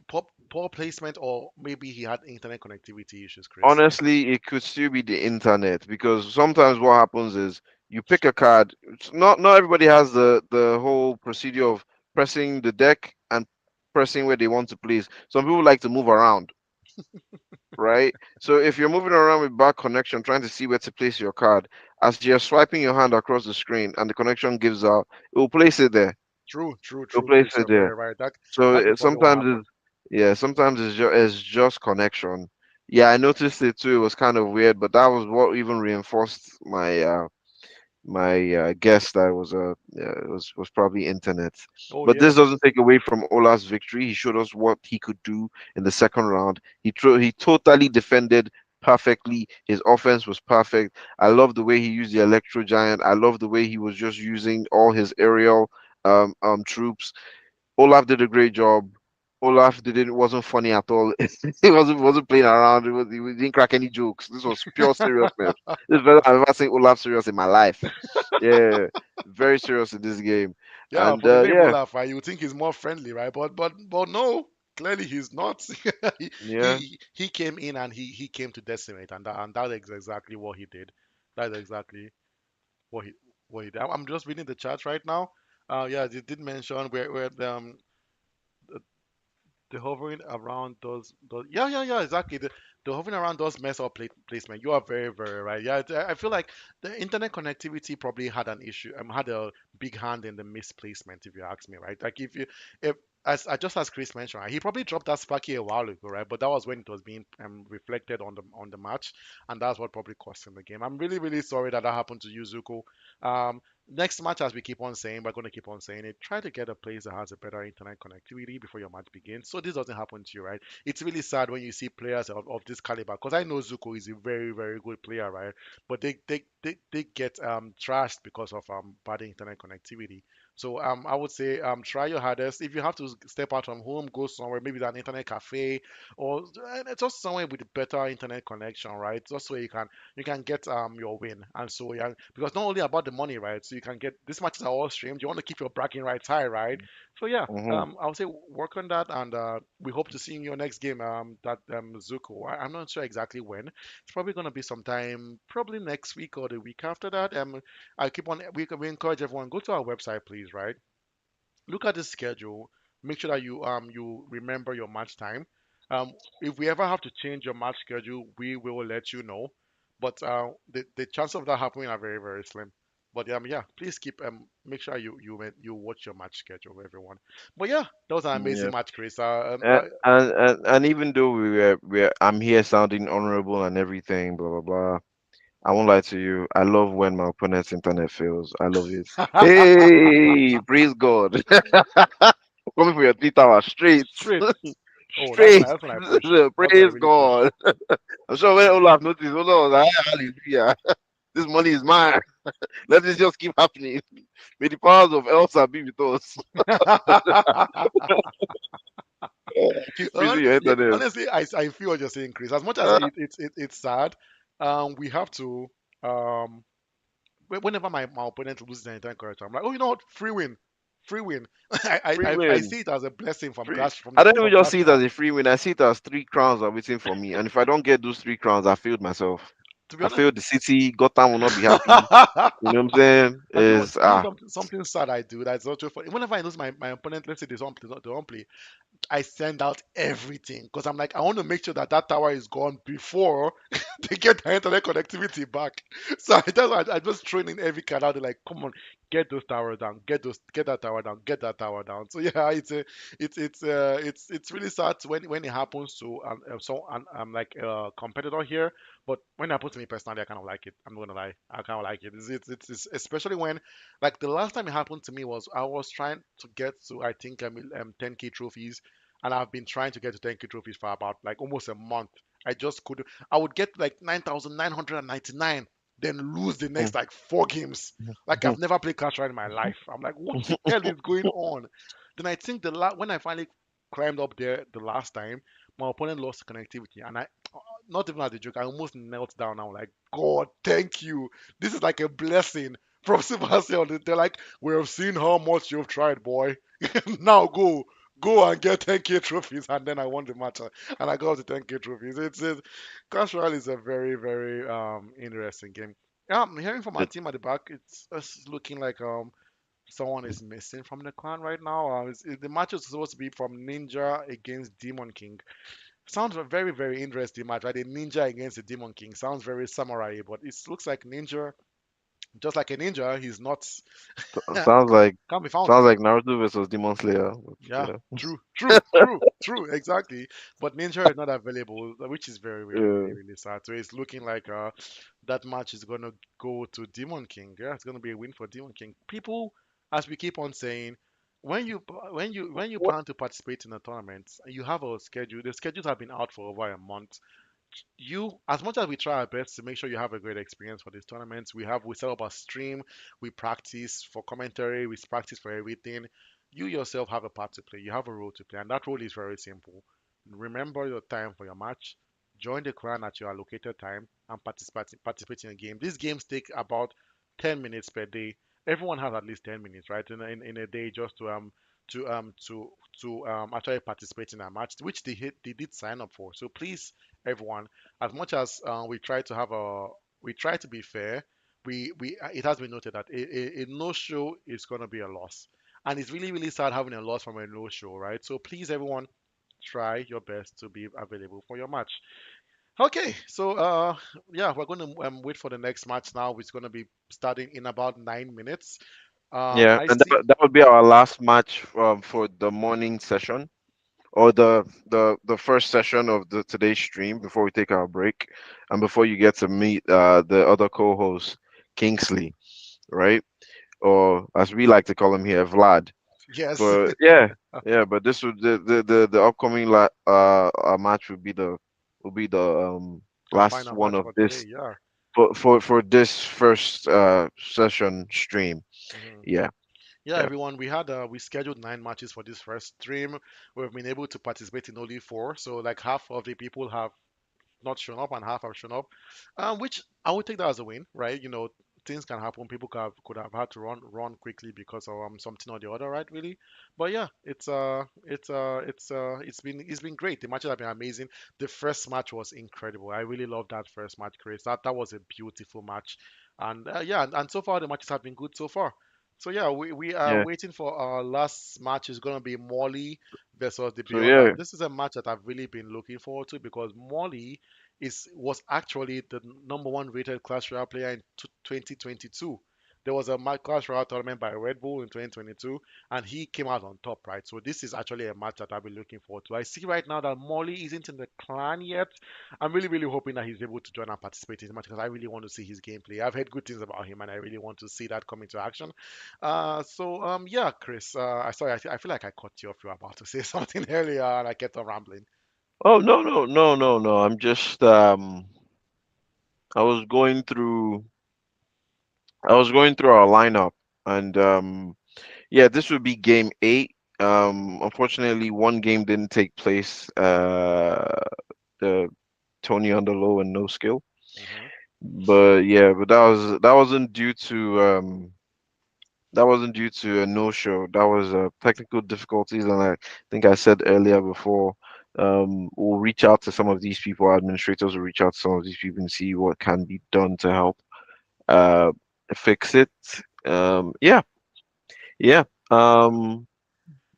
poor placement or maybe he had internet connectivity issues, Chris. honestly, it could still be the internet because sometimes what happens is you pick a card. Not everybody has the whole procedure of pressing the deck and pressing where they want to place. Some people like to move around, right? So if you're moving around with bad connection, trying to see where to place your card, as you're swiping your hand across the screen and the connection gives out, it will place it there. True, true, It'll true, place Chris. it You're there. very right. That So that could probably what sometimes happened. yeah, sometimes it's just connection. Yeah, I noticed it too. It was kind of weird, but that was what even reinforced my guess that it was was probably internet. Oh But this yeah. doesn't take away from Ola's victory. He showed us what he could do in the second round. He totally defended perfectly. His offense was perfect. I love the way he used the Electro Giant. I love the way he was just using all his aerial troops. Olaf did a great job. Olaf didn't wasn't funny at all. He wasn't playing around. He didn't crack any jokes. This was pure seriousness. This is the first time I've ever seen Olaf serious in my life. Yeah, very serious in this game. Yeah, And for the name yeah, Olaf, right? You would think he's more friendly, right? But no, clearly he's not. he, yeah, he came in and he came to decimate, and that is exactly what he did. That's exactly what he did. I'm just reading the chat right now. Yeah, they did mention where the hovering around does yeah exactly the hovering around does mess up placement. You are very right. Yeah, I feel like the internet connectivity probably had an issue. Had a big hand in the misplacement, if you ask me, right? Like if as Chris mentioned, right, he probably dropped that Sparky a while ago, right? But that was when it was being reflected on the match, and that's what probably cost him the game. I'm really sorry that that happened to you, Zuko. Um, Next match, as we keep on saying, we're going to keep on saying it. Try to get a place that has a better internet connectivity before your match begins, so this doesn't happen to you, right? It's really sad when you see players of this caliber, because I know Zuko is a very good player, right? But they get trashed because of bad internet connectivity. So I would say try your hardest. If you have to step out from home, go somewhere, maybe an internet cafe or just somewhere with a better internet connection, right? Just so you can get your win. And so yeah, because not only about the money, right? So you can get these matches are all streamed. You want to keep your bragging rights high, right? So yeah, hmm I would say work on that, and we hope to see you in your next game. That Zuko. I'm not sure exactly when. It's probably gonna be sometime, probably next week or the week after that. I keep on. We encourage everyone go to our website, please, right? Look at the schedule. Make sure that you remember your match time. If we ever have to change your match schedule, we will let you know. But the chance of that happening are very slim. But yeah, please keep make sure you watch your match schedule, everyone. But yeah, that was an amazing yeah. match, Chris. And even though I'm here sounding honorable and everything, blah blah blah. I won't lie to you. I love when my opponent's internet fails. I love it. Hey, praise God. Coming for your 3 hours straight. Straight. Oh, Straight. that's when I push. That's when I Praise really push. God. I'm sure when Olaf noticed, Olaf was like, hallelujah. This money is mine. Let this just keep happening. May the powers of Elsa be with us. Keep freezing your Yeah, internet. honestly, I feel what you're saying, Chris. As much as Uh, it's sad, we have to um whenever my opponent loses an entire character, I'm like, oh, you know what, free win, free win. free I win. see it as a blessing from Free. Clash I don't even from just Clash see it as Royale. a free win. I see it as 3 crowns are waiting for me. And if I don't get those 3 crowns, I failed myself. To be I honest, failed the city. Gotham will not be happy. You know what I'm saying? and Is something sad I do that's not true for whenever I lose my opponent, let's say they don't play, I send out everything because I'm like, I want to make sure that that tower is gone before they get the internet connectivity back. So I just throw in every card out there, like, come on, get those towers down, get that tower down, get that tower down. So yeah, it's really sad when it happens to I'm like a competitor here, but when it happens to me personally, I kind of like it. I'm not gonna lie, I kind of like it. It's especially when, like, the last time it happened to me was I was trying to get to, I think, 10K trophies, and I've been trying to get to 10K trophies for about like almost a month. I just couldn't. I would get like 9,999 then lose the Mm. next like 4 games. Like I've never played Clash Royale in my life. I'm like, what the hell is going on? Then I think when I finally climbed up there the last time, my opponent lost connectivity, and I, not even as a joke, I almost knelt down. I'm like, God, thank you. This is like a blessing from Supercell. They're like, we have seen how much you've tried, boy. Now go and get 10K trophies. And then I won the match, and I got the 10K trophies. It's Clash Royale is a very very interesting game. Yeah, I'm hearing from our It- team at the back. It's looking like someone is missing from the clan right now. The match is supposed to be from Ninja against Demon King. Sounds a very, very interesting match, right? A ninja against a demon king. Sounds very samurai, but it looks like ninja, just like a ninja, he's not sounds like can't be found. sounds like Naruto versus Demon Slayer. Yeah, Yeah. true, exactly. But ninja is not available, which is very, really, really, Yeah. really sad. So it's looking like that match is gonna go to Demon King. Yeah, it's gonna be a win for Demon King. People, as we keep on saying, when you What? plan to participate in a tournament, you have a schedule. The schedules have been out for over a month. As much as we try our best to make sure you have a great experience for these tournaments, we set up a stream, we practice for commentary, we practice for everything. You yourself have a part to play, you have a role to play, and that role is very simple. Remember your time for your match, join the clan at your allocated time, and participate in a game. These games take about 10 minutes per day. Everyone has at least 10 minutes, right, in a day, just to um to actually participate in a match, which they did sign up for. So please, everyone, as much as we try to be fair, we it has been noted that a no show is going to be a loss, and it's really really sad having a loss from a no show, right? So please, everyone, try your best to be available for your match. Okay, so yeah, we're going to wait for the next match now. It's going to be starting in about 9 minutes. Yeah, I and see. that would be our last match for the morning session, or the first session of the today's stream before we take our break, and before you get to meet the other co-host, Kingsley, right? Or as we like to call him here, Vlad. Yes, But yeah, yeah. But this would the upcoming match would be the our last final one match of for today. this Yeah. for this first session stream. Mhm. Yeah, Yeah, yeah, everyone, we scheduled 9 matches for this first stream. We've been able to participate in only four, so like half of the people have not shown up and half have shown up, which I would take that as a win, right? Things can happen. People could have had to run quickly because of something or the other, right? Really, but yeah, it's been great. The matches have been amazing. The first match was incredible. I really loved that first match, Chris. That was a beautiful match, and yeah, and so far the matches have been good so far. So yeah, we are yeah. waiting for our last match. Is gonna be Molly versus the So Beyond, yeah, and this is a match that I've really been looking forward to because Molly was actually the number one rated Clash Royale player in 2022. There was a Clash Royale tournament by Red Bull in 2022, and he came out on top, right? So this is actually a match that I've been looking forward to. I see right now that Molly isn't in the clan yet. I'm really, really hoping that he's able to join and participate in the match because I really want to see his gameplay. I've heard good things about him, and I really want to see that come into action. Yeah, Chris. Sorry, I feel like I cut you off. You were about to say something earlier, and I kept on rambling. oh no, no, no, no, no. I'm just I was going through our lineup, and yeah, this would be game 8. Unfortunately, one game didn't take place. The Tony Underlow and no skill. Hmm. But yeah, but that wasn't due to a no-show. That was technical difficulties, and I think I said earlier before, we'll reach out to some of these people. Administrators will reach out to some of these people and see what can be done to help uh fix it. Yeah, yeah,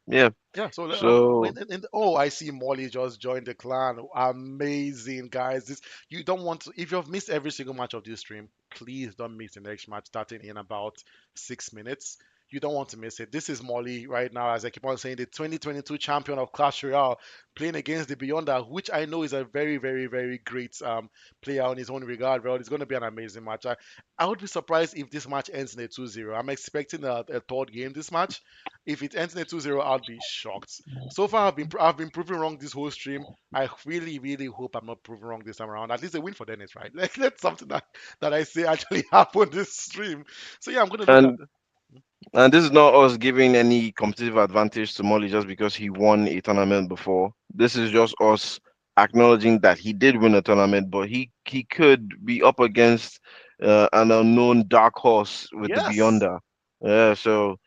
yeah. Yeah, so So oh, I see Molly just joined the clan. Amazing, guys. You don't want to, if you've missed every single match of this stream, please don't miss the next match starting in about 6 minutes. You don't want to miss it. This is Molly right now, as I keep on saying, the 2022 champion of Clash Royale, playing against the Beyonder, which I know is a very, very, very great player on his own regard. Well, it's going to be an amazing match. I would be surprised if this match ends in a 2-0. I'm expecting a third game this match. If it ends in a 2-0, I'll be shocked. So far, I've been proven wrong this whole stream. I really, really hope I'm not proven wrong this time around. At least a win for Dennis, right? Like that's something that I say actually happened this stream. So yeah, I'm gonna look at And And this is not us giving any competitive advantage to Molly just because he won a tournament before. This is just us acknowledging that he did win a tournament, but he could be up against an unknown dark horse with the yes. Beyonder. Yeah, so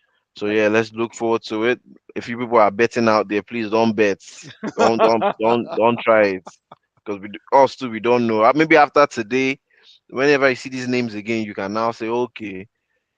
yeah, let's look forward to it. If you people are betting out there, please don't bet. Don't try it because us too we don't know. Maybe after today, whenever you see these names again, you can now say, okay,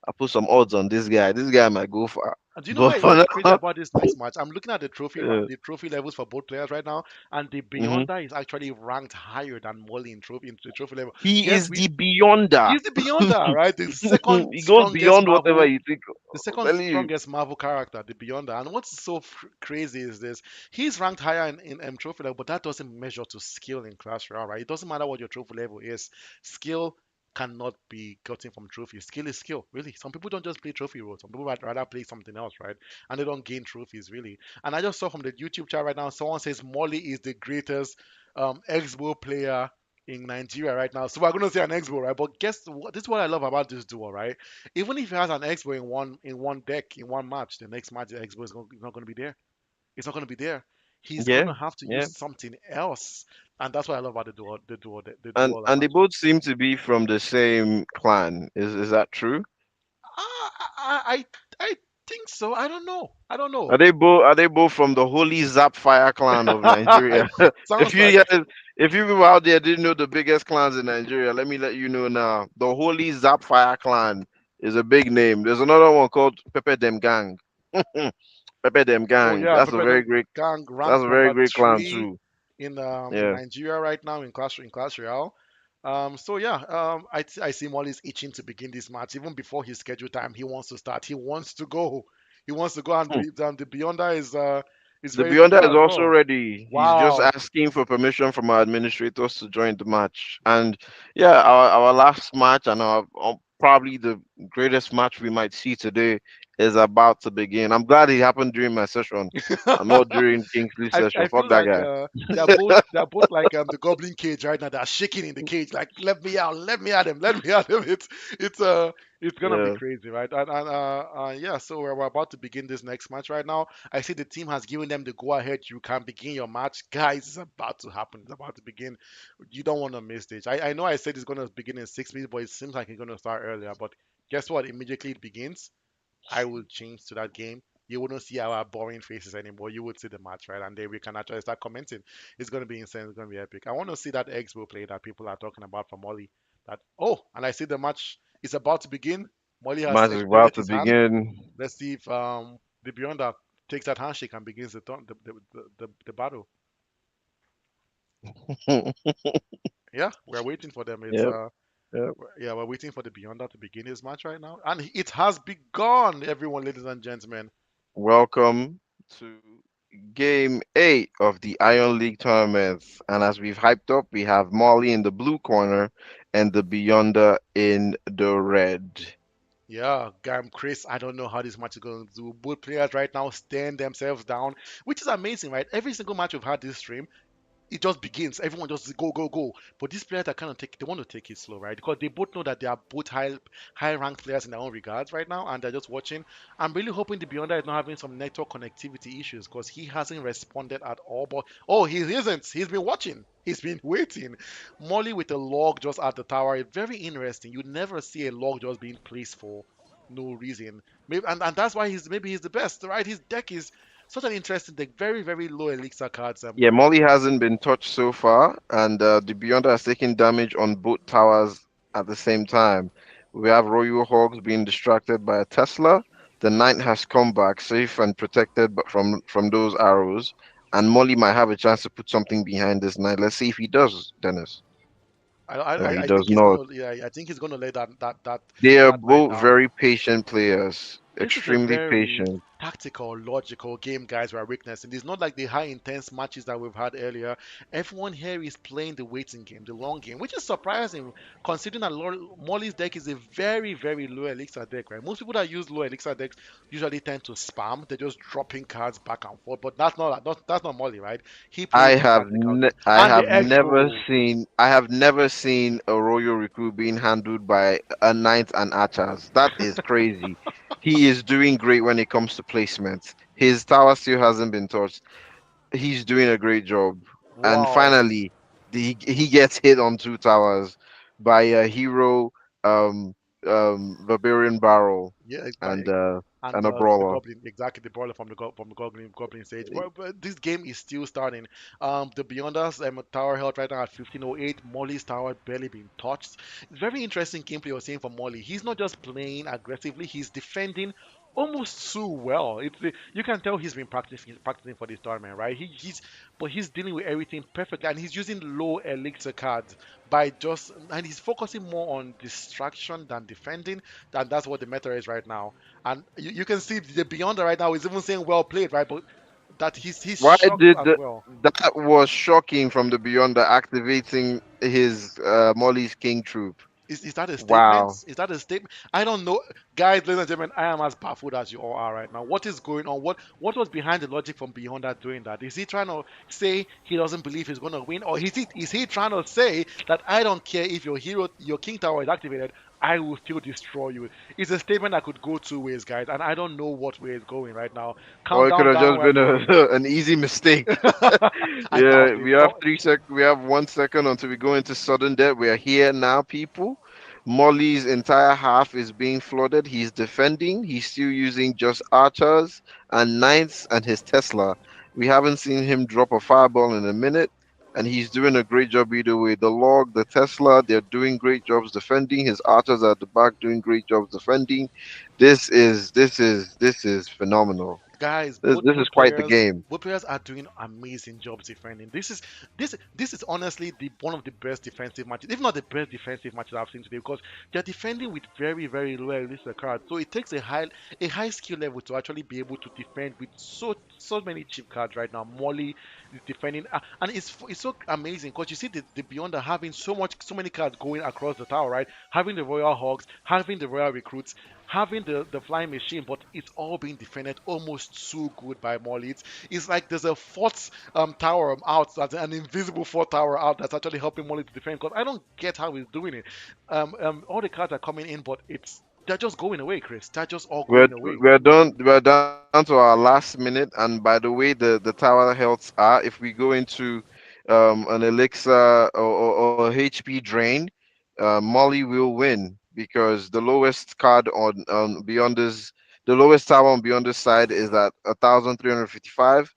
I put some odds on this guy. This guy might go far. And do you know But for what's crazy now, about this next match? I'm looking at the trophy uh, the trophy levels for both players right now, and the mhm. Beyonder is actually ranked higher than Molly in the trophy level. He Yes, is we the beyonder. he's the Beyonder, right? The second He goes strongest beyond whatever Marvel you think. the I'm second telling you. strongest Marvel character, the Beyonder. And what's so crazy is this: he's ranked higher in trophy level, but that doesn't measure to skill in Clash Royale, right? It doesn't matter what your trophy level is. Skill cannot be gotten from trophy. Skill is skill, really. Some people don't just play trophy roles. Some people would rather play something else, right? And they don't gain trophies, really. And I just saw from the YouTube chat right now, someone says Molly is the greatest Expo player in Nigeria right now. So we're going to say an Expo, right? But guess what? This is what I love about this duo, right? Even if he has an Expo in one deck in one match, the next match the Expo is not going to be there. It's not going to be there. He's going Yeah, to have to yeah. use something else, and that's what I love about the And duo and they matches. both seem to be from the same clan. Is that true? I think so. I don't know. I don't know. Are they both from the Holy Zapfire clan of Nigeria? if Sounds you like guys, if you people out there didn't know the biggest clans in Nigeria, let me let you know now. The Holy Zapfire clan is a big name. There's another one called Pepe Dem Gang. Pepe Dem oh Gang. yeah, That's a Pepper very them great. gang That's ranked a very number great clan three too. in Yeah. Nigeria right now in Clash Royale. So yeah, I see Molly's itching to begin this match even before his schedule time. He wants to start. He wants to go. He wants to go, and the Beyonder is The ready to Beyonder go is as also well. ready. He's just Wow. asking for permission from our administrators to join the match. And yeah, our last match and our probably the greatest match we might see today is about to begin. I'm glad it happened during my session and not during Kingsley's session. I Fuck feel that like guy. they're both like the goblin cage right now. They're shaking in the cage, like let me at him, let me at him. It's it's gonna be Yeah. crazy, right? And yeah, so we're about to begin this next match right now. I see the team has given them the go ahead. You can begin your match, guys. It's about to happen. It's about to begin. You don't want to miss this. I know I said it's gonna begin in 6 minutes, but it seems like it's gonna start earlier. But guess what? Immediately it begins. I will change to that game. You wouldn't see our boring faces anymore. You would see the match, right? And then we can actually start commenting. It's going to be insane. It's going to be epic. I want to see that Expo play that people are talking about from Molly. That and I see the match is about to begin. Molly has Match is about extended to his hand. begin. Let's see if the Beyonder takes that handshake and begins the battle. Yeah, we're waiting for them. It's Yep. Yep. yeah, we're waiting for the Beyonder to begin his match right now, and it has begun. Everyone, ladies and gentlemen. Welcome to game 8 of the Iron League tournament. And as we've hyped up, we have Molly in the blue corner and the Beyonder in the red. Yeah, Chris, I don't know how this match is going to do. Both players right now stand themselves down, which is amazing, right? Every single match we've had this stream, it just begins. Everyone just go, go, go. But these players are kind of they want to take it slow, right? Because they both know that they are both high ranked players in their own regards right now, and they're just watching. I'm really hoping the Beyonder is not having some network connectivity issues because he hasn't responded at all. But oh, he isn't. He's been watching. He's been waiting. Molly with a log just at the tower. Very interesting. You never see a log just being placed for no reason. Maybe and that's why he's the best, right? His deck is such an interesting deck. Very, very low elixir cards. Yeah, Molly hasn't been touched so far, and the Beyonder has taken damage on both towers at the same time. We have Royal Hogs being distracted by a Tesla. The Knight has come back safe and protected from those arrows, and Molly might have a chance to put something behind this Knight. Let's see if he does, Dennis. No, he I does think he's not. gonna yeah I think he's gonna let that They are that knight both down. very patient players. This is a extremely very patient. tactical, logical game, guys. We're witnessing. It's not like the high intense matches that we've had earlier. Everyone here is playing the waiting game, the long game, which is surprising considering that Molly's deck is a very, very low elixir deck, right? Most people that use low elixir decks usually tend to spam. They're just dropping cards back and forth, but that's not Molly, right? He plays the tactical game and the X-Bow. I have never seen a royal recruit being handled by a knight and archers. That is crazy. He is doing great when it comes to placements. His tower still hasn't been touched. He's doing a great job. And Wow. finally, he gets hit on two towers by a hero, um barbarian barrel Yeah, but and and the brawler. goblin, exactly, the brawler from the goblin stage. But this game is still starting. The Beyonders tower held right now at 1508. Molly's tower barely being touched. It's very interesting gameplay you're seeing from Molly. He's not just playing aggressively; he's defending almost too well. You can tell he's been practicing for this tournament, right? He's dealing with everything perfectly, and he's using low elixir cards and he's focusing more on distraction than defending. And that's what the meta is right now. And you can see the Beyonder right now is even saying well played, right? But that he's Why shocked did as well. that was shocking from the Beyonder activating his Molly's King Troop. Is that a statement? Wow. Is that a statement? I don't know, guys, ladies and gentlemen. I am as baffled as you all are right now. What is going on? What was behind the logic from Beyonder doing that? Is he trying to say he doesn't believe he's going to win, or is he trying to say that I don't care if your King Tower is activated, I will still destroy you? It's a statement that could go two ways, guys, and I don't know what way it's going right now. Or it could Countdown have down. just We're been going. an easy mistake. I doubt Yeah, it. we have Oh, 3 sec. We have 1 second until we go into sudden death. We are here now, people. Molly's entire half is being flooded. He's defending. He's still using just archers and knights and his Tesla. We haven't seen him drop a fireball in a minute, and he's doing a great job either way. The log, the Tesla, they're doing great jobs defending. His archers are at the back doing great jobs defending. This is phenomenal. guys, This is quite the game. both players are doing amazing jobs defending. This is honestly the one of the best defensive matches, if not the best defensive matches I've seen today, because they're defending with very, very low elixir cards. So it takes a high skill level to actually be able to defend with so many cheap cards right now. Molly is defending, and it's so amazing because you see the Beyonder having so many cards going across the tower, right? Having the Royal Hogs, having the Royal Recruits, having the flying machine, but it's all being defended almost too good by Molly. It's like there's a fourth tower out, that's an invisible fourth tower out that's actually helping Molly to defend. Because I don't get how he's doing it. All the cards are coming in, but they're just going away, Chris. They're just all We're going away. we're done. We're down to our last minute, and by the way, the tower healths are. If we go into an elixir or HP drain, Molly will win because the lowest card on Beyonder's the lowest tower on Beyonder's side is at 1,355,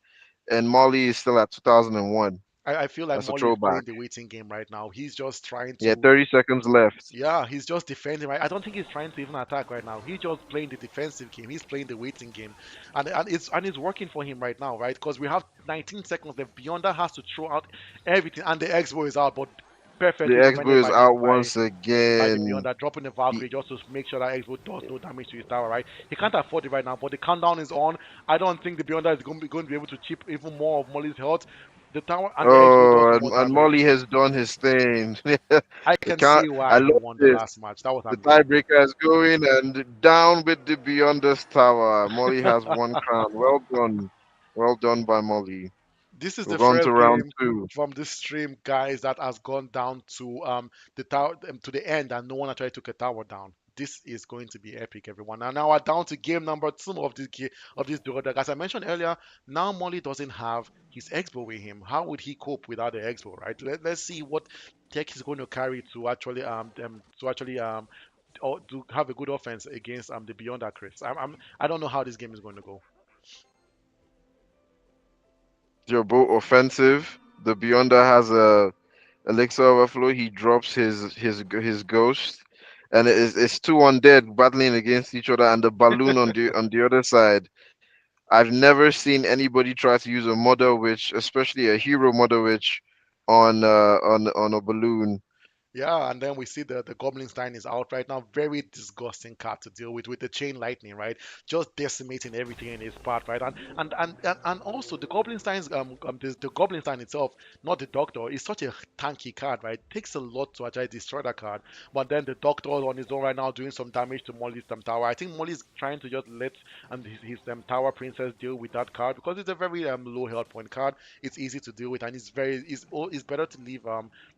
and Molly is still at 2001. I feel like That's a Molly is throwback. playing the waiting game right now. He's just trying Yeah, to 30 seconds left. Yeah, he's just defending, right? I don't think he's trying to even attack right now. He's just playing the defensive game. He's playing the waiting game, and it's working for him right now, right? Because we have 19 seconds left. Beyonder has to throw out everything, and the Expo is out, but The perfectly Expo defended is by the out once again. Beyonder, dropping the He, Valkyrie just to make sure that Expo does no damage to his tower, right? He can't afford it right now, but the countdown is on. I don't think the Beyonder is going to be able to chip even more of Molly's health. The tower and the Expo does oh, more and Molly damage. has done his thing. I It can can't. see I why he love won the this. last match. That was The amazing. tiebreaker is going and down with the Beyonders Tower. Molly has one crown. Well done. Well done by Molly. This is the We've gone to first round game two. from this stream, guys, that has gone down to the tower to the end, and no one actually took a tower down. This is going to be epic, everyone. And now we're down to game number two of this duel. As I mentioned earlier, now Molly doesn't have his Expo with him. How would he cope without the Expo, right? Let's see what tech he's going to carry to actually or to have a good offense against the Beyonder Chris. I don't know how this game is going to go. They're both offensive. The Beyonder has a elixir overflow. He drops his ghost, and it's two undead battling against each other, and the balloon on the other side. I've never seen anybody try to use a mother witch, especially a hero mother witch, on a balloon. Yeah, and then we see the Goblinstein is out right now. Very disgusting card to deal with the chain lightning, right? Just decimating everything in his path, right? And also the Goblinstein's the Goblinstein itself, not the Doctor, is such a tanky card, right? Takes a lot to actually destroy that card. But then the Doctor on his own right now doing some damage to Molly's tower. I think Molly's trying to just let his Tower Princess deal with that card because it's a very low health point card. It's easy to deal with, and it's better to leave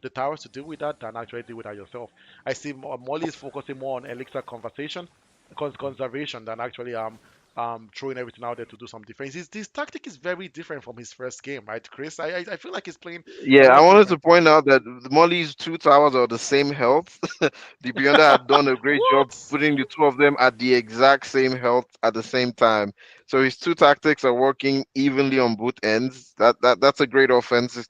the towers to deal with that than actually deal with that yourself. I see Molly is focusing more on elixir conservation than actually throwing everything out there to do some defense. This tactic is very different from his first game, right, Chris? I feel like he's playing a Yeah, lot I of wanted to defense now. point out that the Molly's two towers are the same health. The Beyonder had done a great job What? putting the two of them at the exact same health at the same time. So his two tactics are working evenly on both ends. That's a great offense.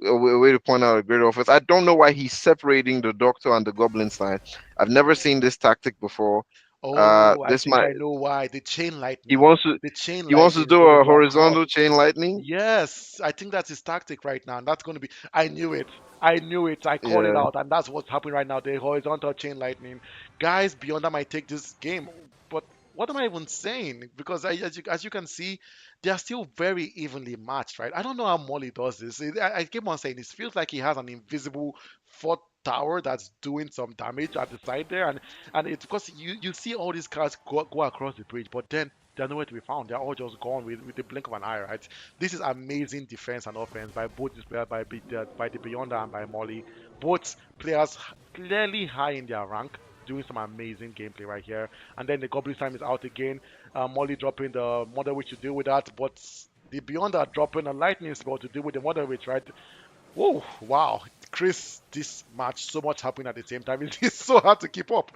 A way to point out a great offense. I don't know why he's separating the Doctor and the Goblin side. I've never seen this tactic before. Oh, I This think might I know why. The chain he lightning. wants to The chain he wants to lightning is do going to a go across. horizontal chain lightning. Yes, I think that's his tactic right now, and that's going to be. I knew it. I knew it. I called it Yeah, out, and that's what's happening right now. The horizontal chain lightning, guys. Beyond that might take this game, but what am I even saying? Because as you can see, they are still very evenly matched, right? I don't know how Molly does this. I keep on saying it feels like he has an invisible fourth tower that's doing some damage at the side there, and it's because you see all these cars go across the bridge, but then they're nowhere to be found. They're all just gone with the blink of an eye, right? This is amazing defense and offense by both these players, by the Beyonder and by Molly. Both players clearly high in their rank, doing some amazing gameplay right here. And then the Goblin time is out again. Molly dropping the Mother Witch to deal with that, but the Beyonder dropping a Lightning spell to deal with the Mother Witch, right? Whoa, wow. Chris, this match, so much happening at the same time. It is so hard to keep up.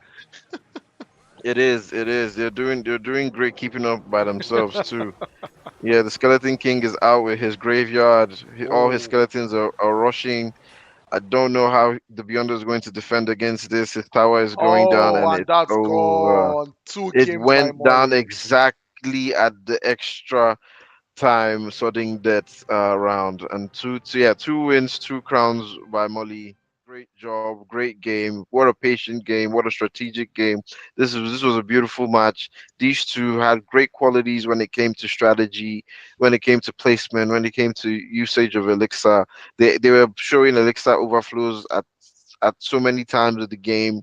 it is. It is. They're doing great keeping up by themselves too. Yeah, the Skeleton King is out with his graveyard. All his Whoa. skeletons are rushing. I don't know how the Beyonder is going to defend against this. His tower is going down, Oh, and and it's that's over. gone. Two It games by went down Molly. exactly at the extra time sudden death round, and yeah, two wins, two crowns by Molly. Great job, great game. What a patient game, what a strategic game. This was a beautiful match. These two had great qualities when it came to strategy, when it came to placement, when it came to usage of elixir. They were showing elixir overflows at so many times of the game.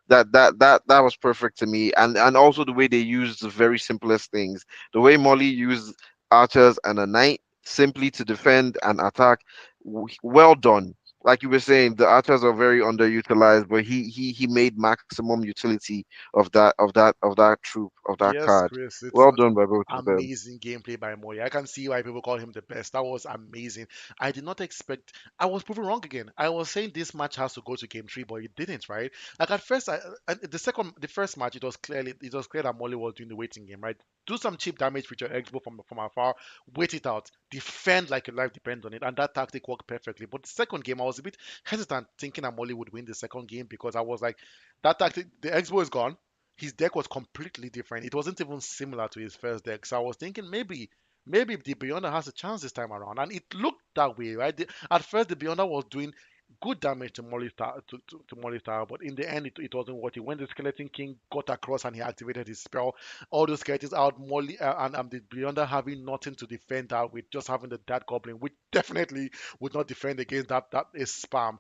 That was perfect to me, and also the way they used the very simplest things, the way Molly used archers and a knight simply to defend and attack. Well done. Like you were saying, the archers are very underutilized, but he made maximum utility of that troop of that Yes, card. Chris, it's Well done by both of them. amazing gameplay by Moya. I can see why people call him the best. That was amazing. I did not expect. I was proven wrong again. I was saying this match has to go to game three, but it didn't. Right? Like at first, the first match, it was clear that Molly was doing the waiting game. Right? Do some cheap damage with your X-bow from afar, wait it out, defend like your life depends on it, and that tactic worked perfectly. But the second game, I was a bit hesitant, thinking that Molly would win the second game because I was like, that tactic, the X-bow is gone, his deck was completely different. It wasn't even similar to his first deck. So I was thinking maybe the Beyonder has a chance this time around. And it looked that way, right? At first the Beyonder was doing good damage to Molly's tower, to Molly's tower, but in the end it wasn't working. When the Skeleton King got across and he activated his spell, all those skeletons out, Molly and the Beyonder having nothing to defend out with, just having the Dead Goblin, which definitely would not defend against that is spam.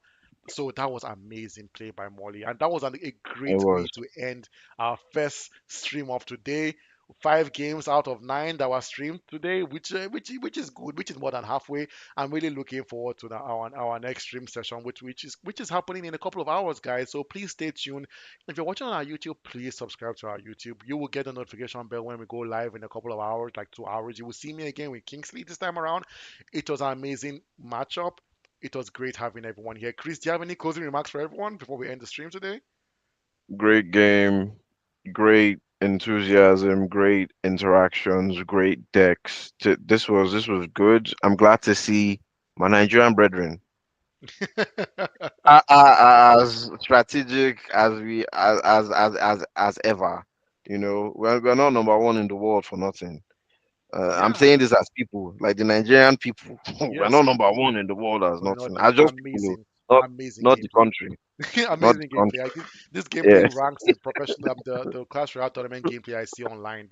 So that was amazing play by Molly, and that was a It great way was. to end our first stream of today. 5 games out of 9 that were streamed today, which is good, which is more than halfway. I'm really looking forward to our next stream session, which is happening in a couple of hours, guys. So please stay tuned. If you're watching on our YouTube, please subscribe to our YouTube. You will get a notification bell when we go live in a couple of hours, like 2 hours. You will see me again with Kingsley this time around. It was an amazing matchup. It was great having everyone here. Chris, do you have any closing remarks for everyone before we end the stream today? Great game, great enthusiasm, great interactions, great decks. This was good. I'm glad to see my Nigerian brethren as strategic as ever. We're not number one in the world for nothing. I'm Yeah, saying this as people, like the Nigerian people. We're yes, not number one in the world as for nothing. nothing. As just people, Amazing. not Amazing not the gameplay. country, not the Amazing gameplay. country. This Yeah. gameplay ranks the professional, the Clash Royale tournament gameplay I see online.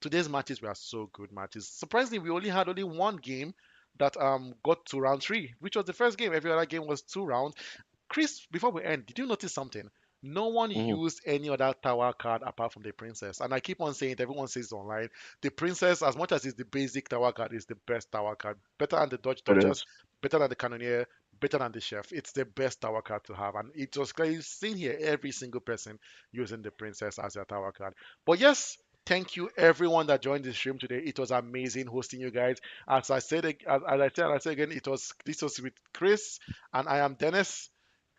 Today's matches were so good matches. Surprisingly, we only had only one game that got to round three, which was the first game. Every other game was two rounds. Chris, before we end, did you notice something? No one Hmm. used any other tower card apart from the princess. And I keep on saying it, everyone says it online. The princess, as much as it's the basic tower card, is the best tower card. Better than the Dodge It Dodgers, is. better than the Cannoneer, better than the Chef. It's the best tower card to have. And it was clearly seen here, every single person using the princess as their tower card. But yes, thank you everyone that joined the stream today. It was amazing hosting you guys. As I said again, this was with Chris, and I am Dennis.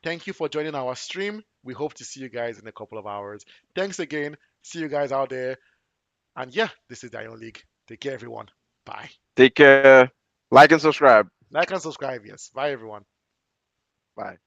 Thank you for joining our stream. We hope to see you guys in a couple of hours. Thanks again. See you guys out there. And yeah, this is the Iron League. Take care, everyone. Bye. Take care. Like and subscribe. Like and subscribe. Yes. Bye, everyone. Bye.